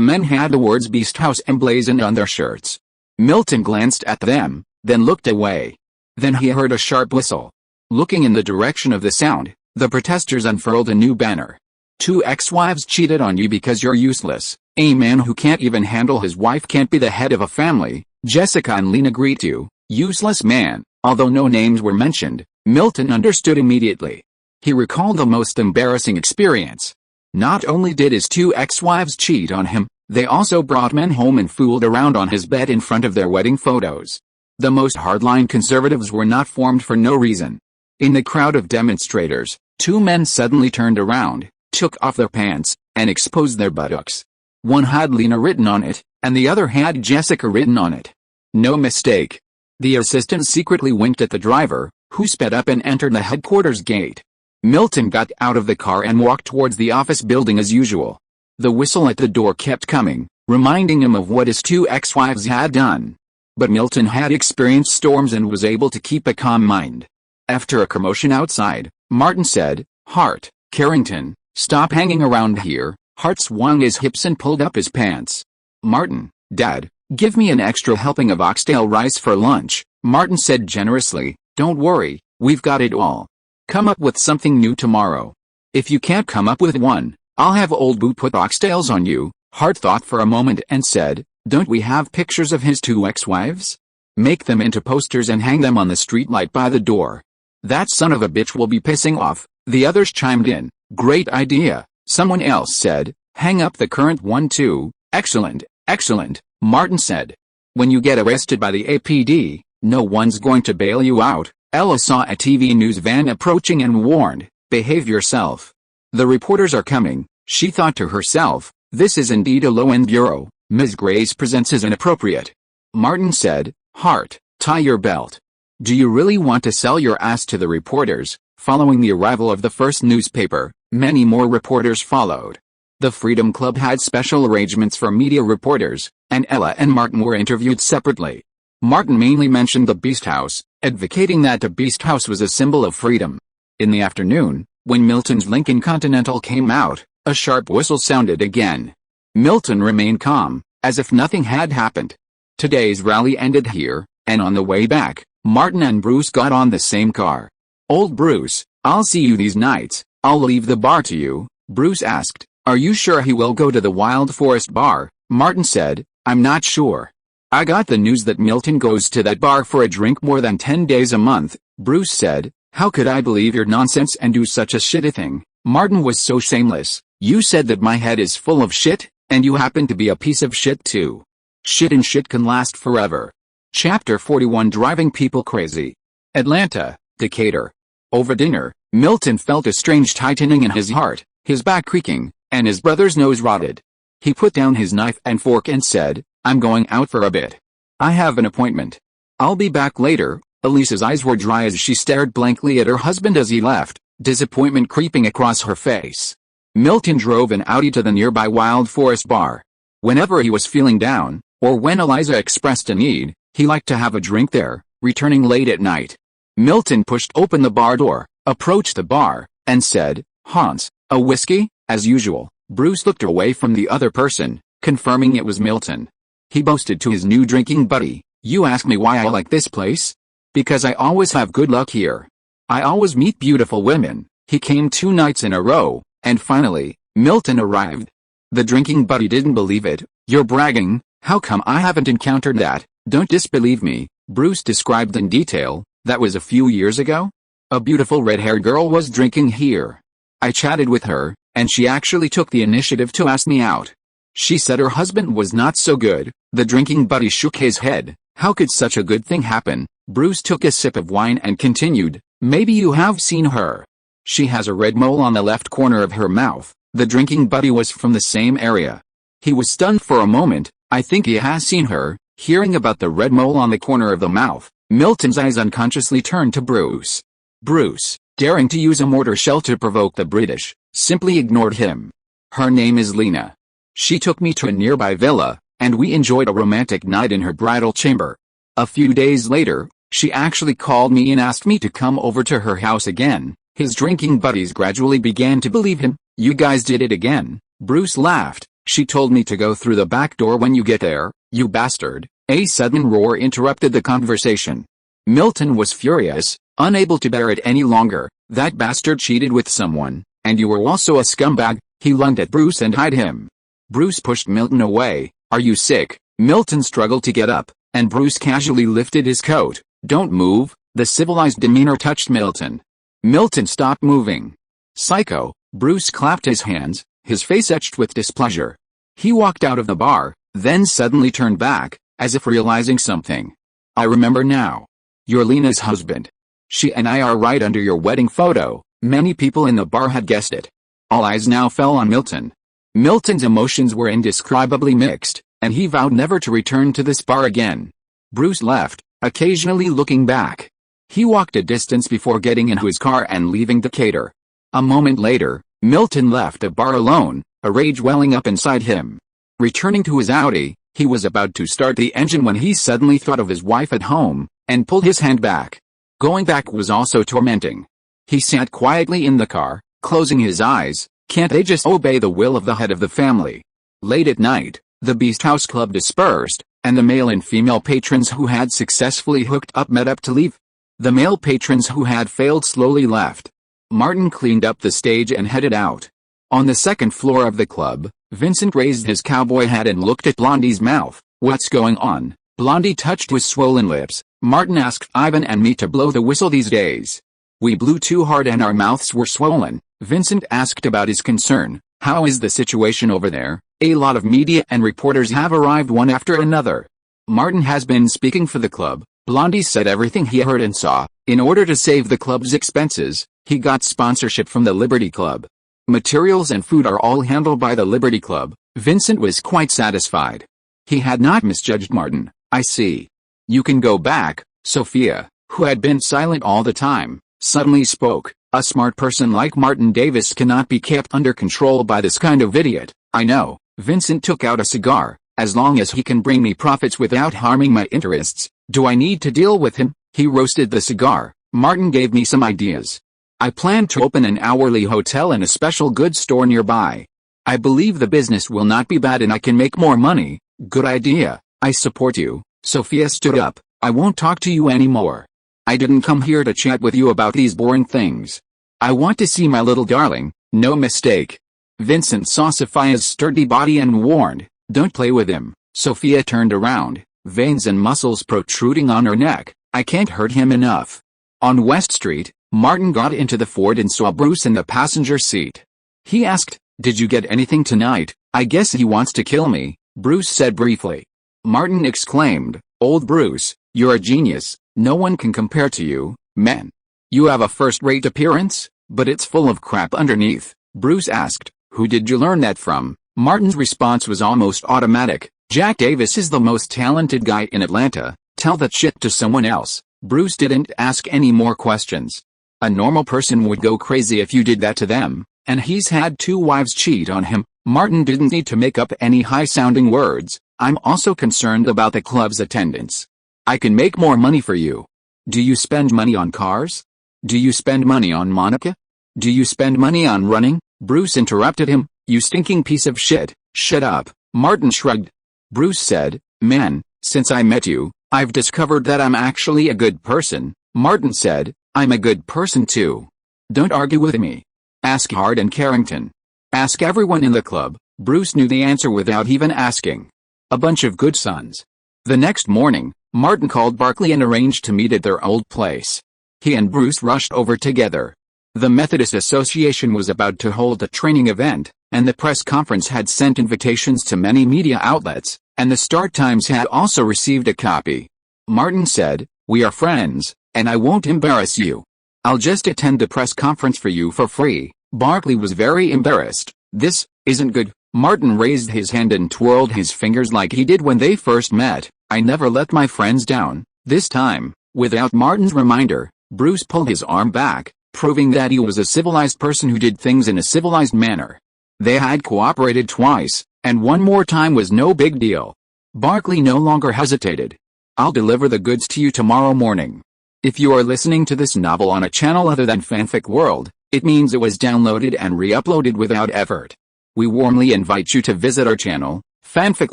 men had the words Beast House emblazoned on their shirts. Milton glanced at them, then looked away. Then he heard a sharp whistle. Looking in the direction of the sound, the protesters unfurled a new banner. "Two ex-wives cheated on you because you're useless. A man who can't even handle his wife can't be the head of a family. Jessica and Lena greet you, useless man." Although no names were mentioned, Milton understood immediately. He recalled the most embarrassing experience. Not only did his two ex-wives cheat on him, they also brought men home and fooled around on his bed in front of their wedding photos. The most hardline conservatives were not formed for no reason. In the crowd of demonstrators, two men suddenly turned around, took off their pants, and exposed their buttocks. One had Lena written on it, and the other had Jessica written on it. No mistake. The assistant secretly winked at the driver, who sped up and entered the headquarters gate. Milton got out of the car and walked towards the office building as usual. The whistle at the door kept coming, reminding him of what his two ex-wives had done. But Milton had experienced storms and was able to keep a calm mind. After a commotion outside, Martin said, "Hart, Carrington, stop hanging around here." Hart swung his hips and pulled up his pants. "Martin, Dad, give me an extra helping of oxtail rice for lunch," Martin said generously. "Don't worry, we've got it all. Come up with something new tomorrow. If you can't come up with one, I'll have old Boo put oxtails on you." Hart thought for a moment and said, "Don't we have pictures of his two ex-wives? Make them into posters and hang them on the streetlight by the door. That son of a bitch will be pissing off." The others chimed in. "Great idea." Someone else said, "Hang up the current one too." "Excellent, excellent," Martin said. "When you get arrested by the APD, no one's going to bail you out." Ella saw a TV news van approaching and warned, "Behave yourself. The reporters are coming." She thought to herself, "This is indeed a low-end bureau. Ms. Grace presents as inappropriate." Martin said, "Hart, tie your belt. Do you really want to sell your ass to the reporters?" Following the arrival of the first newspaper, many more reporters followed. The Freedom Club had special arrangements for media reporters, and Ella and Martin were interviewed separately. Martin mainly mentioned the Beast House, advocating that the Beast House was a symbol of freedom. In the afternoon, when Milton's Lincoln Continental came out, a sharp whistle sounded again. Milton remained calm, as if nothing had happened. Today's rally ended here, and on the way back, Martin and Bruce got on the same car. "Old Bruce, I'll see you these nights." "I'll leave the bar to you," Bruce asked. "Are you sure he will go to the Wild Forest bar?" Martin said, "I'm not sure. I got the news that Milton goes to that bar for a drink more than 10 days a month." Bruce said, "How could I believe your nonsense and do such a shitty thing?" Martin was so shameless. You said that my head is full of shit, and you happen to be a piece of shit too. Shit and shit can last forever. Chapter 41 Driving People Crazy. Atlanta, Decatur. Over dinner, Milton felt a strange tightening in his heart, his back creaking, and his brother's nose rotted. He put down his knife and fork and said, I'm going out for a bit. I have an appointment. I'll be back later. Elisa's eyes were dry as she stared blankly at her husband as he left, disappointment creeping across her face. Milton drove an Audi to the nearby Wild Forest bar. Whenever he was feeling down, or when Eliza expressed a need, he liked to have a drink there, returning late at night. Milton pushed open the bar door, approached the bar, and said, Hans, a whiskey? As usual, Bruce looked away from the other person, confirming it was Milton. He boasted to his new drinking buddy, You ask me why I like this place? Because I always have good luck here. I always meet beautiful women. He came 2 nights in a row, and finally, Milton arrived. The drinking buddy didn't believe it. You're bragging, how come I haven't encountered that? Don't disbelieve me, Bruce described in detail. That was a few years ago? A beautiful red-haired girl was drinking here. I chatted with her, and she actually took the initiative to ask me out. She said her husband was not so good. The drinking buddy shook his head. How could such a good thing happen? Bruce took a sip of wine and continued, Maybe you have seen her. She has a red mole on the left corner of her mouth. The drinking buddy was from the same area. He was stunned for a moment. I think he has seen her. Hearing about the red mole on the corner of the mouth, Milton's eyes unconsciously turned to Bruce. Bruce, daring to use a mortar shell to provoke the British, simply ignored him. Her name is Lena. She took me to a nearby villa, and we enjoyed a romantic night in her bridal chamber. A few days later, she actually called me and asked me to come over to her house again. His drinking buddies gradually began to believe him. You guys did it again. Bruce laughed. She told me to go through the back door when you get there, you bastard. A sudden roar interrupted the conversation. Milton was furious, unable to bear it any longer. That bastard cheated with someone, and you were also a scumbag. He lunged at Bruce and hit him. Bruce pushed Milton away. Are you sick? Milton struggled to get up, and Bruce casually lifted his coat. Don't move. The civilized demeanor touched Milton. Milton stopped moving. Psycho. Bruce clapped his hands, his face etched with displeasure. He walked out of the bar, then suddenly turned back, as if realizing something. I remember now. You're Lena's husband. She and I are right under your wedding photo. Many people in the bar had guessed it. All eyes now fell on Milton. Milton's emotions were indescribably mixed, and he vowed never to return to this bar again. Bruce left, occasionally looking back. He walked a distance before getting into his car and leaving Decatur. A moment later, Milton left the bar alone, a rage welling up inside him. Returning to his Audi, he was about to start the engine when he suddenly thought of his wife at home, and pulled his hand back. Going back was also tormenting. He sat quietly in the car, closing his eyes. Can't they just obey the will of the head of the family? Late at night, the Beast House Club dispersed, and the male and female patrons who had successfully hooked up met up to leave. The male patrons who had failed slowly left. Martin cleaned up the stage and headed out. On the second floor of the club, Vincent raised his cowboy hat and looked at Blondie's mouth. What's going on? Blondie touched his swollen lips. Martin asked Ivan and me to blow the whistle these days. We blew too hard and our mouths were swollen. Vincent asked about his concern. How is the situation over there? A lot of media and reporters have arrived one after another. Martin has been speaking for the club. Blondie said everything he heard and saw. In order to save the club's expenses, he got sponsorship from the Liberty Club. Materials and food are all handled by the Liberty Club. Vincent was quite satisfied. He had not misjudged Martin. I see. You can go back. Sophia, who had been silent all the time, suddenly spoke. A smart person like Martin Davis cannot be kept under control by this kind of idiot. I know. Vincent took out a cigar. As long as he can bring me profits without harming my interests, do I need to deal with him? He roasted the cigar. Martin gave me some ideas. I plan to open an hourly hotel and a special goods store nearby. I believe the business will not be bad and I can make more money. Good idea. I support you. Sophia stood up. I won't talk to you anymore. I didn't come here to chat with you about these boring things. I want to see my little darling. No mistake. Vincent saw Sophia's sturdy body and warned, don't play with him. Sophia turned around, veins and muscles protruding on her neck. I can't hurt him enough. On West Street, Martin got into the Ford and saw Bruce in the passenger seat. He asked, "Did you get anything tonight?" "I guess he wants to kill me," Bruce said briefly. Martin exclaimed, "Old Bruce, you're a genius. No one can compare to you, man. You have a first-rate appearance, but it's full of crap underneath." Bruce asked, "Who did you learn that from?" Martin's response was almost automatic. "Jack Davis is the most talented guy in Atlanta. Tell that shit to someone else." Bruce didn't ask any more questions. A normal person would go crazy if you did that to them, and he's had 2 wives cheat on him. Martin didn't need to make up any high-sounding words. "I'm also concerned about the club's attendance. I can make more money for you. Do you spend money on cars? Do you spend money on Monica? Do you spend money on running?" Bruce interrupted him. "You stinking piece of shit, shut up." Martin shrugged. Bruce said, "Man, since I met you, I've discovered that I'm actually a good person." Martin said, "I'm a good person too. Don't argue with me. Ask Hard and Carrington. Ask everyone in the club." Bruce knew the answer without even asking. A bunch of good sons. The next morning, Martin called Barkley and arranged to meet at their old place. He and Bruce rushed over together. The Methodist Association was about to hold a training event, and the press conference had sent invitations to many media outlets, and the Star-Times had also received a copy. Martin said, "We are friends, and I won't embarrass you. I'll just attend the press conference for you for free." Barkley was very embarrassed. "This isn't good." Martin raised his hand and twirled his fingers like he did when they first met. "I never let my friends down." This time, without Martin's reminder, Bruce pulled his arm back, proving that he was a civilized person who did things in a civilized manner. They had cooperated twice, and one more time was no big deal. Barkley no longer hesitated. "I'll deliver the goods to you tomorrow morning. If you are listening to this novel on a channel other than Fanfic World, it means it was downloaded and re-uploaded without effort. We warmly invite you to visit our channel, Fanfic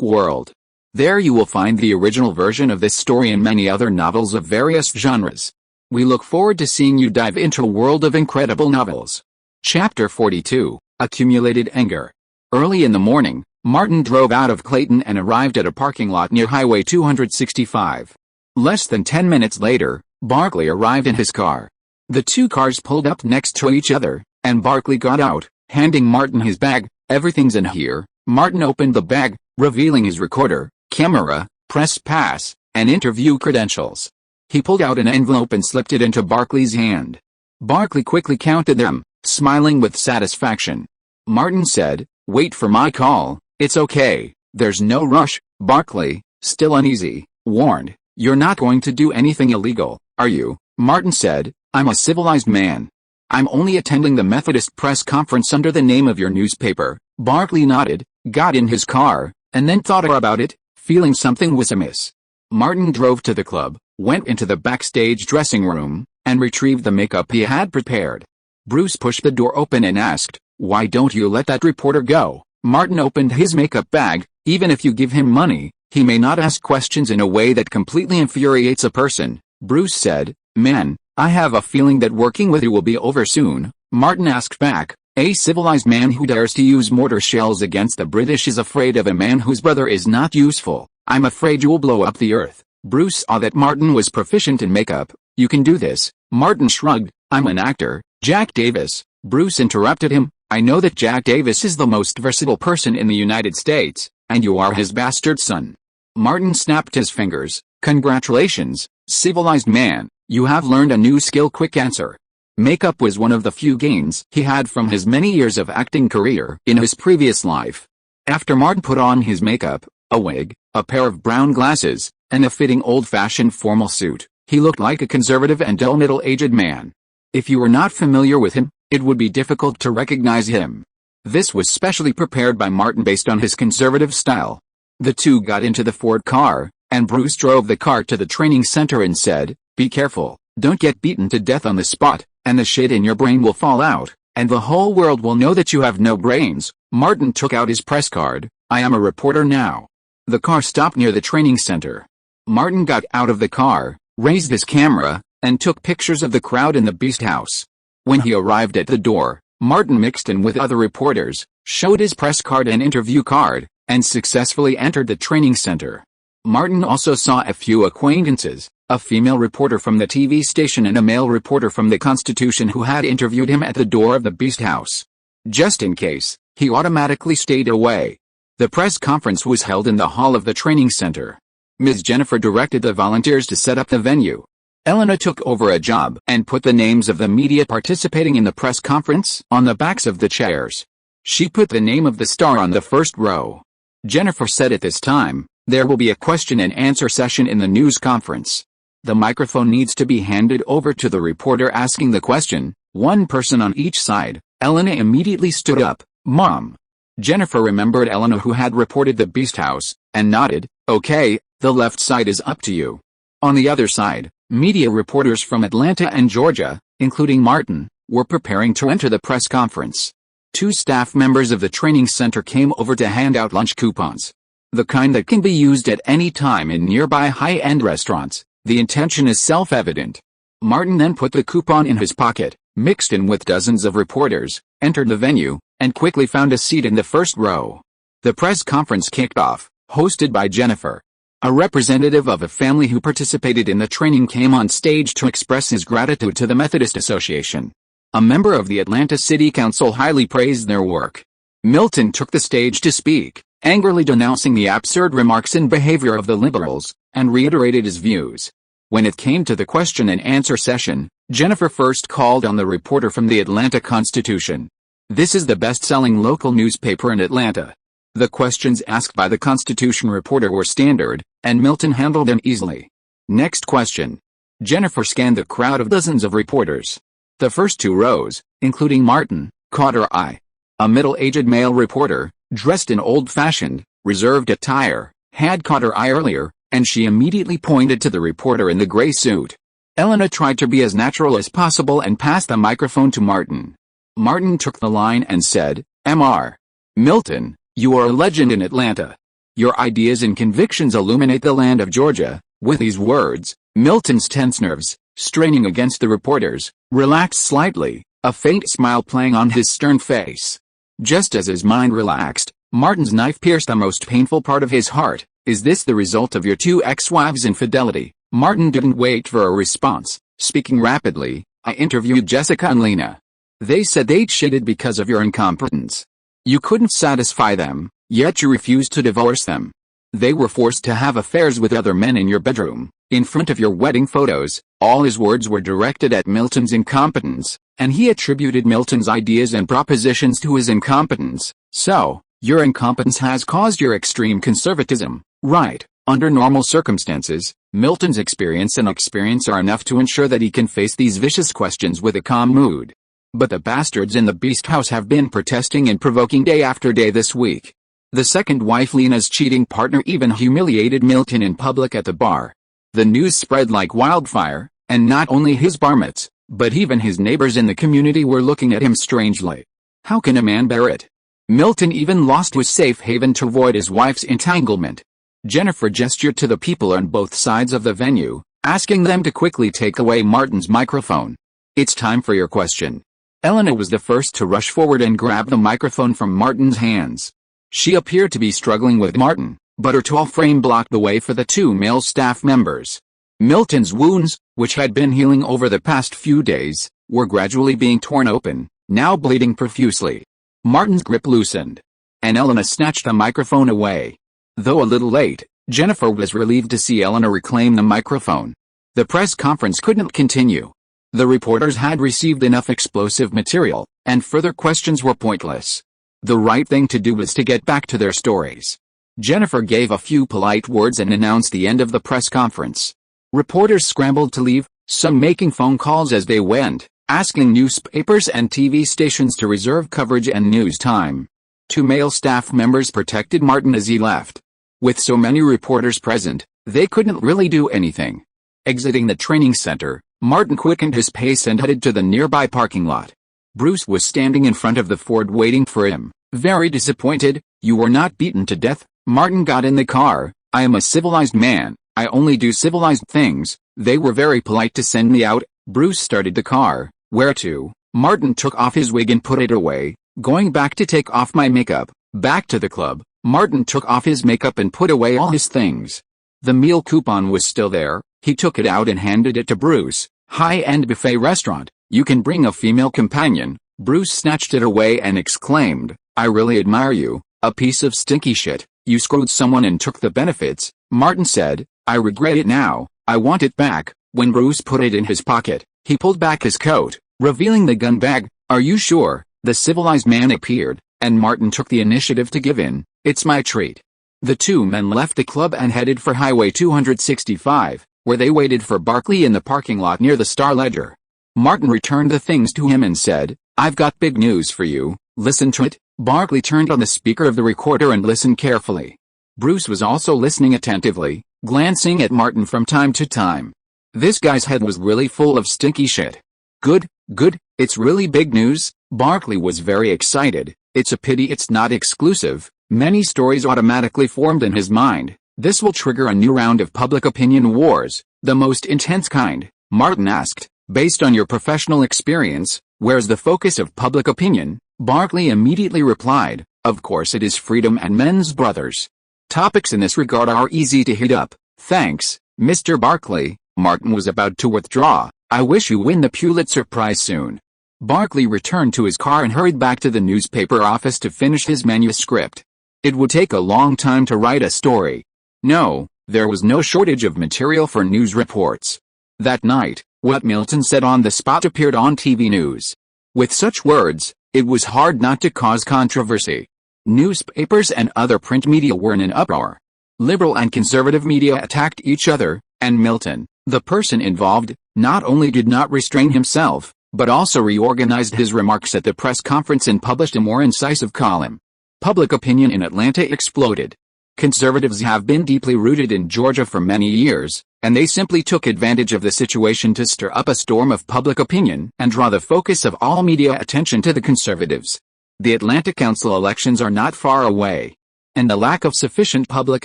World. There you will find the original version of this story and many other novels of various genres. We look forward to seeing you dive into a world of incredible novels." Chapter 42, Accumulated Anger. Early in the morning, Martin drove out of Clayton and arrived at a parking lot near Highway 265. Less than 10 minutes later, Barkley arrived in his car. The 2 cars pulled up next to each other, and Barkley got out, handing Martin his bag. "Everything's in here." Martin opened the bag, revealing his recorder, camera, press pass, and interview credentials. He pulled out an envelope and slipped it into Barkley's hand. Barkley quickly counted them, smiling with satisfaction. Martin said, "Wait for my call. It's okay, there's no rush." Barkley, still uneasy, warned, "You're not going to do anything illegal, are you?" Martin said, "I'm a civilized man. I'm only attending the Methodist press conference under the name of your newspaper." Barkley nodded, got in his car, and then thought about it, feeling something was amiss. Martin drove to the club, went into the backstage dressing room, and retrieved the makeup he had prepared. Bruce pushed the door open and asked, "Why don't you let that reporter go?" Martin opened his makeup bag. "Even if you give him money, he may not ask questions in a way that completely infuriates a person." Bruce said, "Man, I have a feeling that working with you will be over soon." Martin asked back, "A civilized man who dares to use mortar shells against the British is afraid of a man whose brother is not useful. I'm afraid you will blow up the earth." Bruce saw that Martin was proficient in makeup. "You can do this." Martin shrugged, "I'm an actor." "Jack Davis," Bruce interrupted him, "I know that Jack Davis is the most versatile person in the United States, and you are his bastard son." Martin snapped his fingers. "Congratulations, civilized man, you have learned a new skill." Quick answer. Makeup was one of the few gains he had from his many years of acting career in his previous life. After Martin put on his makeup, a wig, a pair of brown glasses, and a fitting old-fashioned formal suit, he looked like a conservative and dull middle-aged man. If you were not familiar with him, it would be difficult to recognize him. This was specially prepared by Martin based on his conservative style. The 2 got into the Ford car, and Bruce drove the car to the training center and said, "Be careful, don't get beaten to death on the spot, and the shit in your brain will fall out, and the whole world will know that you have no brains." Martin took out his press card. "I am a reporter now." The car stopped near the training center. Martin got out of the car, raised his camera, and took pictures of the crowd in the Beast House. When he arrived at the door, Martin mixed in with other reporters, showed his press card and interview card, and successfully entered the training center. Martin also saw a few acquaintances, a female reporter from the TV station and a male reporter from the Constitution who had interviewed him at the door of the Beast House. Just in case, he automatically stayed away. The press conference was held in the hall of the training center. Ms. Jennifer directed the volunteers to set up the venue. Elena took over a job and put the names of the media participating in the press conference on the backs of the chairs. She put the name of the star on the first row. Jennifer said at this time, there will be a question and answer session in the news conference. The microphone needs to be handed over to the reporter asking the question, one person on each side. Elena immediately stood up. Mom. Jennifer remembered Elena who had reported the Beast House, and nodded, okay, the left side is up to you. On the other side, media reporters from Atlanta and Georgia, including Martin, were preparing to enter the press conference. 2 staff members of the training center came over to hand out lunch coupons. The kind that can be used at any time in nearby high-end restaurants. The intention is self-evident. Martin then put the coupon in his pocket, mixed in with dozens of reporters, entered the venue, and quickly found a seat in the first row. The press conference kicked off, hosted by Jennifer. A representative of a family who participated in the training came on stage to express his gratitude to the Methodist Association. A member of the Atlanta City Council highly praised their work. Milton took the stage to speak, angrily denouncing the absurd remarks and behavior of the liberals, and reiterated his views. When it came to the question and answer session, Jennifer first called on the reporter from the Atlanta Constitution. This is the best-selling local newspaper in Atlanta. The questions asked by the Constitution reporter were standard, and Milton handled them easily. Next question. Jennifer scanned the crowd of dozens of reporters. The first 2 rows, including Martin, caught her eye. A middle-aged male reporter, dressed in old-fashioned, reserved attire, had caught her eye earlier, and she immediately pointed to the reporter in the gray suit. Elena tried to be as natural as possible and passed the microphone to Martin. Martin took the line and said, Mr. Milton, you are a legend in Atlanta. Your ideas and convictions illuminate the land of Georgia. With these words, Milton's tense nerves, straining against the reporters, relaxed slightly, a faint smile playing on his stern face. Just as his mind relaxed, Martin's knife pierced the most painful part of his heart. Is this the result of your 2 ex-wives' infidelity? Martin didn't wait for a response. Speaking rapidly, I interviewed Jessica and Lena. They said they'd cheated because of your incompetence. You couldn't satisfy them, yet you refused to divorce them. They were forced to have affairs with other men in your bedroom, in front of your wedding photos. All his words were directed at Milton's incompetence, and he attributed Milton's ideas and propositions to his incompetence. So, your incompetence has caused your extreme conservatism, right? Under normal circumstances, Milton's experience are enough to ensure that he can face these vicious questions with a calm mood. But the bastards in the Beast House have been protesting and provoking day after day this week. The second wife, Lena's cheating partner, even humiliated Milton in public at the bar. The news spread like wildfire, and not only his barmates, but even his neighbors in the community were looking at him strangely. How can a man bear it? Milton even lost his safe haven to avoid his wife's entanglement. Jennifer gestured to the people on both sides of the venue, asking them to quickly take away Martin's microphone. It's time for your question. Elena was the first to rush forward and grab the microphone from Martin's hands. She appeared to be struggling with Martin, but her tall frame blocked the way for the 2 male staff members. Milton's wounds, which had been healing over the past few days, were gradually being torn open, now bleeding profusely. Martin's grip loosened, and Elena snatched the microphone away. Though a little late, Jennifer was relieved to see Elena reclaim the microphone. The press conference couldn't continue. The reporters had received enough explosive material, and further questions were pointless. The right thing to do was to get back to their stories. Jennifer gave a few polite words and announced the end of the press conference. Reporters scrambled to leave, some making phone calls as they went, asking newspapers and TV stations to reserve coverage and news time. 2 male staff members protected Martin as he left. With so many reporters present, they couldn't really do anything. Exiting the training center, Martin quickened his pace and headed to the nearby parking lot. Bruce was standing in front of the Ford waiting for him, very disappointed. You were not beaten to death. Martin got in the car. I am a civilized man. I only do civilized things. They were very polite to send me out. Bruce started the car. Where to? Martin took off his wig and put it away. Going back to take off my makeup. Back to the club. Martin took off his makeup and put away all his things. The meal coupon was still there. He took it out and handed it to Bruce. High-end buffet restaurant, you can bring a female companion. Bruce snatched it away and exclaimed, I really admire you, a piece of stinky shit. You screwed someone and took the benefits. Martin said, I regret it now, I want it back. When Bruce put it in his pocket, he pulled back his coat, revealing the gun bag. Are you sure? The civilized man appeared, and Martin took the initiative to give in. It's my treat. The two men left the club and headed for Highway 265, where they waited for Barkley in the parking lot near the Star Ledger. Martin returned the things to him and said, I've got big news for you, listen to it. Barkley turned on the speaker of the recorder and listened carefully. Bruce was also listening attentively, glancing at Martin from time to time. This guy's head was really full of stinky shit. Good, it's really big news. Barkley was very excited. It's a pity it's not exclusive. Many stories automatically formed in his mind. This will trigger a new round of public opinion wars, the most intense kind. Martin asked, based on your professional experience, where's the focus of public opinion? Barkley immediately replied, of course it is freedom and men's brothers. Topics in this regard are easy to hit up. Thanks, Mr. Barkley. Martin was about to withdraw. I wish you win the Pulitzer Prize soon. Barkley returned to his car and hurried back to the newspaper office to finish his manuscript. It would take a long time to write a story. No, there was no shortage of material for news reports. That night, what Milton said on the spot appeared on TV news. With such words, it was hard not to cause controversy. Newspapers and other print media were in an uproar. Liberal and conservative media attacked each other, and Milton, the person involved, not only did not restrain himself, but also reorganized his remarks at the press conference and published a more incisive column. Public opinion in Atlanta exploded. Conservatives have been deeply rooted in Georgia for many years, and they simply took advantage of the situation to stir up a storm of public opinion and draw the focus of all media attention to the conservatives. The Atlanta council elections are not far away, and the lack of sufficient public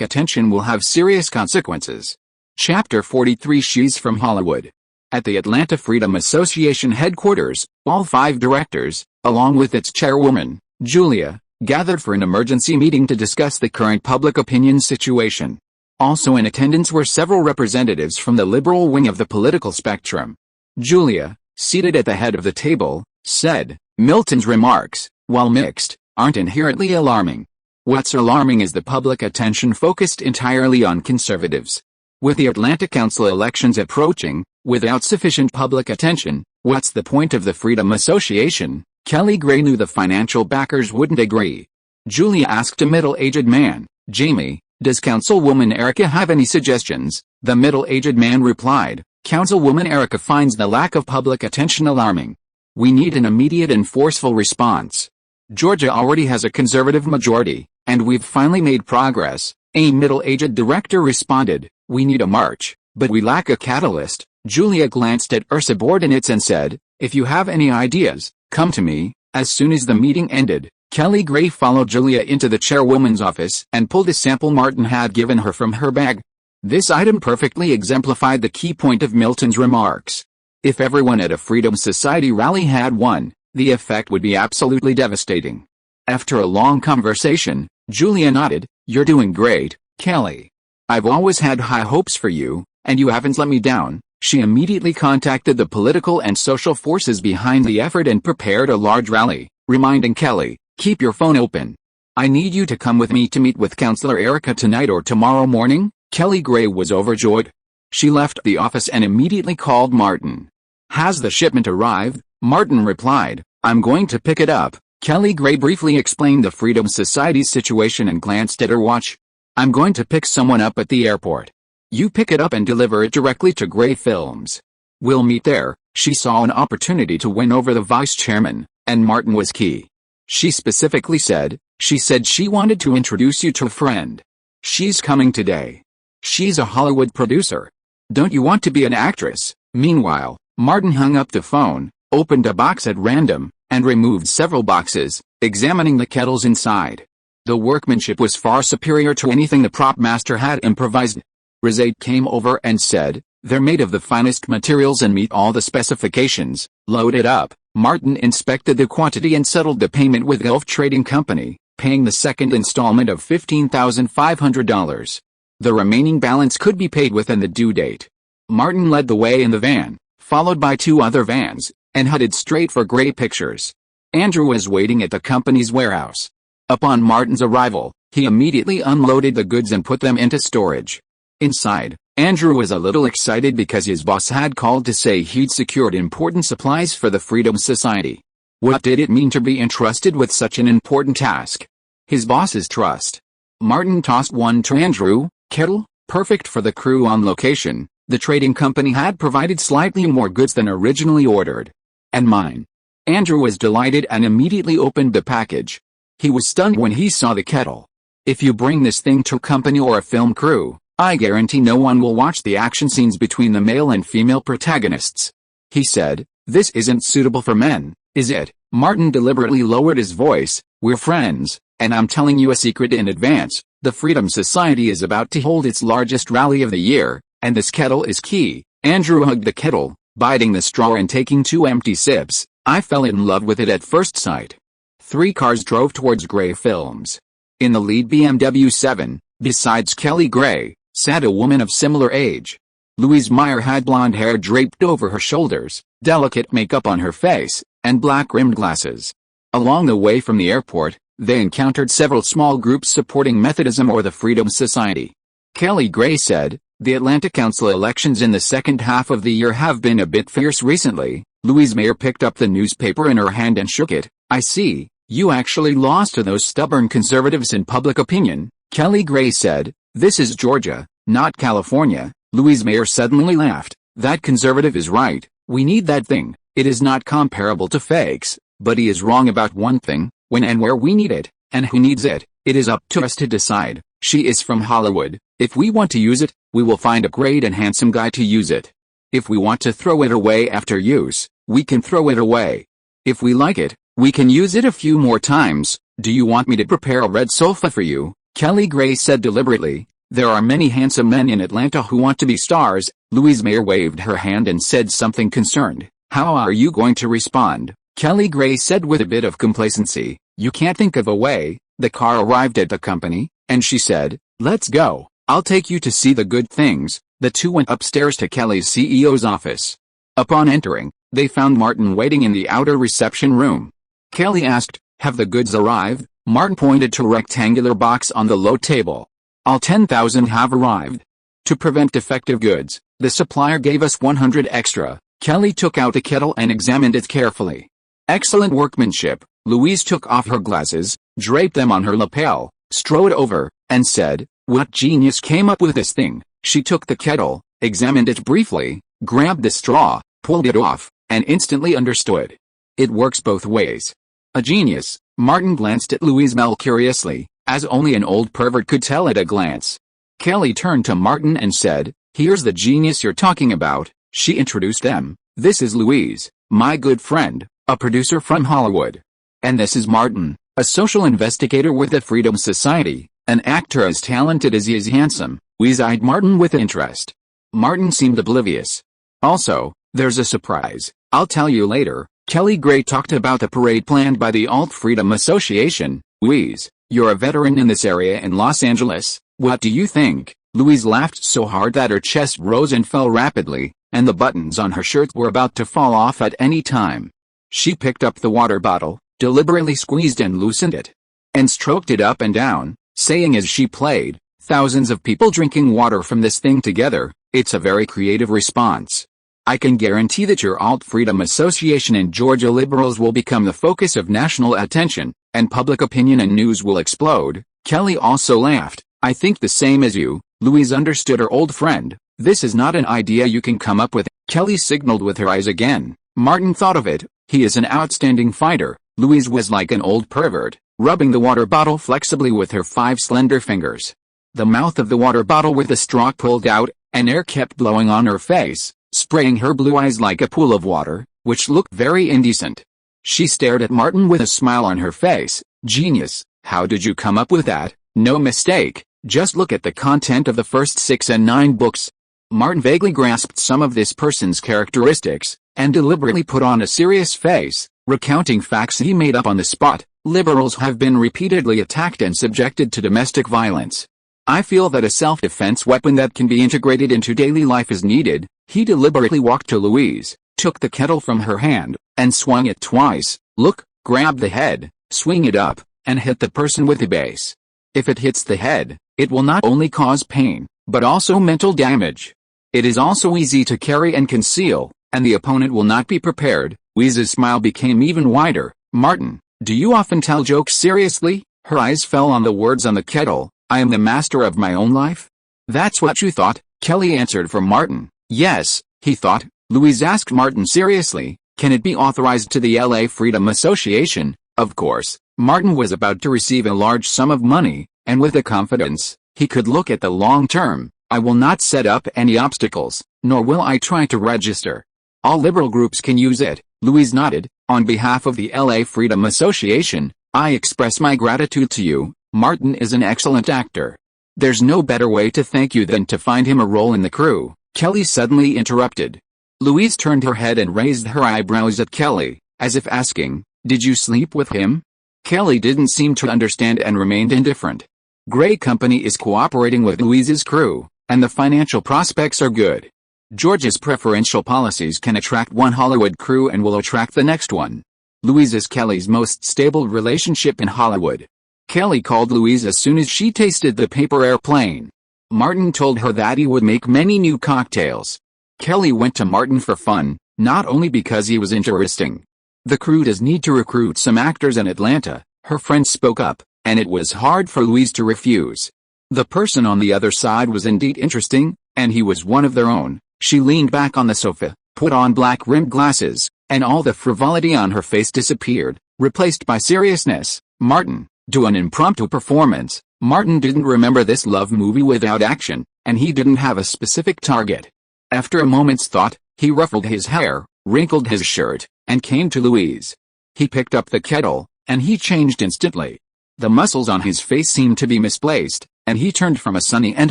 attention will have serious consequences. Chapter 43 She's from Hollywood. At the Atlanta Freedom Association headquarters, all 5 directors, along with its chairwoman, Julia, gathered for an emergency meeting to discuss the current public opinion situation. Also in attendance were several representatives from the liberal wing of the political spectrum. Julia, seated at the head of the table, said, Milton's remarks, while mixed, aren't inherently alarming. What's alarming is the public attention focused entirely on conservatives. With the Atlanta Council elections approaching, without sufficient public attention, what's the point of the Freedom Association? Kelly Gray knew the financial backers wouldn't agree. Julia asked a middle-aged man, Jamie, does Councilwoman Erica have any suggestions? The middle-aged man replied, Councilwoman Erica finds the lack of public attention alarming. We need an immediate and forceful response. Georgia already has a conservative majority, and we've finally made progress. A middle-aged director responded, we need a march, but we lack a catalyst. Julia glanced at her subordinates and said, if you have any ideas, come to me. As soon as the meeting ended, Kelly Gray followed Julia into the chairwoman's office and pulled a sample Martin had given her from her bag. This item perfectly exemplified the key point of Milton's remarks. If everyone at a Freedom Society rally had one, the effect would be absolutely devastating. After a long conversation, Julia nodded, you're doing great, Kelly. I've always had high hopes for you, and you haven't let me down. She immediately contacted the political and social forces behind the effort and prepared a large rally, reminding Kelly, keep your phone open. I need you to come with me to meet with Councilor Erica tonight or tomorrow morning. Kelly Gray was overjoyed. She left the office and immediately called Martin. Has the shipment arrived? Martin replied, I'm going to pick it up. Kelly Gray briefly explained the Freedom Society's situation and glanced at her watch. I'm going to pick someone up at the airport. You pick it up and deliver it directly to Gray Films. We'll meet there. She saw an opportunity to win over the vice chairman, and Martin was key. She specifically said, she wanted to introduce you to a friend. She's coming today. She's a Hollywood producer. Don't you want to be an actress? Meanwhile, Martin hung up the phone, opened a box at random, and removed several boxes, examining the kettles inside. The workmanship was far superior to anything the prop master had improvised. Rizade came over and said, they're made of the finest materials and meet all the specifications. Load it up. Martin inspected the quantity and settled the payment with Gulf Trading Company, paying the second installment of $15,500. The remaining balance could be paid within the due date. Martin led the way in the van, followed by 2 other vans, and headed straight for Gray Pictures. Andrew was waiting at the company's warehouse. Upon Martin's arrival, he immediately unloaded the goods and put them into storage. Inside, Andrew was a little excited because his boss had called to say he'd secured important supplies for the Freedom Society. What did it mean to be entrusted with such an important task? His boss's trust. Martin tossed one to Andrew. Kettle, perfect for the crew on location. The trading company had provided slightly more goods than originally ordered. And mine. Andrew was delighted and immediately opened the package. He was stunned when he saw the kettle. If you bring this thing to a company or a film crew, I guarantee no one will watch the action scenes between the male and female protagonists. He said, this isn't suitable for men, is it? Martin deliberately lowered his voice. We're friends, and I'm telling you a secret in advance. The Freedom Society is about to hold its largest rally of the year, and this kettle is key. Andrew hugged the kettle, biting the straw and taking 2 empty sips. I fell in love with it at first sight. 3 cars drove towards Gray Films. In the lead BMW 7, besides Kelly Gray, sat a woman of similar age. Louise Meyer had blonde hair draped over her shoulders, delicate makeup on her face, and black-rimmed glasses. Along the way from the airport, they encountered several small groups supporting Methodism or the Freedom Society. Kelly Gray said, the Atlanta Council elections in the second half of the year have been a bit fierce recently. Louise Meyer picked up the newspaper in her hand and shook it. I see, you actually lost to those stubborn conservatives in public opinion, Kelly Gray said. This is Georgia, not California. Louise Meyer suddenly laughed. That conservative is right, we need that thing. It is not comparable to fakes, but he is wrong about one thing, when and where we need it, and who needs it. It is up to us to decide. She is from Hollywood. If we want to use it, we will find a great and handsome guy to use it. If we want to throw it away after use, we can throw it away. If we like it, we can use it a few more times. Do you want me to prepare a red sofa for you? Kelly Gray said deliberately. There are many handsome men in Atlanta who want to be stars. Louise Meyer waved her hand and said something concerned. How are you going to respond? Kelly Gray said with a bit of complacency. You can't think of a way. The car arrived at the company, and she said, let's go. I'll take you to see the good things. The 2 went upstairs to Kelly's CEO's office. Upon entering, they found Martin waiting in the outer reception room. Kelly asked, have the goods arrived? Martin pointed to a rectangular box on the low table. All 10,000 have arrived. To prevent defective goods, the supplier gave us 100 extra. Kelly took out the kettle and examined it carefully. Excellent workmanship. Louise took off her glasses, draped them on her lapel, strode over, and said, what genius came up with this thing? She took the kettle, examined it briefly, grabbed the straw, pulled it off, and instantly understood. It works both ways. A genius. Martin glanced at Louise Meyer curiously, as only an old pervert could tell at a glance. Kelly turned to Martin and said, here's the genius you're talking about. She introduced them. This is Louise, my good friend, a producer from Hollywood. And this is Martin, a social investigator with the Freedom Society, an actor as talented as he is handsome. Louise eyed Martin with interest. Martin seemed oblivious. Also, there's a surprise. I'll tell you later. Kelly Gray talked about the parade planned by the Alt Freedom Association. Louise, you're a veteran in this area in Los Angeles. What do you think? Louise laughed so hard that her chest rose and fell rapidly, and the buttons on her shirt were about to fall off at any time. She picked up the water bottle, deliberately squeezed and loosened it, and stroked it up and down, saying as she played, thousands of people drinking water from this thing together. It's a very creative response. I can guarantee that your Alt Freedom Association and Georgia liberals will become the focus of national attention, and public opinion and news will explode. Kelly also laughed. I think the same as you. Louise understood her old friend. This is not an idea you can come up with. Kelly signaled with her eyes again. Martin thought of it. He is an outstanding fighter. Louise was like an old pervert, rubbing the water bottle flexibly with her 5 slender fingers. The mouth of the water bottle with the straw pulled out, and air kept blowing on her face, spraying her blue eyes like a pool of water, which looked very indecent. She stared at Martin with a smile on her face. Genius, how did you come up with that? No mistake, just look at the content of the first 6 and 9 books. Martin vaguely grasped some of this person's characteristics, and deliberately put on a serious face, recounting facts he made up on the spot. Liberals have been repeatedly attacked and subjected to domestic violence. I feel that a self-defense weapon that can be integrated into daily life is needed. He deliberately walked to Louise, took the kettle from her hand, and swung it twice. Look, grab the head, swing it up, and hit the person with the base. If it hits the head, it will not only cause pain, but also mental damage. It is also easy to carry and conceal, and the opponent will not be prepared. Louise's smile became even wider. Martin, do you often tell jokes seriously? Her eyes fell on the words on the kettle. I am the master of my own life? That's what you thought, Kelly answered for Martin. Yes, he thought. Louise asked Martin seriously, can it be authorized to the LA Freedom Association? Of course. Martin was about to receive a large sum of money, and with the confidence, he could look at the long term. I will not set up any obstacles, nor will I try to register. All liberal groups can use it. Louise nodded. On behalf of the LA Freedom Association, I express my gratitude to you. Martin is an excellent actor. There's no better way to thank you than to find him a role in the crew. Kelly suddenly interrupted. Louise turned her head and raised her eyebrows at Kelly, as if asking, did you sleep with him? Kelly didn't seem to understand and remained indifferent. Gray Company is cooperating with Louise's crew, and the financial prospects are good. Georgia's preferential policies can attract one Hollywood crew and will attract the next one. Louise is Kelly's most stable relationship in Hollywood. Kelly called Louise as soon as she tasted the paper airplane. Martin told her that he would make many new cocktails. Kelly went to Martin for fun, not only because he was interesting. The crew does need to recruit some actors in Atlanta, her friend spoke up, and it was hard for Louise to refuse. The person on the other side was indeed interesting, and he was one of their own. She leaned back on the sofa, put on black-rimmed glasses, and all the frivolity on her face disappeared, replaced by seriousness. Martin, do an impromptu performance. Martin didn't remember this love movie without action, and he didn't have a specific target. After a moment's thought, he ruffled his hair, wrinkled his shirt, and came to Louise. He picked up the kettle, and he changed instantly. The muscles on his face seemed to be misplaced, and he turned from a sunny and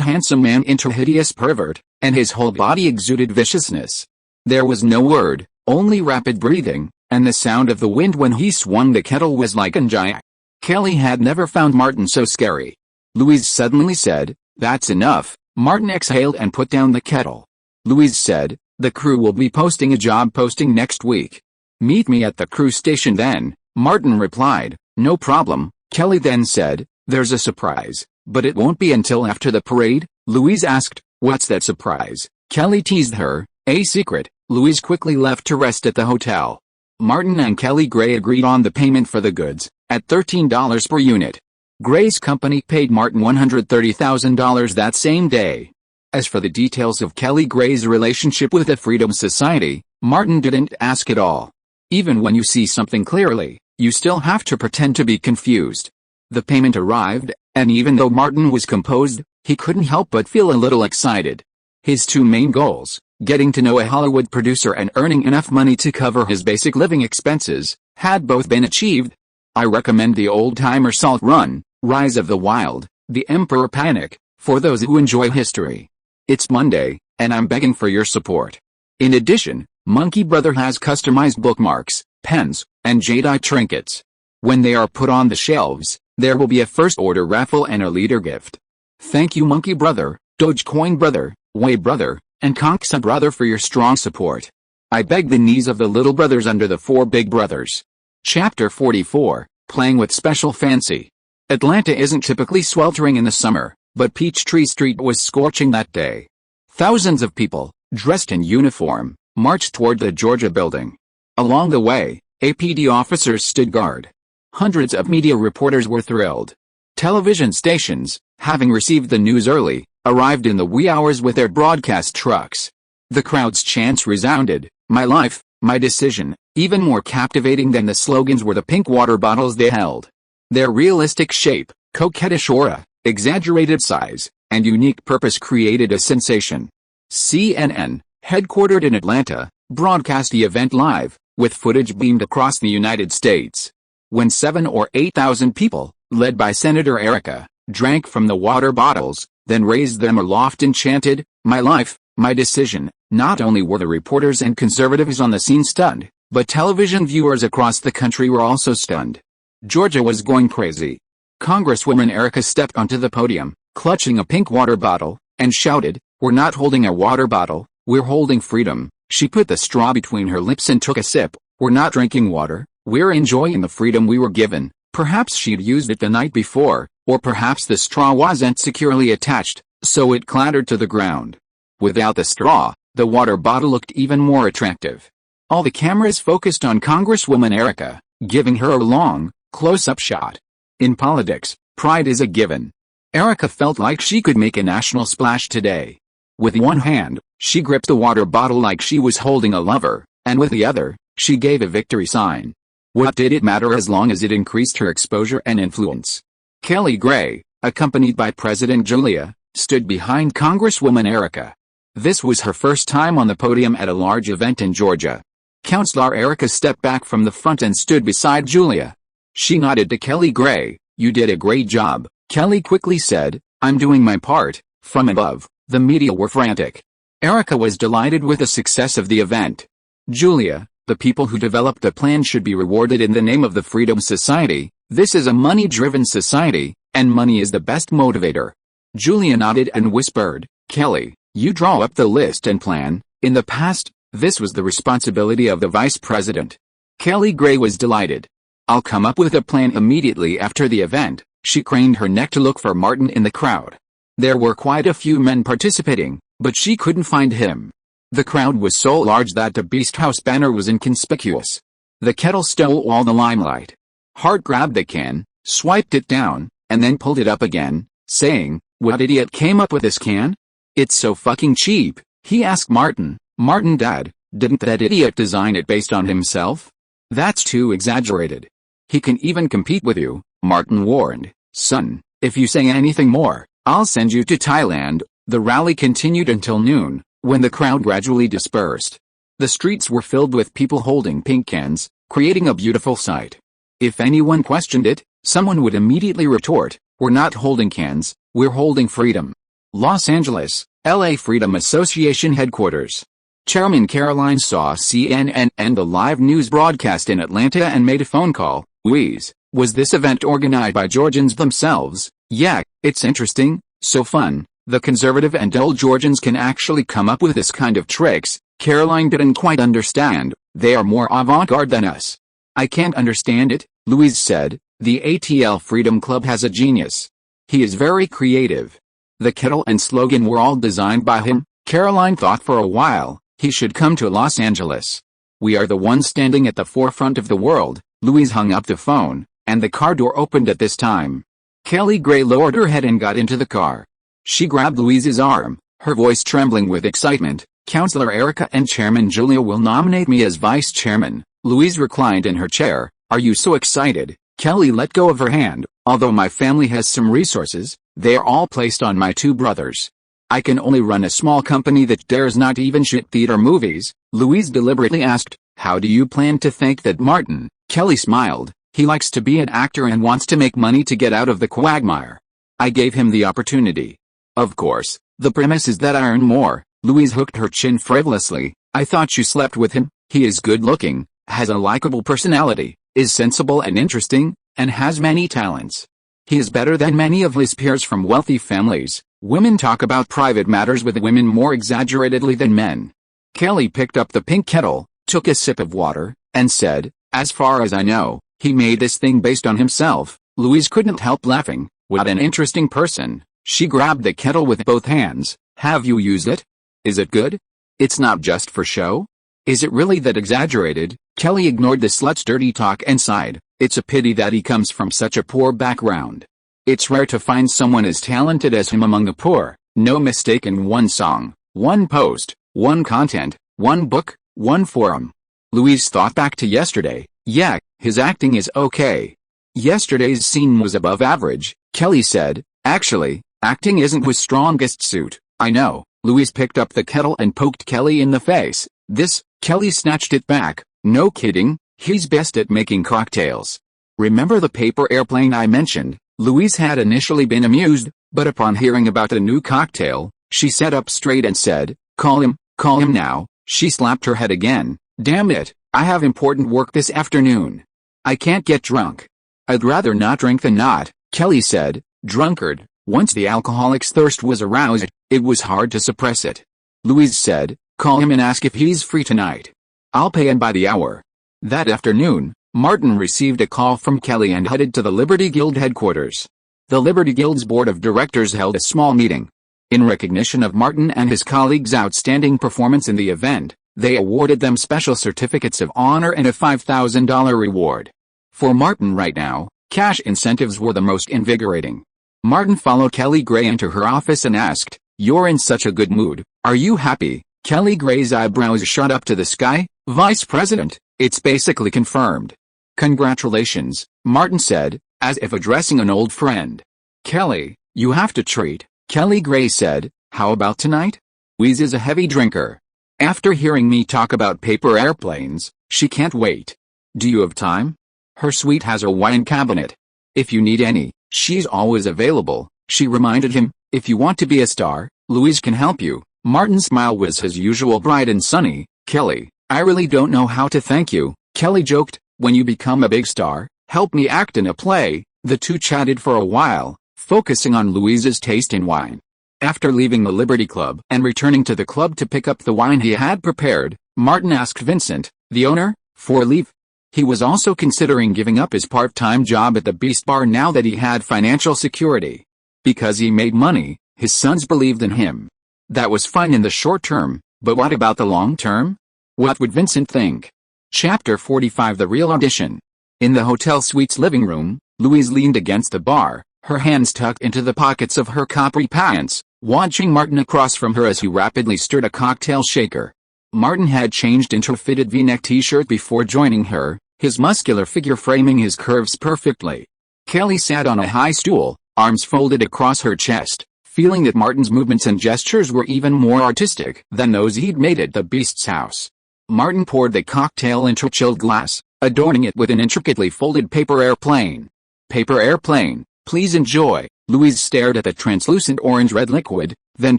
handsome man into a hideous pervert, and his whole body exuded viciousness. There was no word, only rapid breathing, and the sound of the wind when he swung the kettle was like angiac. Kelly had never found Martin so scary. Louise suddenly said, that's enough. Martin exhaled and put down the kettle. Louise said, the crew will be posting a job posting next week. Meet me at the crew station then. Martin replied, no problem. Kelly then said, there's a surprise, but it won't be until after the parade. Louise asked, what's that surprise? Kelly teased her, a secret. Louise quickly left to rest at the hotel. Martin and Kelly Gray agreed on the payment for the goods, at $13 per unit. Gray's company paid Martin $130,000 that same day. As for the details of Kelly Gray's relationship with the Freedom Society, Martin didn't ask at all. Even when you see something clearly, you still have to pretend to be confused. The payment arrived, and even though Martin was composed, he couldn't help but feel a little excited. His two main goals, getting to know a Hollywood producer and earning enough money to cover his basic living expenses, had both been achieved. I recommend the old-timer Salt Run, Rise of the Wild, The Emperor Panic, for those who enjoy history. It's Monday, and I'm begging for your support. In addition, Monkey Brother has customized bookmarks, pens, and jadeite trinkets. When they are put on the shelves, there will be a first-order raffle and a leader gift. Thank you Monkey Brother, Dogecoin Brother, Way Brother, and Conksa Brother for your strong support. I beg the knees of the little brothers under the four big brothers. Chapter 44, Playing with Special Fancy. Atlanta isn't typically sweltering in the summer, but Peachtree Street was scorching that day. Thousands of people, dressed in uniform, marched toward the Georgia Building. Along the way, APD officers stood guard. Hundreds of media reporters were thrilled. Television stations, having received the news early, arrived in the wee hours with their broadcast trucks. The crowd's chants resounded, my life, my decision. Even more captivating than the slogans were the pink water bottles they held. Their realistic shape, coquettish aura, exaggerated size, and unique purpose created a sensation. CNN, headquartered in Atlanta, broadcast the event live, with footage beamed across the United States. When 7,000 or 8,000 people, led by Senator Erica, drank from the water bottles, then raised them aloft and chanted, my life, my decision, not only were the reporters and conservatives on the scene stunned, but television viewers across the country were also stunned. Georgia was going crazy. Congresswoman Erica stepped onto the podium, clutching a pink water bottle, and shouted, we're not holding a water bottle, We're holding freedom. She put the straw between her lips and took a sip. We're not drinking water. We're enjoying the freedom we were given. Perhaps she'd used it the night before, or perhaps the straw wasn't securely attached, so it clattered to the ground. Without the straw, the water bottle looked even more attractive. All the cameras focused on Congresswoman Erica, giving her a long, close-up shot. In politics, pride is a given. Erica felt like she could make a national splash today. With one hand, she gripped the water bottle like she was holding a lover, and with the other, she gave a victory sign. What did it matter as long as it increased her exposure and influence? Kelly Gray, accompanied by President Julia, stood behind Congresswoman Erica. This was her first time on the podium at a large event in Georgia. Counselor Erica stepped back from the front and stood beside Julia. She nodded to Kelly Gray. "You did a great job," Kelly quickly said. "I'm doing my part." From above, the media were frantic. Erica was delighted with the success of the event. "Julia, the people who developed the plan should be rewarded in the name of the Freedom Society. This is a money-driven society, and money is the best motivator." Julia nodded and whispered, "Kelly, you draw up the list and plan." In the past, this was the responsibility of the vice president. Kelly Gray was delighted. "I'll come up with a plan immediately after the event." She craned her neck to look for Martin in the crowd. There were quite a few men participating, but she couldn't find him. The crowd was so large that the Beast House banner was inconspicuous. The kettle stole all the limelight. Hart grabbed the can, swiped it down, and then pulled it up again, saying, "What idiot came up with this can? It's so fucking cheap." He asked Martin, "Martin Dad, didn't that idiot design it based on himself? That's too exaggerated. He can even compete with you," Martin warned. "Son, if you say anything more, I'll send you to Thailand." The rally continued until noon, when the crowd gradually dispersed. The streets were filled with people holding pink cans, creating a beautiful sight. If anyone questioned it, someone would immediately retort, "We're not holding cans, we're holding freedom." Los Angeles, LA Freedom Association headquarters. Chairman Caroline saw CNN and the live news broadcast in Atlanta and made a phone call. "Louise, was this event organized by Georgians themselves?" "Yeah, it's interesting, so fun. The conservative and dull Georgians can actually come up with this kind of tricks." Caroline didn't quite understand. "They are more avant-garde than us." "I can't understand it," Louise said. "The ATL Freedom Club has a genius. He is very creative." The kettle and slogan were all designed by him. Caroline thought for a while, he should come to Los Angeles. "We are the ones standing at the forefront of the world." Louise hung up the phone, and the car door opened at this time. Kelly Gray lowered her head and got into the car. She grabbed Louise's arm, her voice trembling with excitement. "Counselor Erica and Chairman Julia will nominate me as vice chairman." Louise reclined in her chair. "Are you so excited?" Kelly let go of her hand. "Although my family has some resources, they are all placed on my two brothers. I can only run a small company that dares not even shoot theater movies." Louise deliberately asked, "How do you plan to thank that Martin?" Kelly smiled. "He likes to be an actor and wants to make money to get out of the quagmire. I gave him the opportunity. Of course, the premise is that I earn more." Louise hooked her chin frivolously. "I thought you slept with him." "He is good-looking, has a likable personality, is sensible and interesting, and has many talents. He is better than many of his peers from wealthy families." Women talk about private matters with women more exaggeratedly than men. Kelly picked up the pink kettle, took a sip of water, and said, "As far as I know, he made this thing based on himself." Louise couldn't help laughing. "What an interesting person." She grabbed the kettle with both hands. "Have you used it? Is it good? It's not just for show? Is it really that exaggerated?" Kelly ignored the slut's dirty talk and sighed. "It's a pity that he comes from such a poor background. It's rare to find someone as talented as him among the poor." No mistake in one song, one post, one content, one book, one forum. Louise thought back to yesterday. "Yeah, his acting is okay. Yesterday's scene was above average," Kelly said. "Actually, acting isn't his strongest suit." "I know." Louise picked up the kettle and poked Kelly in the face. "This," Kelly snatched it back. "No kidding, he's best at making cocktails. Remember the paper airplane I mentioned?" Louise had initially been amused, but upon hearing about the new cocktail, she sat up straight and said, call him now." She slapped her head again. "Damn it, I have important work this afternoon. I can't get drunk." "I'd rather not drink than not," Kelly said. Drunkard. Once the alcoholic's thirst was aroused, it was hard to suppress it. Louise said, Call him and ask if he's free tonight. I'll pay him by the hour." That afternoon, Martin received a call from Kelly and headed to the Liberty Guild headquarters. The Liberty Guild's board of directors held a small meeting. In recognition of Martin and his colleagues' outstanding performance in the event, they awarded them special certificates of honor and a $5,000 reward. For Martin right now, cash incentives were the most invigorating. Martin followed Kelly Gray into her office and asked, "You're in such a good mood, are you happy?" Kelly Gray's eyebrows shot up to the sky. "Vice President, it's basically confirmed." "Congratulations," Martin said, as if addressing an old friend. "Kelly, you have to treat," Kelly Gray said. "How about tonight?" Louise is a heavy drinker. After hearing me talk about paper airplanes, she can't wait. "Do you have time?" Her suite has a wine cabinet. "If you need any, she's always available," she reminded him. "If you want to be a star, Louise can help you." Martin's smile was his usual bright and sunny. "Kelly, I really don't know how to thank you," Kelly joked. "When you become a big star, help me act in a play." The two chatted for a while, focusing on Louise's taste in wine. After leaving the Liberty Club and returning to the club to pick up the wine he had prepared, Martin asked Vincent, the owner, for leave. He was also considering giving up his part-time job at the Beast Bar now that he had financial security. Because he made money, his sons believed in him. That was fine in the short term, but what about the long term? What would Vincent think? Chapter 45 The Real Audition. In the hotel suite's living room, Louise leaned against the bar, her hands tucked into the pockets of her capri pants, watching Martin across from her as he rapidly stirred a cocktail shaker. Martin had changed into a fitted V-neck t-shirt before joining her, his muscular figure framing his curves perfectly. Kelly sat on a high stool, arms folded across her chest, feeling that Martin's movements and gestures were even more artistic than those he'd made at the Beast's house. Martin poured the cocktail into a chilled glass, adorning it with an intricately folded paper airplane. "Paper airplane, please enjoy." Louise stared at the translucent orange-red liquid, then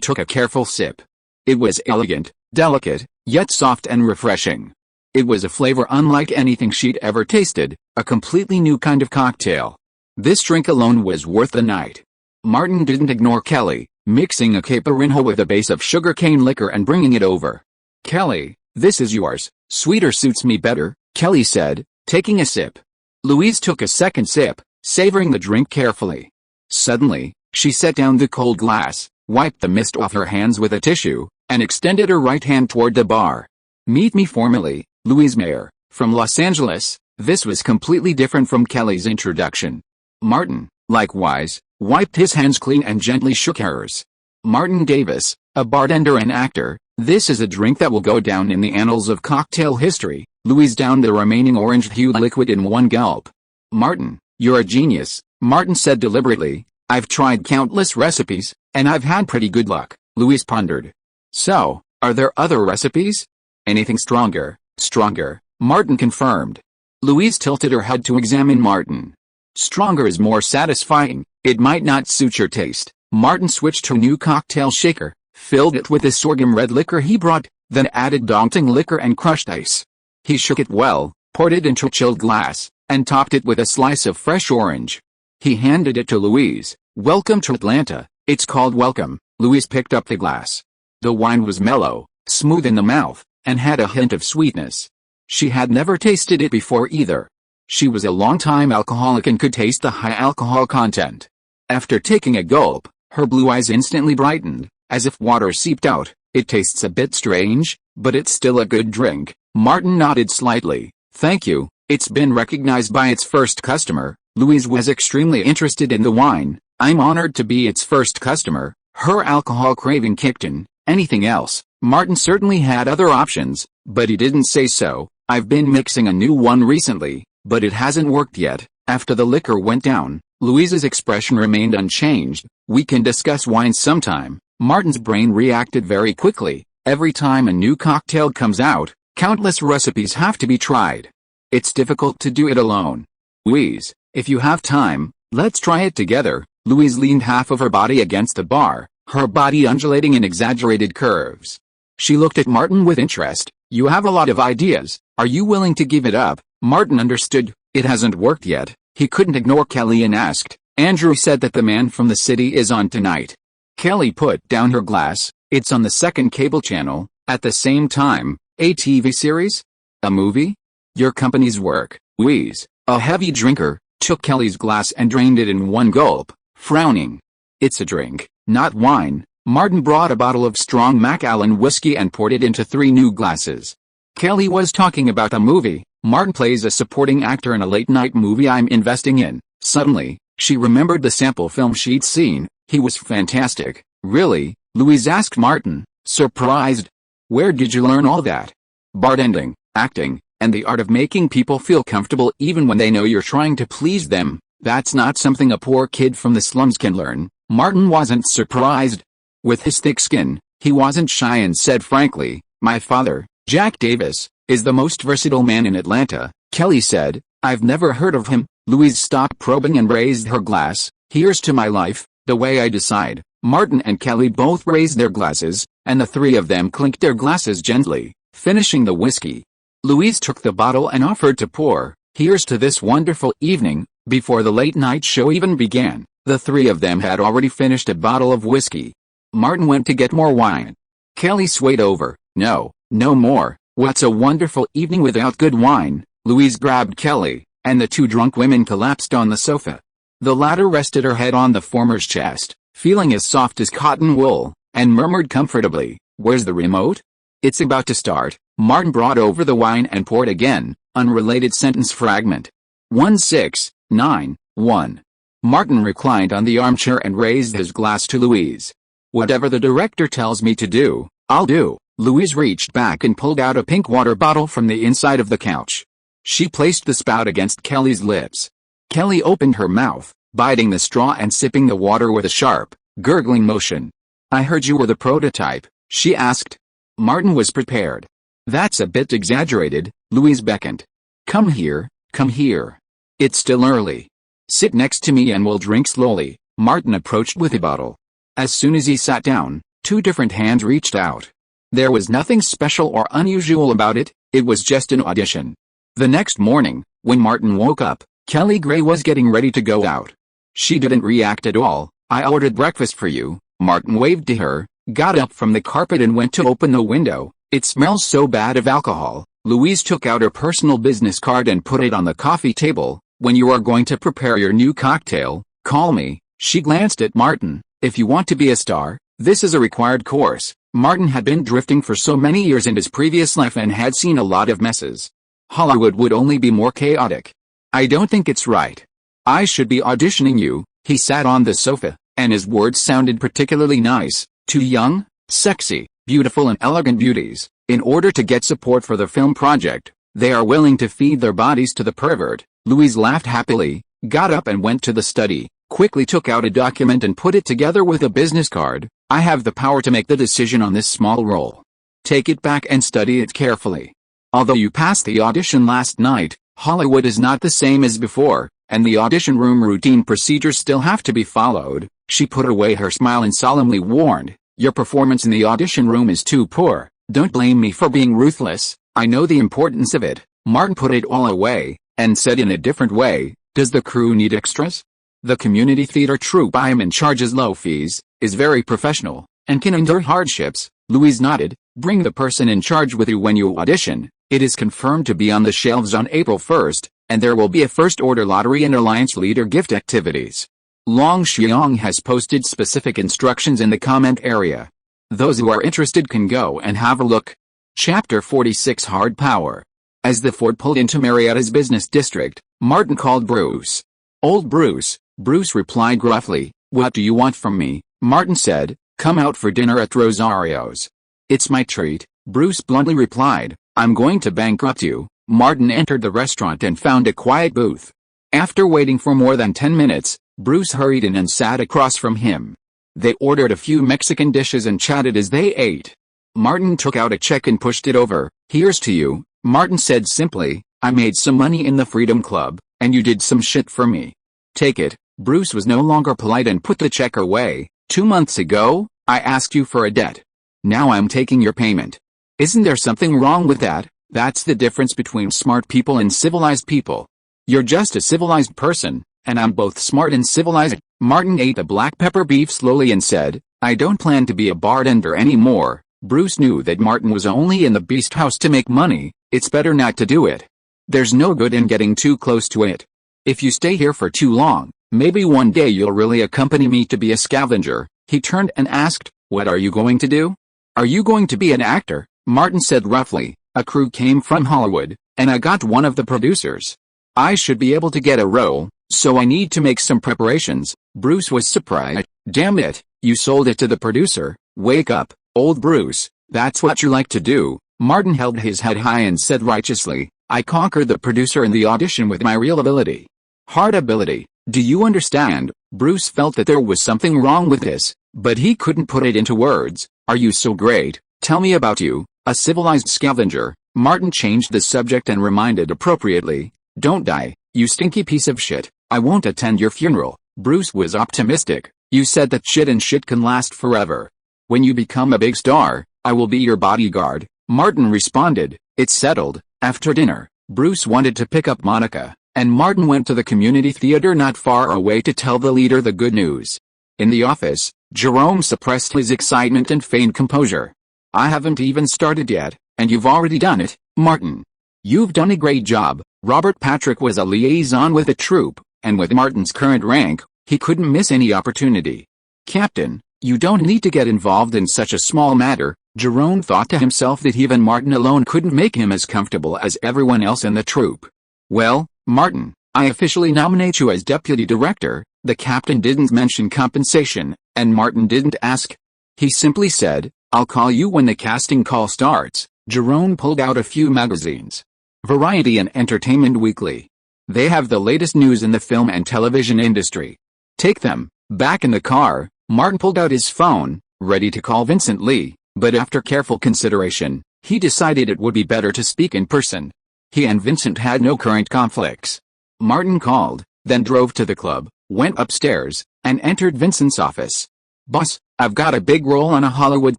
took a careful sip. It was elegant, delicate, yet soft and refreshing. It was a flavor unlike anything she'd ever tasted, a completely new kind of cocktail. This drink alone was worth the night. Martin didn't ignore Kelly, mixing a caipirinha with a base of sugarcane liquor and bringing it over. "Kelly, this is yours. Sweeter suits me better," Kelly said, taking a sip. Louise took a second sip, savoring the drink carefully. Suddenly, she set down the cold glass, wiped the mist off her hands with a tissue, and extended her right hand toward the bar. "Meet me formally, Louise Mayer, from Los Angeles." This was completely different from Kelly's introduction. Martin, likewise, wiped his hands clean and gently shook hers. "Martin Davis, a bartender and actor. This is a drink that will go down in the annals of cocktail history." Louise downed the remaining orange-hued liquid in one gulp. "Martin, you're a genius," Martin said deliberately. "I've tried countless recipes, and I've had pretty good luck." Louise pondered. "So, are there other recipes?" "Anything stronger." "Stronger," Martin confirmed. Louise tilted her head to examine Martin. "Stronger is more satisfying. It might not suit your taste." Martin switched to a new cocktail shaker, filled it with the sorghum red liquor he brought, then added daunting liquor and crushed ice. He shook it well, poured it into a chilled glass, and topped it with a slice of fresh orange. He handed it to Louise. "Welcome to Atlanta. It's called Welcome." Louise picked up the glass. The wine was mellow, smooth in the mouth, and had a hint of sweetness. She had never tasted it before either. She was a long-time alcoholic and could taste the high alcohol content. After taking a gulp, her blue eyes instantly brightened, as if water seeped out. "It tastes a bit strange, but it's still a good drink." Martin nodded slightly. "Thank you. It's been recognized by its first customer." Louise was extremely interested in the wine. "I'm honored to be its first customer." Her alcohol craving kicked in. Anything else? Martin certainly had other options, but he didn't say so. "I've been mixing a new one recently, but it hasn't worked yet." After the liquor went down, Louise's expression remained unchanged. "We can discuss wine sometime." Martin's brain reacted very quickly. Every time a new cocktail comes out, countless recipes have to be tried. It's difficult to do it alone. "Louise, if you have time, let's try it together." Louise leaned half of her body against the bar, her body undulating in exaggerated curves. She looked at Martin with interest. "You have a lot of ideas. Are you willing to give it up?" Martin understood. It hasn't worked yet. He couldn't ignore Kelly and asked, "Andrew said that the man from the city is on tonight." Kelly put down her glass. It's on the second cable channel, at the same time. A TV series? A movie? Your company's work. Louise, a heavy drinker, took Kelly's glass and drained it in one gulp, frowning. It's a drink, not wine. Martin brought a bottle of strong Macallan whiskey and poured it into 3 new glasses. Kelly was talking about a movie. Martin plays a supporting actor in a late-night movie I'm investing in. Suddenly, she remembered the sample film she'd seen. He was fantastic. Really? Louise asked Martin, surprised. Where did you learn all that? Bartending, acting, and the art of making people feel comfortable even when they know you're trying to please them. That's not something a poor kid from the slums can learn. Martin wasn't surprised. With his thick skin, he wasn't shy and said frankly, my father, Jack Davis, is the most versatile man in Atlanta. Kelly said, I've never heard of him. Louise stopped probing and raised her glass. Here's to my life, the way I decide. Martin and Kelly both raised their glasses, and the 3 of them clinked their glasses gently, finishing the whiskey. Louise took the bottle and offered to pour. Here's to this wonderful evening. Before the late-night show even began, the 3 of them had already finished a bottle of whiskey. Martin went to get more wine. Kelly swayed over. No, no more. What's a wonderful evening without good wine? Louise grabbed Kelly, and the 2 drunk women collapsed on the sofa. The latter rested her head on the former's chest, feeling as soft as cotton wool, and murmured comfortably, where's the remote? It's about to start. Martin brought over the wine and poured again. Unrelated sentence fragment. 1691. Martin reclined on the armchair and raised his glass to Louise. Whatever the director tells me to do, I'll do. Louise reached back and pulled out a pink water bottle from the inside of the couch. She placed the spout against Kelly's lips. Kelly opened her mouth, biting the straw and sipping the water with a sharp, gurgling motion. I heard you were the prototype, she asked. Martin was prepared. That's a bit exaggerated. Louise beckoned. Come here, come here. It's still early. Sit next to me and we'll drink slowly. Martin approached with a bottle. As soon as he sat down, 2 different hands reached out. There was nothing special or unusual about it, it was just an audition. The next morning, when Martin woke up, Kelly Gray was getting ready to go out. She didn't react at all. I ordered breakfast for you. Martin waved to her, got up from the carpet and went to open the window. It smells so bad of alcohol. Louise took out her personal business card and put it on the coffee table. When you are going to prepare your new cocktail, call me. She glanced at Martin. If you want to be a star, this is a required course. Martin had been drifting for so many years in his previous life and had seen a lot of messes. Hollywood would only be more chaotic. I don't think it's right. I should be auditioning you. He sat on the sofa, and his words sounded particularly nice. 2 young, sexy, beautiful and elegant beauties. In order to get support for the film project, they are willing to feed their bodies to the pervert. Louise laughed happily, got up and went to the study, quickly took out a document and put it together with a business card. I have the power to make the decision on this small role. Take it back and study it carefully. Although you passed the audition last night, Hollywood is not the same as before, and the audition room routine procedures still have to be followed. She put away her smile and solemnly warned, your performance in the audition room is too poor. Don't blame me for being ruthless. I know the importance of it. Martin put it all away, and said in a different way, does the crew need extras? The community theater troupe I am in charges low fees, is very professional, and can endure hardships. Louise nodded. Bring the person in charge with you when you audition. It is confirmed to be on the shelves on April 1st, and there will be a first-order lottery and Alliance Leader gift activities. Long Xiong has posted specific instructions in the comment area. Those who are interested can go and have a look. Chapter 46 Hard Power. As the Ford pulled into Marietta's business district, Martin called Bruce. Old Bruce. Bruce replied gruffly, what do you want from me? Martin said, come out for dinner at Rosario's. It's my treat, Bruce bluntly replied. I'm going to bankrupt you. Martin entered the restaurant and found a quiet booth. After waiting for more than 10 minutes, Bruce hurried in and sat across from him. They ordered a few Mexican dishes and chatted as they ate. Martin took out a check and pushed it over. Here's to you, Martin said simply. I made some money in the Freedom Club, and you did some shit for me. Take it. Bruce was no longer polite and put the check away. 2 months ago, I asked you for a debt. Now I'm taking your payment. Isn't there something wrong with that? That's the difference between smart people and civilized people. You're just a civilized person, and I'm both smart and civilized. Martin ate the black pepper beef slowly and said, I don't plan to be a bartender anymore. Bruce knew that Martin was only in the beast house to make money. It's better not to do it. There's no good in getting too close to it. If you stay here for too long, maybe one day you'll really accompany me to be a scavenger. He turned and asked, what are you going to do? Are you going to be an actor? Martin said roughly. A crew came from Hollywood, and I got one of the producers. I should be able to get a role, so I need to make some preparations. Bruce was surprised. Damn it, you sold it to the producer. Wake up, old Bruce, that's what you like to do. Martin held his head high and said righteously, I conquered the producer in the audition with my real ability. Hard ability, do you understand? Bruce felt that there was something wrong with this, but he couldn't put it into words. Are you so great? Tell me about you, a civilized scavenger. Martin changed the subject and reminded appropriately, don't die, you stinky piece of shit. I won't attend your funeral. Bruce was optimistic. You said that shit and shit can last forever. When you become a big star, I will be your bodyguard. Martin responded, it's settled. After dinner, Bruce wanted to pick up Monica, and Martin went to the community theater not far away to tell the leader the good news. In the office, Jerome suppressed his excitement and feigned composure. I haven't even started yet, and you've already done it, Martin. You've done a great job. Robert Patrick was a liaison with the troupe, and with Martin's current rank, he couldn't miss any opportunity. Captain, you don't need to get involved in such a small matter. Jerome thought to himself that even Martin alone couldn't make him as comfortable as everyone else in the troupe. Well, Martin, I officially nominate you as deputy director. The captain didn't mention compensation, and Martin didn't ask. He simply said, I'll call you when the casting call starts. Jerome pulled out a few magazines. Variety and Entertainment Weekly. They have the latest news in the film and television industry. Take them. Back in the car, Martin pulled out his phone, ready to call Vincent Lee, but after careful consideration, he decided it would be better to speak in person. He and Vincent had no current conflicts. Martin called, then drove to the club, went upstairs, and entered Vincent's office. Boss, I've got a big role on a Hollywood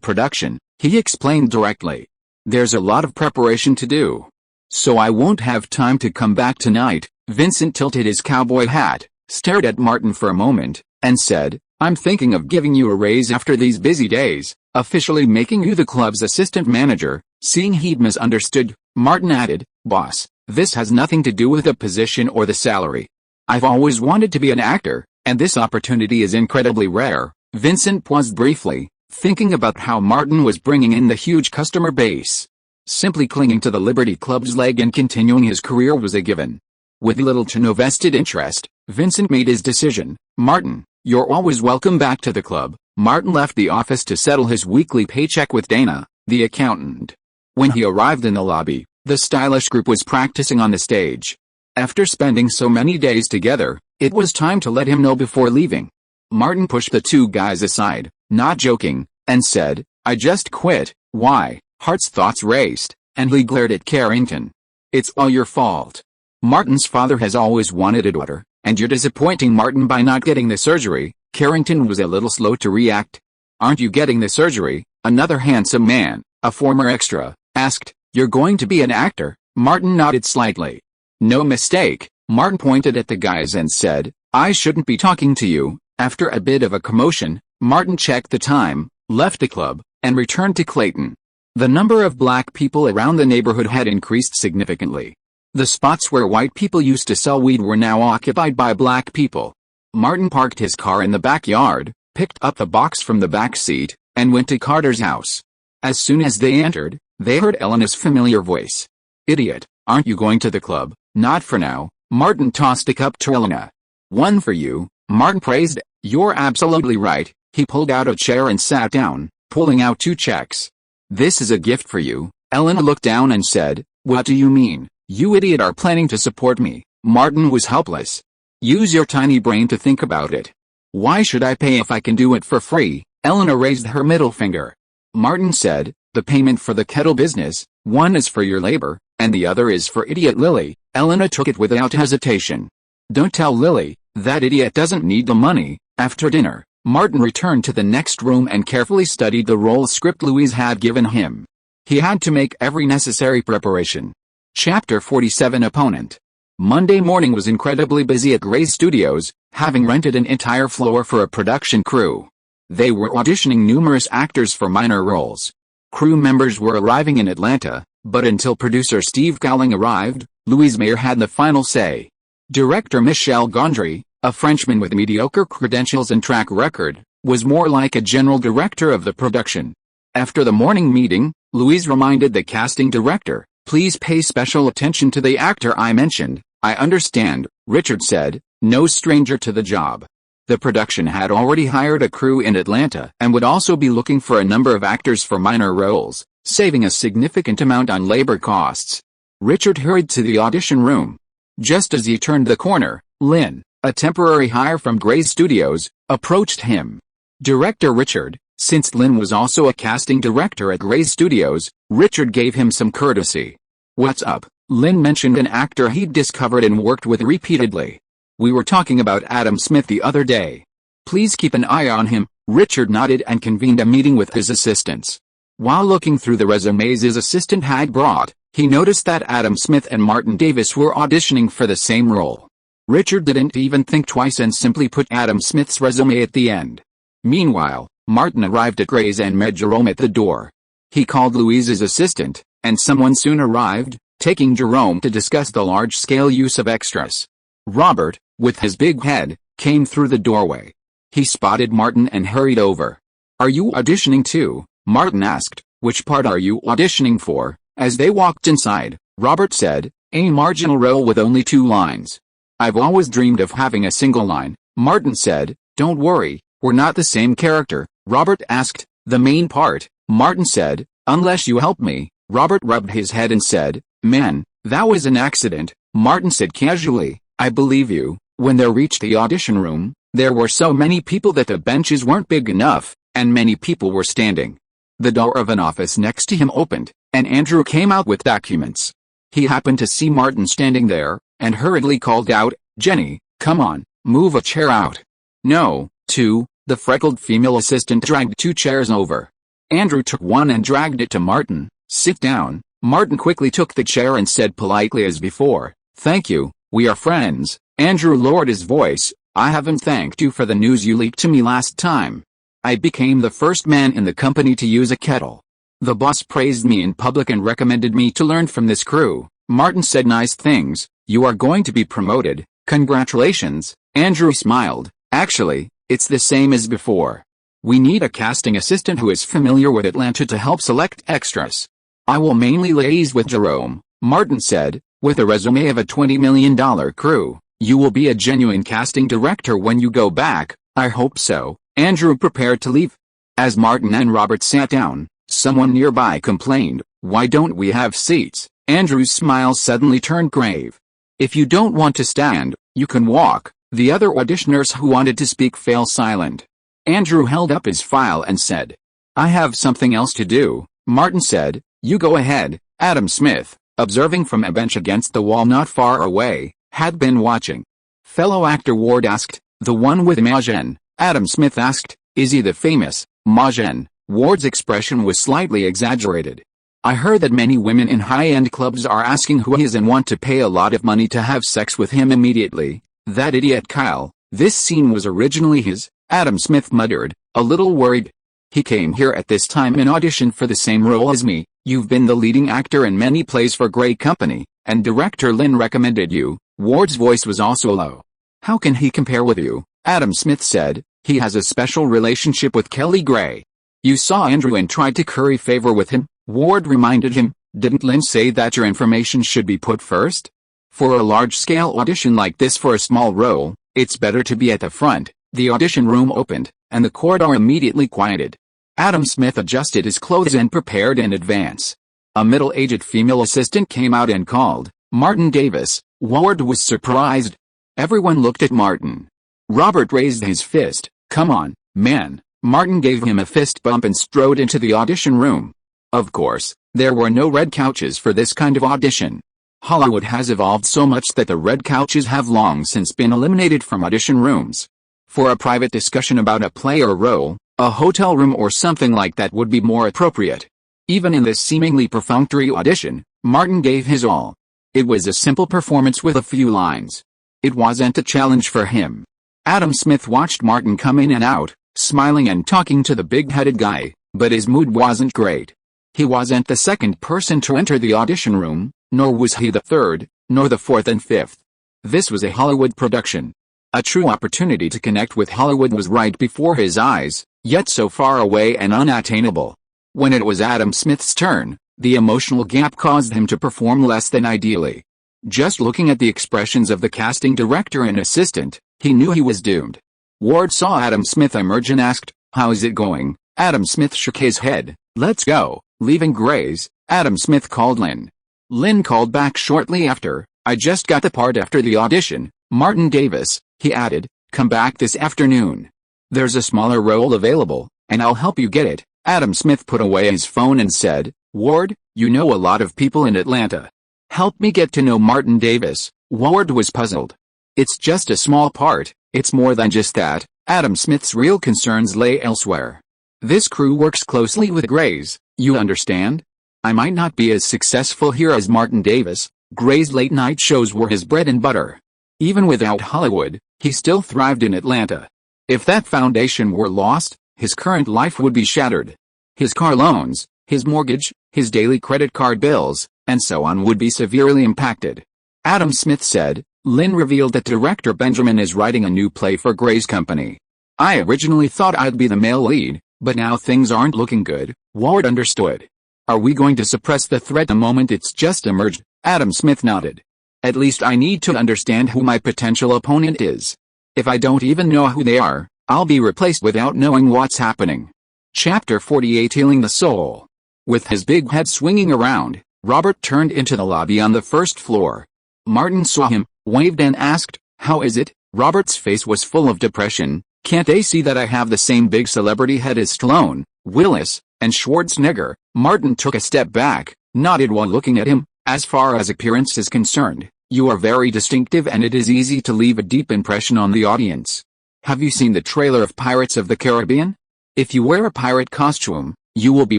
production, he explained directly. There's a lot of preparation to do, so I won't have time to come back tonight. Vincent tilted his cowboy hat, stared at Martin for a moment, and said, I'm thinking of giving you a raise after these busy days, officially making you the club's assistant manager. Seeing he'd misunderstood, Martin added, Boss, this has nothing to do with the position or the salary. I've always wanted to be an actor, and this opportunity is incredibly rare. Vincent paused briefly, thinking about how Martin was bringing in the huge customer base. Simply clinging to the Liberty Club's leg and continuing his career was a given. With little to no vested interest, Vincent made his decision. Martin, you're always welcome back to the club. Martin left the office to settle his weekly paycheck with Dana, the accountant. When he arrived in the lobby, the stylish group was practicing on the stage. After spending so many days together, it was time to let him know before leaving. Martin pushed the two guys aside, not joking, and said, I just quit. Why? Hart's thoughts raced, and he glared at Carrington. It's all your fault. Martin's father has always wanted a daughter, and you're disappointing Martin by not getting the surgery. Carrington was a little slow to react. Aren't you getting the surgery? Another handsome man, a former extra, asked. You're going to be an actor? Martin nodded slightly. No mistake. Martin pointed at the guys and said, I shouldn't be talking to you. After a bit of a commotion, Martin checked the time, left the club, and returned to Clayton. The number of black people around the neighborhood had increased significantly. The spots where white people used to sell weed were now occupied by black people. Martin parked his car in the backyard, picked up the box from the back seat, and went to Carter's house. As soon as they entered, they heard Elena's familiar voice. Idiot, aren't you going to the club? Not for now. Martin tossed a cup to Elena. One for you. Martin praised. You're absolutely right. He pulled out a chair and sat down, pulling out 2 checks. This is a gift for you. Elena looked down and said, What do you mean? You idiot are planning to support me. Martin was helpless. Use your tiny brain to think about it. Why should I pay if I can do it for free? Elena raised her middle finger. Martin said, the payment for the kettle business, one is for your labor, and the other is for idiot Lily. Elena took it without hesitation. Don't tell Lily, that idiot doesn't need the money. After dinner, Martin returned to the next room and carefully studied the role script Louise had given him. He had to make every necessary preparation. Chapter 47 Opponent. Monday morning was incredibly busy at Gray's Studios, having rented an entire floor for a production crew. They were auditioning numerous actors for minor roles. Crew members were arriving in Atlanta, but until producer Steve Cowling arrived, Louise Mayer had the final say. Director Michel Gondry, a Frenchman with mediocre credentials and track record, was more like a general director of the production. After the morning meeting, Louise reminded the casting director, "Please pay special attention to the actor I mentioned." "I understand," Richard said, no stranger to the job. The production had already hired a crew in Atlanta and would also be looking for a number of actors for minor roles, saving a significant amount on labor costs. Richard hurried to the audition room. Just as he turned the corner, Lynn, a temporary hire from Gray's Studios, approached him. Director Richard, since Lynn was also a casting director at Gray's Studios, Richard gave him some courtesy. "What's up?" Lynn mentioned an actor he'd discovered and worked with repeatedly. "We were talking about Adam Smith the other day. Please keep an eye on him." Richard nodded and convened a meeting with his assistants. While looking through the resumes his assistant had brought, he noticed that Adam Smith and Martin Davis were auditioning for the same role. Richard didn't even think twice and simply put Adam Smith's resume at the end. Meanwhile, Martin arrived at Gray's and met Jerome at the door. He called Louise's assistant, and someone soon arrived, taking Jerome to discuss the large-scale use of extras. Robert, with his big head, came through the doorway. He spotted Martin and hurried over. "Are you auditioning too?" Martin asked. "Which part are you auditioning for?" As they walked inside, Robert said, "A marginal role with only 2 lines." "I've always dreamed of having a single line," Martin said. "Don't worry, we're not the same character," Robert asked. "The main part," Martin said, "unless you help me." Robert rubbed his head and said, "Man, that was an accident," Martin said casually. "I believe you." When they reached the audition room, there were so many people that the benches weren't big enough, and many people were standing. The door of an office next to him opened, and Andrew came out with documents. He happened to see Martin standing there, and hurriedly called out, "Jenny, come on, move a chair out." "No, 2, the freckled female assistant dragged 2 chairs over. Andrew took one and dragged it to Martin. "Sit down." Martin quickly took the chair and said politely as before, "Thank you, we are friends." Andrew lowered his voice, "I haven't thanked you for the news you leaked to me last time. I became the first man in the company to use a kettle. The boss praised me in public and recommended me to learn from this crew." Martin said nice things. "You are going to be promoted, congratulations." Andrew smiled. "Actually, it's the same as before. We need a casting assistant who is familiar with Atlanta to help select extras." "I will mainly liaise with Jerome," Martin said. "With a resume of a $20 million crew, you will be a genuine casting director when you go back." "I hope so." Andrew prepared to leave. As Martin and Robert sat down, someone nearby complained, "Why don't we have seats?" Andrew's smile suddenly turned grave. "If you don't want to stand, you can walk." The other auditioners who wanted to speak fell silent. Andrew held up his file and said, "I have something else to do." Martin said, "You go ahead." Adam Smith, observing from a bench against the wall not far away, had been watching. Fellow actor Ward asked, "The one with Majen?" Adam Smith asked, "Is he the famous Majen?" Ward's expression was slightly exaggerated. "I heard that many women in high-end clubs are asking who he is and want to pay a lot of money to have sex with him immediately. That idiot Kyle." "This scene was originally his," Adam Smith muttered, a little worried. "He came here at this time and auditioned for the same role as me. You've been the leading actor in many plays for great company, and director Lynn recommended you." Ward's voice was also low. "How can he compare with you?" Adam Smith said. "He has a special relationship with Kelly Gray." "You saw Andrew and tried to curry favor with him," Ward reminded him. "Didn't Lynn say that your information should be put first? For a large-scale audition like this for a small role, it's better to be at the front." The audition room opened, and the corridor immediately quieted. Adam Smith adjusted his clothes and prepared in advance. A middle-aged female assistant came out and called, "Martin Davis." Ward was surprised. Everyone looked at Martin. Robert raised his fist. "Come on, man." Martin gave him a fist bump and strode into the audition room. Of course, there were no red couches for this kind of audition. Hollywood has evolved so much that the red couches have long since been eliminated from audition rooms. For a private discussion about a play or role, a hotel room or something like that would be more appropriate. Even in this seemingly perfunctory audition, Martin gave his all. It was a simple performance with a few lines. It wasn't a challenge for him. Adam Smith watched Martin come in and out, smiling and talking to the big-headed guy, but his mood wasn't great. He wasn't the second person to enter the audition room, nor was he the third, nor the fourth and fifth. This was a Hollywood production. A true opportunity to connect with Hollywood was right before his eyes, yet so far away and unattainable. When it was Adam Smith's turn, the emotional gap caused him to perform less than ideally. Just looking at the expressions of the casting director and assistant, he knew he was doomed. Ward saw Adam Smith emerge and asked, "How's it going?" Adam Smith shook his head. "Let's go." Leaving Gray's, Adam Smith called Lynn. Lynn called back shortly after. "I just got the part after the audition, Martin Davis," he added. "Come back this afternoon. There's a smaller role available, and I'll help you get it." Adam Smith put away his phone and said, "Ward, you know a lot of people in Atlanta. Help me get to know Martin Davis." Ward was puzzled. "It's just a small part, it's more than just that." Adam Smith's real concerns lay elsewhere. "This crew works closely with Gray's, you understand? I might not be as successful here as Martin Davis." Gray's late-night shows were his bread and butter. Even without Hollywood, he still thrived in Atlanta. If that foundation were lost, his current life would be shattered. His car loans, his mortgage, his daily credit card bills, and so on would be severely impacted. Adam Smith said, "Lynn revealed that director Benjamin is writing a new play for Gray's company. I originally thought I'd be the male lead, but now things aren't looking good." Ward understood. "Are we going to suppress the threat the moment it's just emerged?" Adam Smith nodded. "At least I need to understand who my potential opponent is. If I don't even know who they are, I'll be replaced without knowing what's happening." Chapter 48 Healing the Soul. With his big head swinging around, Robert turned into the lobby on the first floor. Martin saw him, waved and asked, "How is it?" Robert's face was full of depression. "Can't they see that I have the same big celebrity head as Stallone, Willis, and Schwarzenegger?" Martin took a step back, nodded while looking at him. "As far as appearance is concerned, you are very distinctive and it is easy to leave a deep impression on the audience. Have you seen the trailer of Pirates of the Caribbean? If you wear a pirate costume, you will be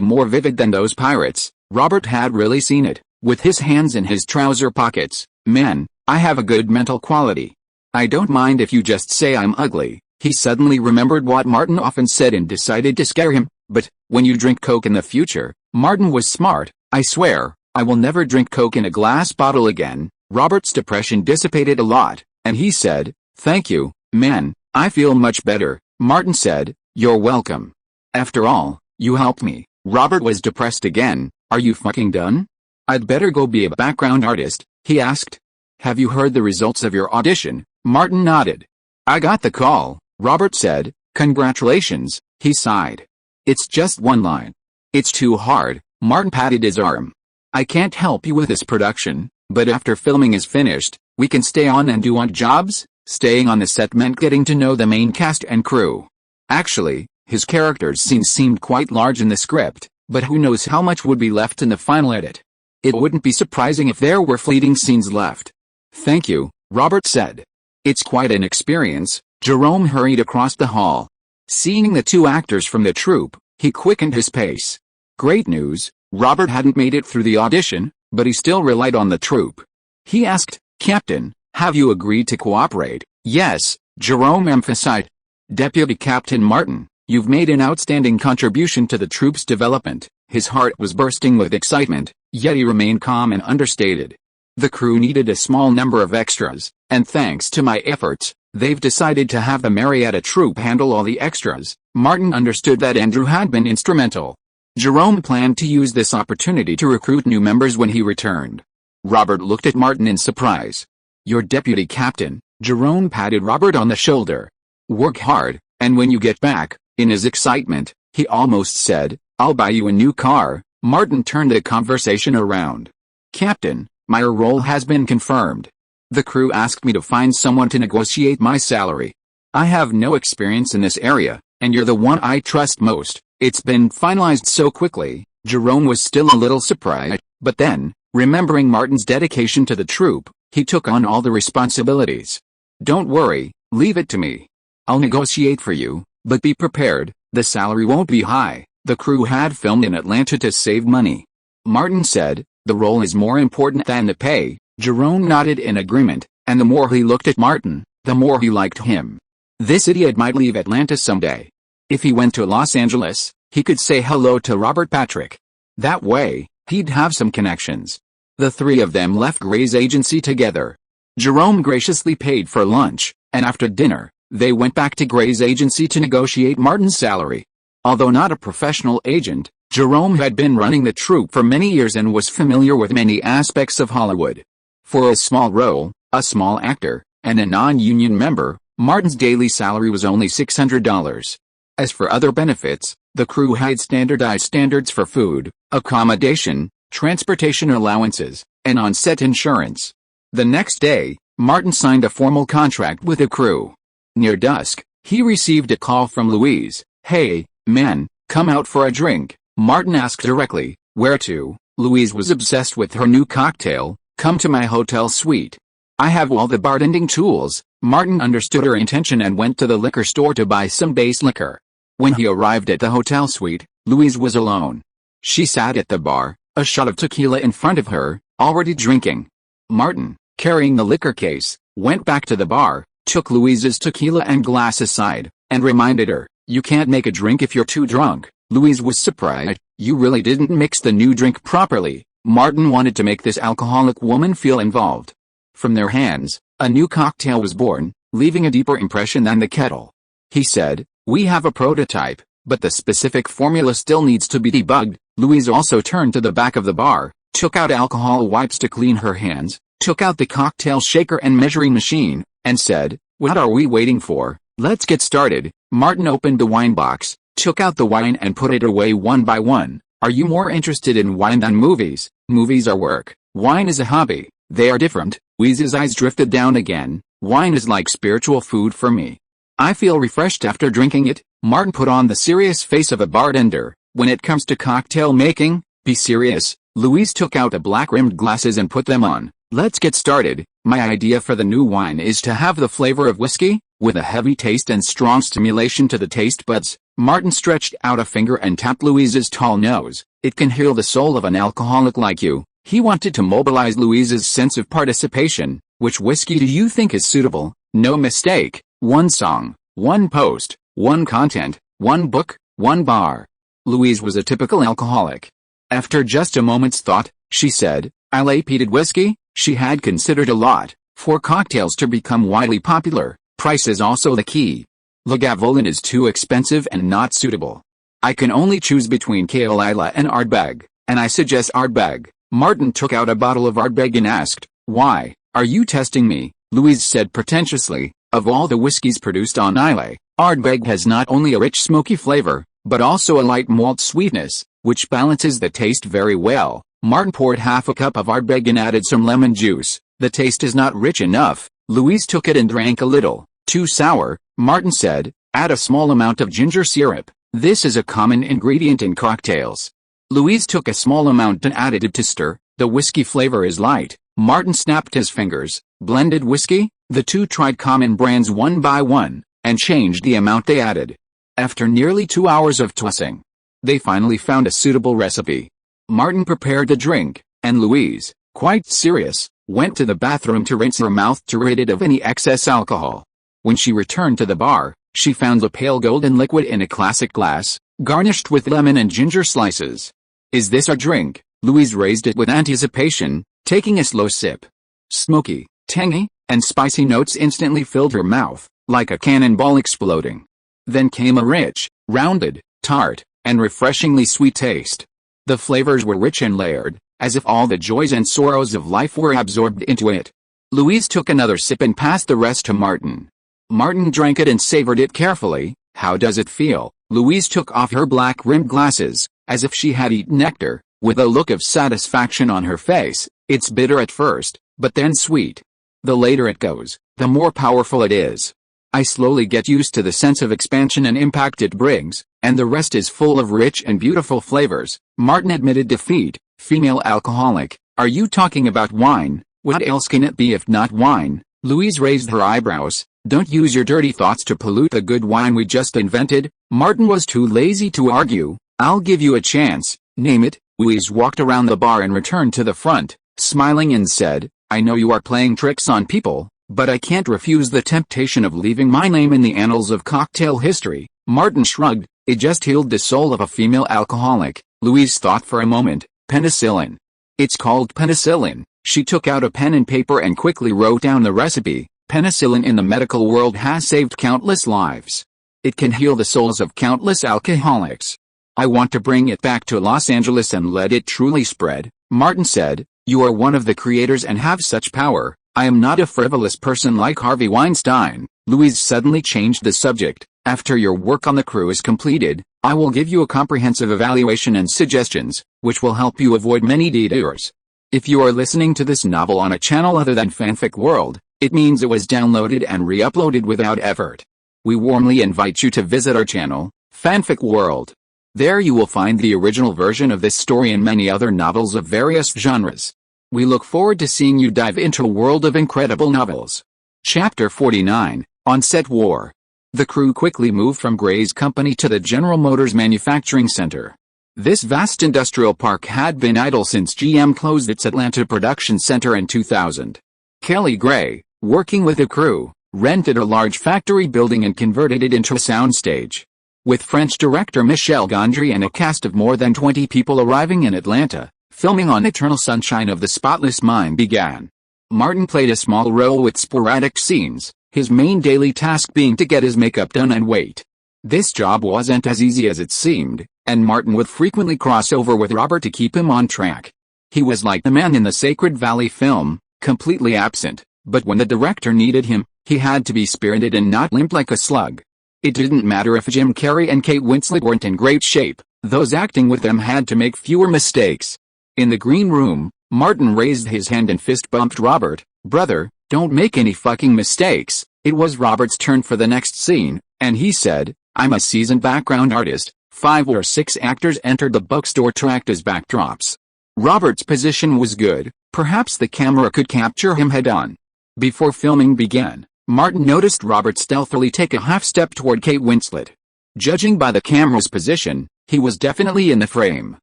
more vivid than those pirates." Robert had really seen it, with his hands in his trouser pockets. "Man, I have a good mental quality. I don't mind if you just say I'm ugly." He suddenly remembered what Martin often said and decided to scare him. "But, when you drink Coke in the future," Martin was smart, "I swear, I will never drink Coke in a glass bottle again." Robert's depression dissipated a lot, and he said, "Thank you, man, I feel much better." Martin said, "You're welcome. After all, you helped me." Robert was depressed again. "Are you fucking done? I'd better go be a background artist," he asked. "Have you heard the results of your audition?" Martin nodded. "I got the call," Robert said. "Congratulations," he sighed. "It's just one line." "It's too hard." Martin patted his arm. "I can't help you with this production, but after filming is finished, we can stay on and do odd jobs." Staying on the set meant getting to know the main cast and crew. Actually, his character's scenes seemed quite large in the script, but who knows how much would be left in the final edit. It wouldn't be surprising if there were fleeting scenes left. "Thank you," Robert said. "It's quite an experience." Jerome hurried across the hall. Seeing the two actors from the troupe, he quickened his pace. Great news, Robert hadn't made it through the audition, but he still relied on the troupe. He asked, "Captain, have you agreed to cooperate?" "Yes," Jerome emphasized. "Deputy Captain Martin, you've made an outstanding contribution to the troupe's development." His heart was bursting with excitement, yet he remained calm and understated. "The crew needed a small number of extras, and thanks to my efforts, they've decided to have the Marietta troupe handle all the extras." Martin understood that Andrew had been instrumental. Jerome planned to use this opportunity to recruit new members when he returned. Robert looked at Martin in surprise. "You're deputy captain," Jerome patted Robert on the shoulder. "Work hard, and when you get back," in his excitement, he almost said, "I'll buy you a new car." Martin turned the conversation around. "Captain, my role has been confirmed. The crew asked me to find someone to negotiate my salary. I have no experience in this area, and you're the one I trust most." "It's been finalized so quickly." Jerome was still a little surprised, but then, remembering Martin's dedication to the troupe, he took on all the responsibilities. "Don't worry, leave it to me. I'll negotiate for you, but be prepared, the salary won't be high." The crew had filmed in Atlanta to save money. Martin said, "The role is more important than the pay." Jerome nodded in agreement, and the more he looked at Martin, the more he liked him. This idiot might leave Atlanta someday. If he went to Los Angeles, he could say hello to Robert Patrick. That way, he'd have some connections. The three of them left Gray's agency together. Jerome graciously paid for lunch, and after dinner, they went back to Gray's agency to negotiate Martin's salary. Although not a professional agent, Jerome had been running the troupe for many years and was familiar with many aspects of Hollywood. For a small role, a small actor, and a non-union member, Martin's daily salary was only $600. As for other benefits, the crew had standardized standards for food, accommodation, transportation allowances, and on-set insurance. The next day, Martin signed a formal contract with the crew. Near dusk, he received a call from Louise. "Hey, man, come out for a drink." Martin asked directly, "Where to?" Louise was obsessed with her new cocktail. "Come to my hotel suite. I have all the bartending tools." Martin understood her intention and went to the liquor store to buy some base liquor. When he arrived at the hotel suite, Louise was alone. She sat at the bar, a shot of tequila in front of her, already drinking. Martin, carrying the liquor case, went back to the bar, took Louise's tequila and glass aside, and reminded her, "You can't make a drink if you're too drunk." Louise was surprised. "You really didn't mix the new drink properly." Martin wanted to make this alcoholic woman feel involved. From their hands, a new cocktail was born, leaving a deeper impression than the kettle. He said, "We have a prototype, but the specific formula still needs to be debugged." Louise also turned to the back of the bar, took out alcohol wipes to clean her hands, took out the cocktail shaker and measuring machine, and said, "What are we waiting for? Let's get started." Martin opened the wine box, took out the wine and put it away one by one. "Are you more interested in wine than movies?" "Movies are work. Wine is a hobby. They are different." Louise's eyes drifted down again. "Wine is like spiritual food for me. I feel refreshed after drinking it." Martin put on the serious face of a bartender. "When it comes to cocktail making, be serious." Louise took out the black-rimmed glasses and put them on. "Let's get started. My idea for the new wine is to have the flavor of whiskey, with a heavy taste and strong stimulation to the taste buds." Martin stretched out a finger and tapped Louise's tall nose. "It can heal the soul of an alcoholic like you." He wanted to mobilize Louise's sense of participation. "Which whiskey do you think is suitable?" "No mistake. One song, one post, one content, one book, one bar." Louise was a typical alcoholic. After just a moment's thought, she said, "I'll a peated whiskey." She had considered a lot. For cocktails to become widely popular, price is also the key. Lagavulin is too expensive and not suitable. "I can only choose between Kaolila and Ardbeg, and I suggest Ardbeg." Martin took out a bottle of Ardbeg and asked, "Why, are you testing me?" Louise said pretentiously, "Of all the whiskies produced on Islay, Ardbeg has not only a rich smoky flavor, but also a light malt sweetness, which balances the taste very well." Martin poured half a cup of Ardbeg and added some lemon juice. "The taste is not rich enough." Louise took it and drank a little. "Too sour." Martin said, "Add a small amount of ginger syrup. This is a common ingredient in cocktails." Louise took a small amount and added it to stir. "The whiskey flavor is light." Martin snapped his fingers. "Blended whiskey?" The two tried common brands one by one, and changed the amount they added. After nearly 2 hours of tossing, they finally found a suitable recipe. Martin prepared the drink, and Louise, quite serious, went to the bathroom to rinse her mouth to rid it of any excess alcohol. When she returned to the bar, she found the pale golden liquid in a classic glass, garnished with lemon and ginger slices. "Is this a drink?" Louise raised it with anticipation, taking a slow sip. Smoky, tangy, and spicy notes instantly filled her mouth, like a cannonball exploding. Then came a rich, rounded, tart, and refreshingly sweet taste. The flavors were rich and layered, as if all the joys and sorrows of life were absorbed into it. Louise took another sip and passed the rest to Martin. Martin drank it and savored it carefully. "How does it feel?" Louise took off her black-rimmed glasses, as if she had eaten nectar, with a look of satisfaction on her face. "It's bitter at first, but then sweet. The later it goes, the more powerful it is. I slowly get used to the sense of expansion and impact it brings, and the rest is full of rich and beautiful flavors." Martin admitted defeat. "Female alcoholic, are you talking about wine? What else can it be if not wine?" Louise raised her eyebrows. "Don't use your dirty thoughts to pollute the good wine we just invented." Martin was too lazy to argue. "I'll give you a chance. Name it." Louise walked around the bar and returned to the front, smiling and said, "I know you are playing tricks on people, but I can't refuse the temptation of leaving my name in the annals of cocktail history." Martin shrugged. It just healed the soul of a female alcoholic. Louise thought for a moment. Penicillin. It's called penicillin. She took out a pen and paper and quickly wrote down the recipe. Penicillin in the medical world has saved countless lives. It can heal the souls of countless alcoholics. I want to bring it back to Los Angeles and let it truly spread, Martin said. You are one of the creators and have such power. I am not a frivolous person like Harvey Weinstein. Louise suddenly changed the subject. After your work on the crew is completed, I will give you a comprehensive evaluation and suggestions, which will help you avoid many detours. If you are listening to this novel on a channel other than Fanfic World, it means it was downloaded and re-uploaded without effort. We warmly invite you to visit our channel, Fanfic World. There you will find the original version of this story and many other novels of various genres. We look forward to seeing you dive into a world of incredible novels. Chapter 49, On-Set War. The crew quickly moved from Gray's company to the General Motors Manufacturing Center. This vast industrial park had been idle since GM closed its Atlanta production center in 2000. Kelly Gray, working with the crew, rented a large factory building and converted it into a soundstage. With French director Michel Gondry and a cast of more than 20 people arriving in Atlanta, filming on Eternal Sunshine of the Spotless Mind began. Martin played a small role with sporadic scenes, his main daily task being to get his makeup done and wait. This job wasn't as easy as it seemed, and Martin would frequently cross over with Robert to keep him on track. He was like the man in the Sacred Valley film, completely absent, but when the director needed him, he had to be spirited and not limp like a slug. It didn't matter if Jim Carrey and Kate Winslet weren't in great shape, those acting with them had to make fewer mistakes. In the green room, Martin raised his hand and fist-bumped Robert. Brother, don't make any fucking mistakes. It was Robert's turn for the next scene, and he said, I'm a seasoned background artist. 5 or 6 actors entered the bookstore to act as backdrops. Robert's position was good, perhaps the camera could capture him head-on. Before filming began, Martin noticed Robert stealthily take a half-step toward Kate Winslet. Judging by the camera's position, he was definitely in the frame.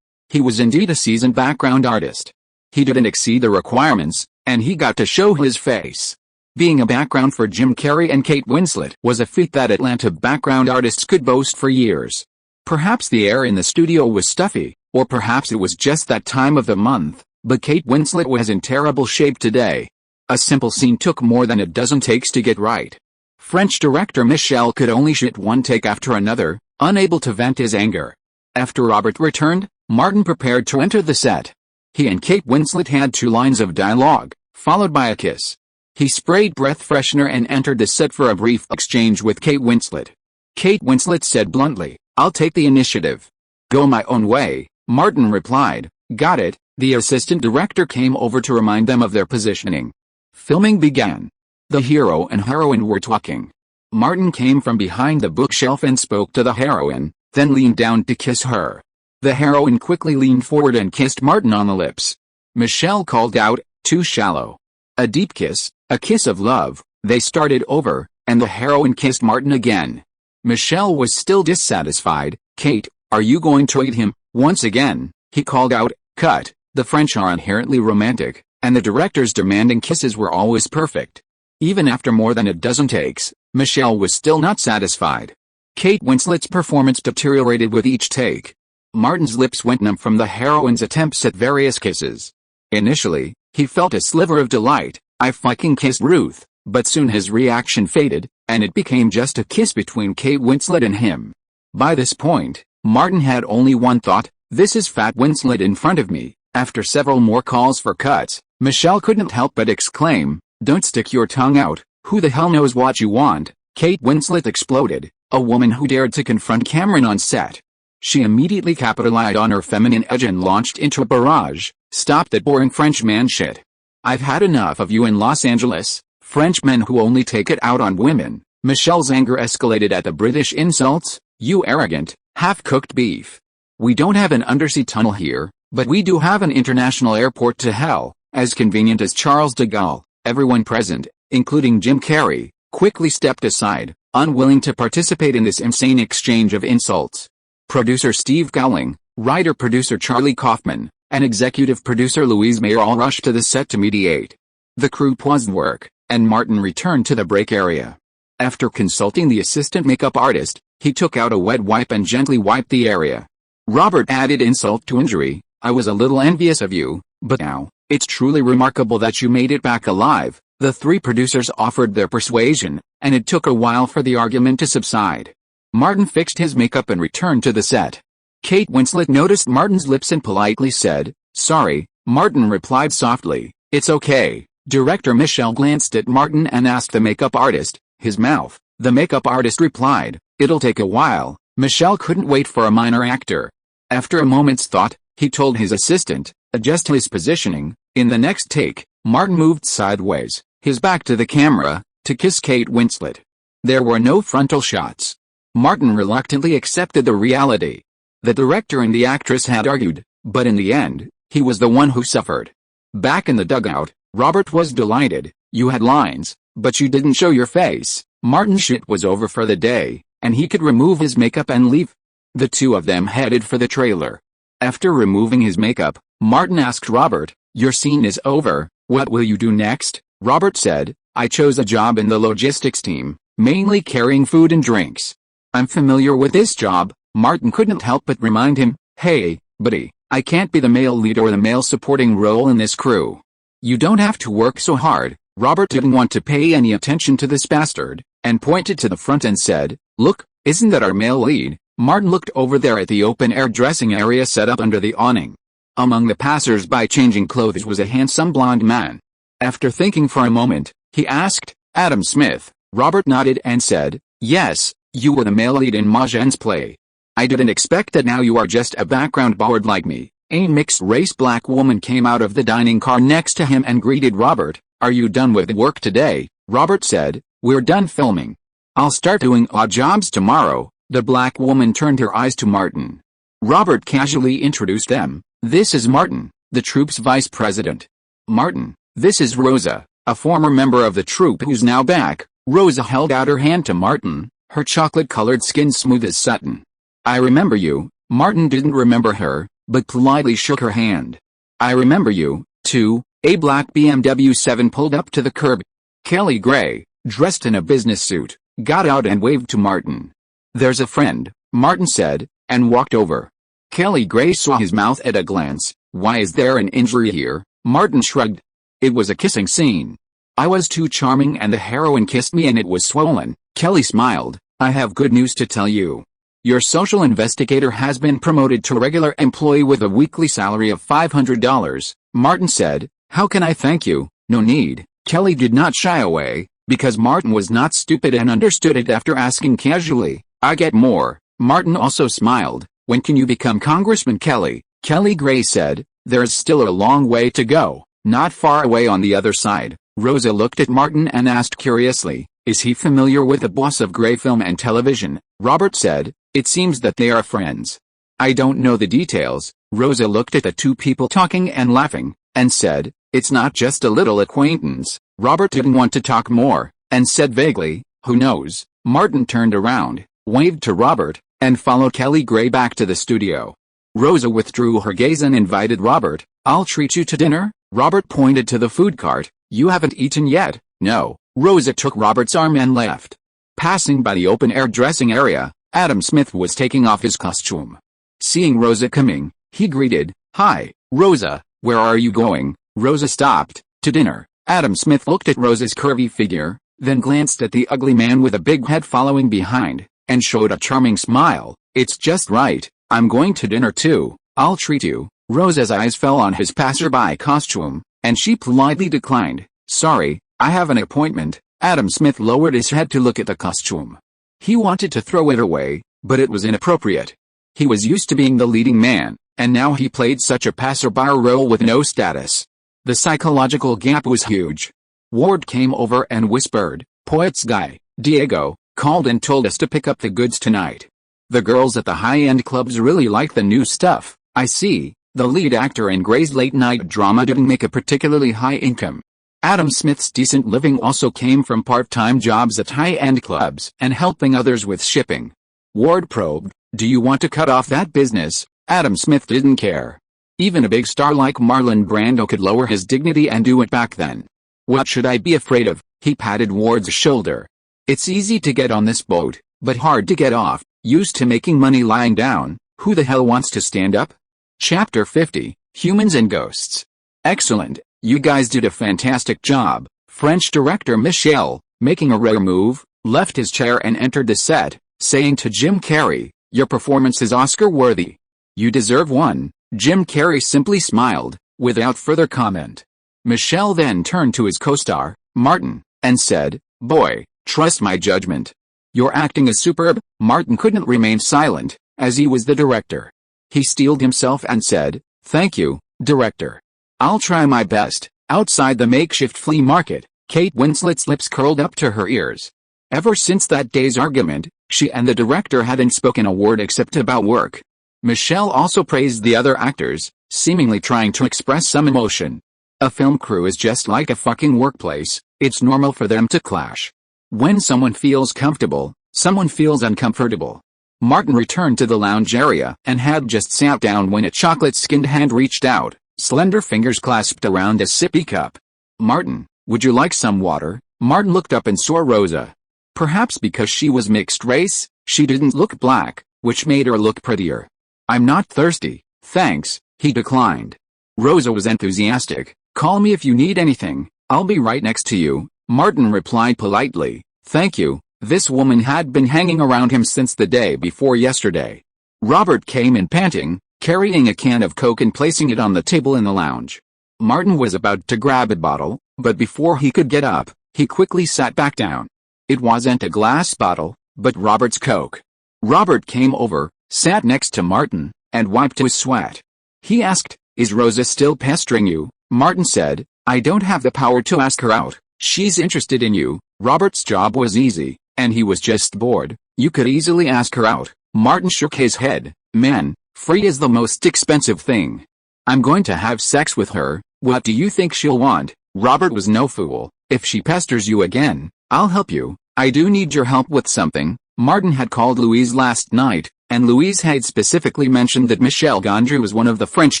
He was indeed a seasoned background artist. He didn't exceed the requirements, and he got to show his face. Being a background for Jim Carrey and Kate Winslet was a feat that Atlanta background artists could boast for years. Perhaps the air in the studio was stuffy, or perhaps it was just that time of the month, but Kate Winslet was in terrible shape today. A simple scene took more than a dozen takes to get right. French director Michel could only shoot one take after another, unable to vent his anger. After Robert returned, Martin prepared to enter the set. He and Kate Winslet had 2 lines of dialogue, followed by a kiss. He sprayed breath freshener and entered the set for a brief exchange with Kate Winslet. Kate Winslet said bluntly, I'll take the initiative. Go my own way, Martin replied. Got it. The assistant director came over to remind them of their positioning. Filming began. The hero and heroine were talking. Martin came from behind the bookshelf and spoke to the heroine, then leaned down to kiss her. The heroine quickly leaned forward and kissed Martin on the lips. Michelle called out, too shallow. A deep kiss, a kiss of love. They started over, and the heroine kissed Martin again. Michelle was still dissatisfied. Kate, are you going to eat him? Once again, he called out, cut. The French are inherently romantic, and the director's demanding kisses were always perfect. Even after more than a dozen takes, Michelle was still not satisfied. Kate Winslet's performance deteriorated with each take. Martin's lips went numb from the heroine's attempts at various kisses. Initially, he felt a sliver of delight. I fucking kissed Ruth, but soon his reaction faded, and it became just a kiss between Kate Winslet and him. By this point, Martin had only one thought, this is Fat Winslet in front of me. After several more calls for cuts, Michelle couldn't help but exclaim, don't stick your tongue out, who the hell knows what you want? Kate Winslet exploded, a woman who dared to confront Cameron on set. She immediately capitalized on her feminine edge and launched into a barrage, stop that boring French man shit. I've had enough of you in Los Angeles, French men who only take it out on women. Michelle's anger escalated at the British insults, you arrogant, half-cooked beef. We don't have an undersea tunnel here, but we do have an international airport to hell, as convenient as Charles de Gaulle. Everyone present, including Jim Carrey, quickly stepped aside, unwilling to participate in this insane exchange of insults. Producer Steve Gowling, writer-producer Charlie Kaufman, and executive producer Louise Mayer all rushed to the set to mediate. The crew paused work, and Martin returned to the break area. After consulting the assistant makeup artist, He took out a wet wipe and gently wiped the area. Robert added insult to injury. I was a little envious of you, but now, it's truly remarkable that you made it back alive. The three producers offered their persuasion, and it took a while for the argument to subside. Martin fixed his makeup and returned to the set. Kate Winslet noticed Martin's lips and politely said, "Sorry." Martin replied softly, "It's okay." Director Michelle glanced at Martin and asked the makeup artist, his mouth. The makeup artist replied, "It'll take a while." Michelle couldn't wait for a minor actor. After a moment's thought, he told his assistant, "Adjust his positioning." In the next take, Martin moved sideways, his back to the camera, to kiss Kate Winslet. There were no frontal shots. Martin reluctantly accepted the reality. The director and the actress had argued, but in the end, he was the one who suffered. Back in the dugout, Robert was delighted. "You had lines, but you didn't show your face." Martin's shit was over for the day, and he could remove his makeup and leave. The two of them headed for the trailer. After removing his makeup, Martin asked Robert, "Your scene is over, what will you do next?" Robert said, "I chose a job in the logistics team, mainly carrying food and drinks. I'm familiar with this job." Martin couldn't help but remind him, "Hey, buddy, I can't be the male lead or the male supporting role in this crew. You don't have to work so hard." Robert didn't want to pay any attention to this bastard, and pointed to the front and said, "Look, isn't that our male lead?" Martin looked over there at the open-air dressing area set up under the awning. Among the passers-by changing clothes was a handsome blond man. After thinking for a moment, he asked, "Adam Smith?" Robert nodded and said, "Yes, you were the male lead in Mahjong's play. I didn't expect that now you are just a background board like me." A mixed-race black woman came out of the dining car next to him and greeted Robert. "Are you done with work today?" Robert said, "We're done filming. I'll start doing odd jobs tomorrow." The black woman turned her eyes to Martin. Robert casually introduced them. "This is Martin, the troupe's vice president. Martin, this is Rosa, a former member of the troupe who's now back." Rosa held out her hand to Martin, her chocolate-colored skin smooth as satin. "I remember you." Martin didn't remember her, but politely shook her hand. "I remember you, too." A black BMW 7 pulled up to the curb. Kelly Gray, dressed in a business suit, got out and waved to Martin. "There's a friend," Martin said, and walked over. Kelly Gray saw his mouth at a glance. "Why is there an injury here?" Martin shrugged. "It was a kissing scene. I was too charming and the heroine kissed me and it was swollen." Kelly smiled. "I have good news to tell you. Your social investigator has been promoted to regular employee with a weekly salary of $500. Martin said, "How can I thank you?" "No need." Kelly did not shy away, because Martin was not stupid and understood it after asking casually, "I get more." Martin also smiled. "When can you become Congressman Kelly?" Kelly Gray said, "There's still a long way to go, not far away on the other side." Rosa looked at Martin and asked curiously, "Is he familiar with the boss of Gray Film and Television?" Robert said, "It seems that they are friends. I don't know the details." Rosa looked at the two people talking and laughing, and said, "It's not just a little acquaintance." Robert didn't want to talk more, and said vaguely, "Who knows?" Martin turned around, waved to Robert, and followed Kelly Gray back to the studio. Rosa withdrew her gaze and invited Robert. "I'll treat you to dinner." Robert pointed to the food cart. "You haven't eaten yet?" "No." Rosa took Robert's arm and left. Passing by the open-air dressing area, Adam Smith was taking off his costume. Seeing Rosa coming, he greeted, "Hi, Rosa, where are you going?" Rosa stopped. "To dinner." Adam Smith looked at Rosa's curvy figure, then glanced at the ugly man with a big head following behind, and showed a charming smile. "It's just right, I'm going to dinner too. I'll treat you." Rosa's eyes fell on his passerby costume, and she politely declined. "Sorry, I have an appointment." Adam Smith lowered his head to look at the costume. He wanted to throw it away, but it was inappropriate. He was used to being the leading man, and now he played such a passerby role with no status. The psychological gap was huge. Ward came over and whispered, "Poet's guy, Diego, called and told us to pick up the goods tonight. The girls at the high-end clubs really like the new stuff." "I see." The lead actor in Gray's late-night drama didn't make a particularly high income. Adam Smith's decent living also came from part-time jobs at high-end clubs and helping others with shipping. Ward probed, "Do you want to cut off that business?" Adam Smith didn't care. Even a big star like Marlon Brando could lower his dignity and do it back then. "What should I be afraid of?" He patted Ward's shoulder. "It's easy to get on this boat, but hard to get off." Used to making money lying down, who the hell wants to stand up? Chapter 50, Humans and Ghosts. Excellent, you guys did a fantastic job. French director Michel, making a rare move, left his chair and entered the set, saying to Jim Carrey, "Your performance is Oscar-worthy. You deserve one." Jim Carrey simply smiled, without further comment. Michel then turned to his co-star, Martin, and said, "Boy, trust my judgment. Your acting is superb." Martin couldn't remain silent, as he was the director. He steeled himself and said, "Thank you, director. I'll try my best." Outside the makeshift flea market, Kate Winslet's lips curled up to her ears. Ever since that day's argument, she and the director hadn't spoken a word except about work. Michel also praised the other actors, seemingly trying to express some emotion. A film crew is just like a fucking workplace, it's normal for them to clash. When someone feels comfortable, someone feels uncomfortable. Martin returned to the lounge area and had just sat down when a chocolate-skinned hand reached out, slender fingers clasped around a sippy cup. "Martin, would you like some water?" Martin looked up and saw Rosa. Perhaps because she was mixed race, she didn't look black, which made her look prettier. "I'm not thirsty, thanks," he declined. Rosa was enthusiastic. "Call me if you need anything, I'll be right next to you," Martin replied politely. "Thank you." This woman had been hanging around him since the day before yesterday. Robert came in panting, carrying a can of Coke and placing it on the table in the lounge. Martin was about to grab a bottle, but before he could get up, he quickly sat back down. It wasn't a glass bottle, but Robert's Coke. Robert came over, sat next to Martin, and wiped his sweat. He asked, "Is Rosa still pestering you?" Martin said, "I don't have the power to ask her out. She's interested in you." Robert's job was easy, and he was just bored. "You could easily ask her out." Martin shook his head. "Man, free is the most expensive thing. I'm going to have sex with her. What do you think she'll want?" Robert was no fool. "If she pesters you again, I'll help you. I do need your help with something." Martin had called Louise last night, and Louise had specifically mentioned that Michel Gondry was one of the French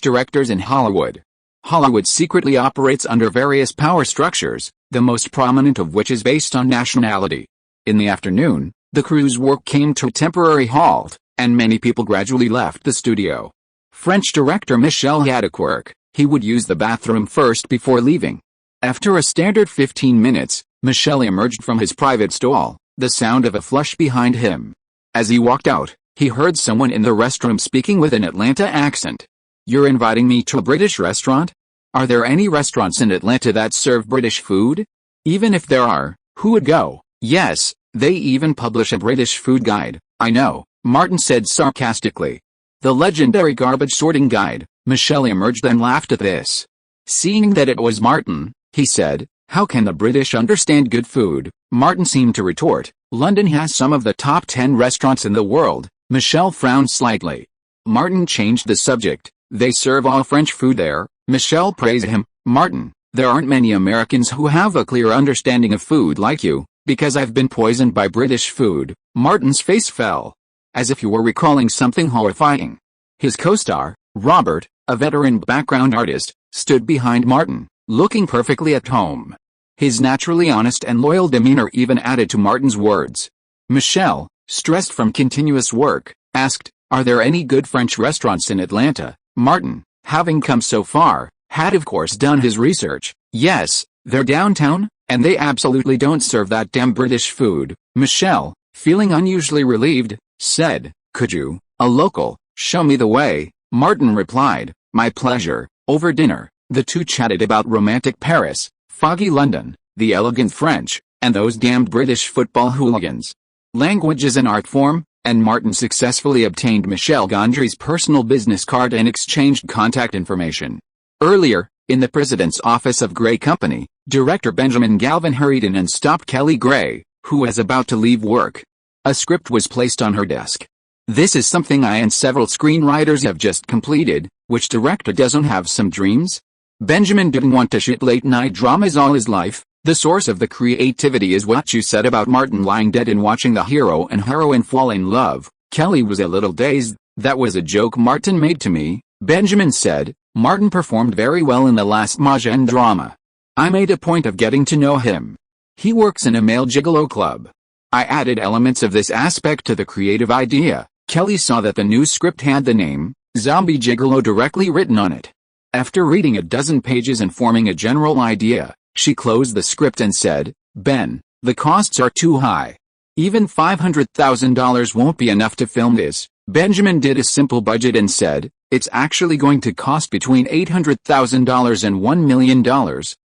directors in Hollywood. Hollywood secretly operates under various power structures, the most prominent of which is based on nationality. In the afternoon, the crew's work came to a temporary halt, and many people gradually left the studio. French director Michel had a quirk: he would use the bathroom first before leaving. After a standard 15 minutes, Michel emerged from his private stall, the sound of a flush behind him. As he walked out, he heard someone in the restroom speaking with an Atlanta accent. "You're inviting me to a British restaurant? Are there any restaurants in Atlanta that serve British food? Even if there are, who would go?" "Yes, they even publish a British food guide, I know," Martin said sarcastically. "The legendary garbage sorting guide." Michel emerged and laughed at this. Seeing that it was Martin, he said, "How can the British understand good food?" Martin seemed to retort, "London has some of the top 10 restaurants in the world." Michel frowned slightly. Martin changed the subject. "They serve all French food there." Michel praised him. "Martin, there aren't many Americans who have a clear understanding of food like you." "Because I've been poisoned by British food." Martin's face fell, as if he were recalling something horrifying. His co-star, Robert, a veteran background artist, stood behind Martin, looking perfectly at home. His naturally honest and loyal demeanor even added to Martin's words. Michel, stressed from continuous work, asked, "Are there any good French restaurants in Atlanta?" Martin, having come so far, had of course done his research. "Yes, they're downtown, and they absolutely don't serve that damn British food." Michel, feeling unusually relieved, said, "Could you, a local, show me the way?" Martin replied, "My pleasure." Over dinner, the two chatted about romantic Paris, foggy London, the elegant French, and those damned British football hooligans. Language is an art form, and Martin successfully obtained Michel Gondry's personal business card and exchanged contact information. Earlier, in the president's office of Gray Company, director Benjamin Galvin hurried in and stopped Kelly Gray, who was about to leave work. A script was placed on her desk. "This is something I and several screenwriters have just completed. Which director doesn't have some dreams?" Benjamin didn't want to shoot late-night dramas all his life. "The source of the creativity is what you said about Martin lying dead and watching the hero and heroine fall in love." Kelly was a little dazed. "That was a joke Martin made to me," Benjamin said. "Martin performed very well in the last Mahjong drama. I made a point of getting to know him. He works in a male gigolo club." I added elements of this aspect to the creative idea. Kelly saw that the new script had the name, Zombie Gigolo, directly written on it. After reading a dozen pages and forming a general idea, she closed the script and said, "Ben, the costs are too high. Even $500,000 won't be enough to film this." Benjamin did a simple budget and said, "It's actually going to cost between $800,000 and $1 million.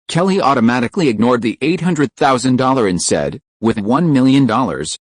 Kelly automatically ignored the $800,000 and said, "With $1 million,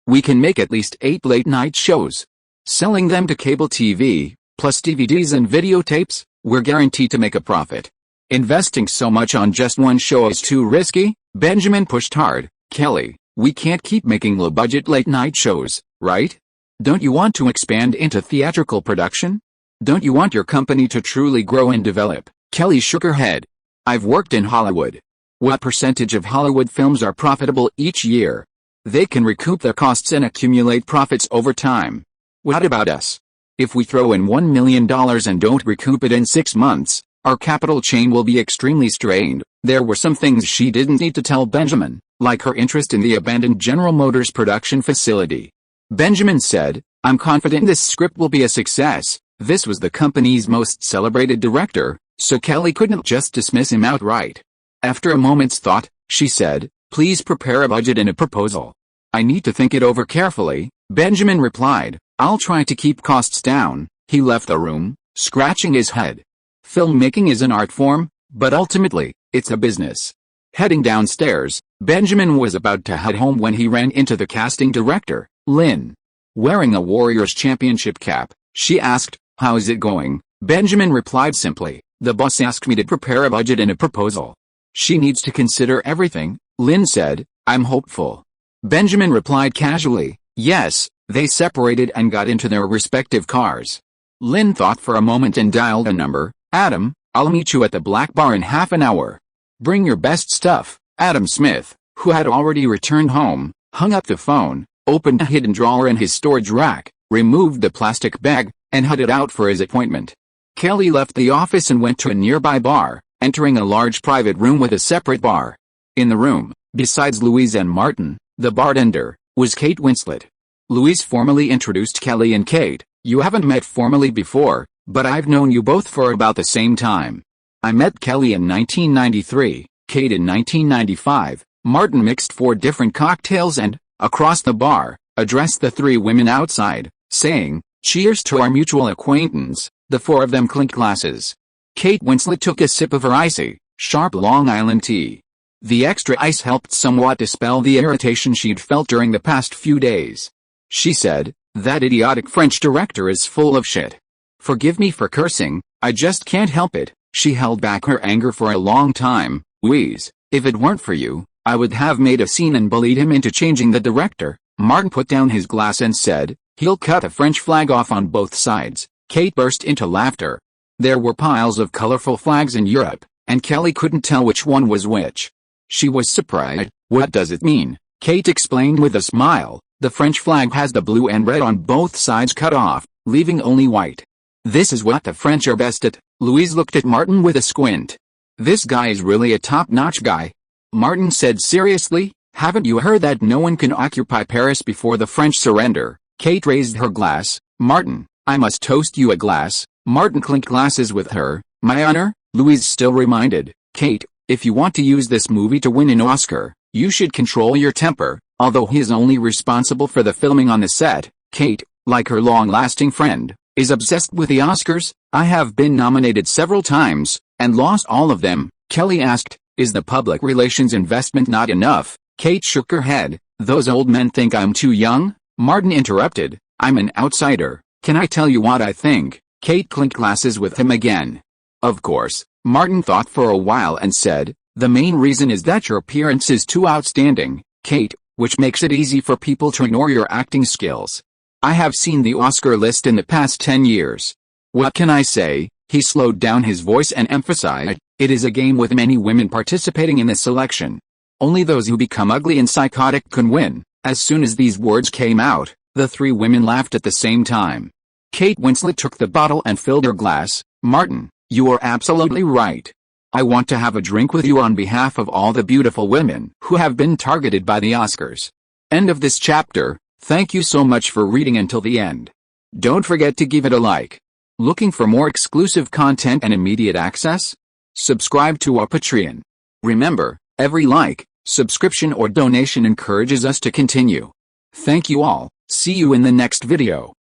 we can make at least 8 late-night shows. Selling them to cable TV, plus DVDs and videotapes, we're guaranteed to make a profit. Investing so much on just one show is too risky." Benjamin pushed hard. "Kelly, we can't keep making low-budget late-night shows, right? Don't you want to expand into theatrical production? Don't you want your company to truly grow and develop?" Kelly shook her head. "I've worked in Hollywood. What percentage of Hollywood films are profitable each year? They can recoup their costs and accumulate profits over time. What about us? If we throw in $1 million and don't recoup it in 6 months, our capital chain will be extremely strained." There were some things she didn't need to tell Benjamin, like her interest in the abandoned General Motors production facility. Benjamin said, "I'm confident this script will be a success." This was the company's most celebrated director, so Kelly couldn't just dismiss him outright. After a moment's thought, she said, "Please prepare a budget and a proposal." "I need to think it over carefully," Benjamin replied. "I'll try to keep costs down." He left the room, scratching his head. Filmmaking is an art form, but ultimately, it's a business. Heading downstairs, Benjamin was about to head home when he ran into the casting director, Lynn. Wearing a Warriors championship cap, she asked, "How's it going?" Benjamin replied simply, "The boss asked me to prepare a budget and a proposal. She needs to consider everything." Lynn said, "I'm hopeful." Benjamin replied casually, "Yes." They separated and got into their respective cars. Lynn thought for a moment and dialed a number. "Adam, I'll meet you at the Black Bar in half an hour. Bring your best stuff." Adam Smith, who had already returned home, hung up the phone, opened a hidden drawer in his storage rack, removed the plastic bag, and headed out for his appointment. Kelly left the office and went to a nearby bar, entering a large private room with a separate bar. In the room, besides Louise and Martin, the bartender, was Kate Winslet. Louise formally introduced Kelly and Kate. "You haven't met formally before, but I've known you both for about the same time. I met Kelly in 1993, Kate in 1995. Martin mixed 4 different cocktails and, across the bar, addressed the 3 women outside, saying, "Cheers to our mutual acquaintance." The 4 of them clinked glasses. Kate Winslet took a sip of her icy, sharp Long Island tea. The extra ice helped somewhat dispel the irritation she'd felt during the past few days. She said, "That idiotic French director is full of shit. Forgive me for cursing, I just can't help it." She held back her anger for a long time. "Louise, if it weren't for you, I would have made a scene and bullied him into changing the director." Martin put down his glass and said, "He'll cut a French flag off on both sides." Kate burst into laughter. There were piles of colorful flags in Europe, and Kelly couldn't tell which one was which. She was surprised. "What does it mean?" Kate explained with a smile. "The French flag has the blue and red on both sides cut off, leaving only white. This is what the French are best at." Louise looked at Martin with a squint. "This guy is really a top-notch guy." Martin said seriously, "Haven't you heard that no one can occupy Paris before the French surrender?" Kate raised her glass. "Martin, I must toast you a glass." Martin clinked glasses with her. "My honor," Louise still reminded. "Kate, if you want to use this movie to win an Oscar, you should control your temper." Although he is only responsible for the filming on the set, Kate, like her long-lasting friend, is obsessed with the Oscars. "I have been nominated several times, and lost all of them." Kelly asked, "Is the public relations investment not enough?" Kate shook her head. "Those old men think I'm too young." Martin interrupted, "I'm an outsider. Can I tell you what I think?" Kate clinked glasses with him again. "Of course." Martin thought for a while and said, "The main reason is that your appearance is too outstanding, Kate, which makes it easy for people to ignore your acting skills. I have seen the Oscar list in the past 10 years. What can I say?" He slowed down his voice and emphasized, "It is a game with many women participating in the selection. Only those who become ugly and psychotic can win." As soon as these words came out, the 3 women laughed at the same time. Kate Winslet took the bottle and filled her glass. "Martin, you are absolutely right. I want to have a drink with you on behalf of all the beautiful women who have been targeted by the Oscars. End of this chapter. Thank you so much for reading until the end. Don't forget to give it a like. Looking for more exclusive content and immediate access? Subscribe to our Patreon. Remember, every like, subscription or donation encourages us to continue. Thank you all. See you in the next video.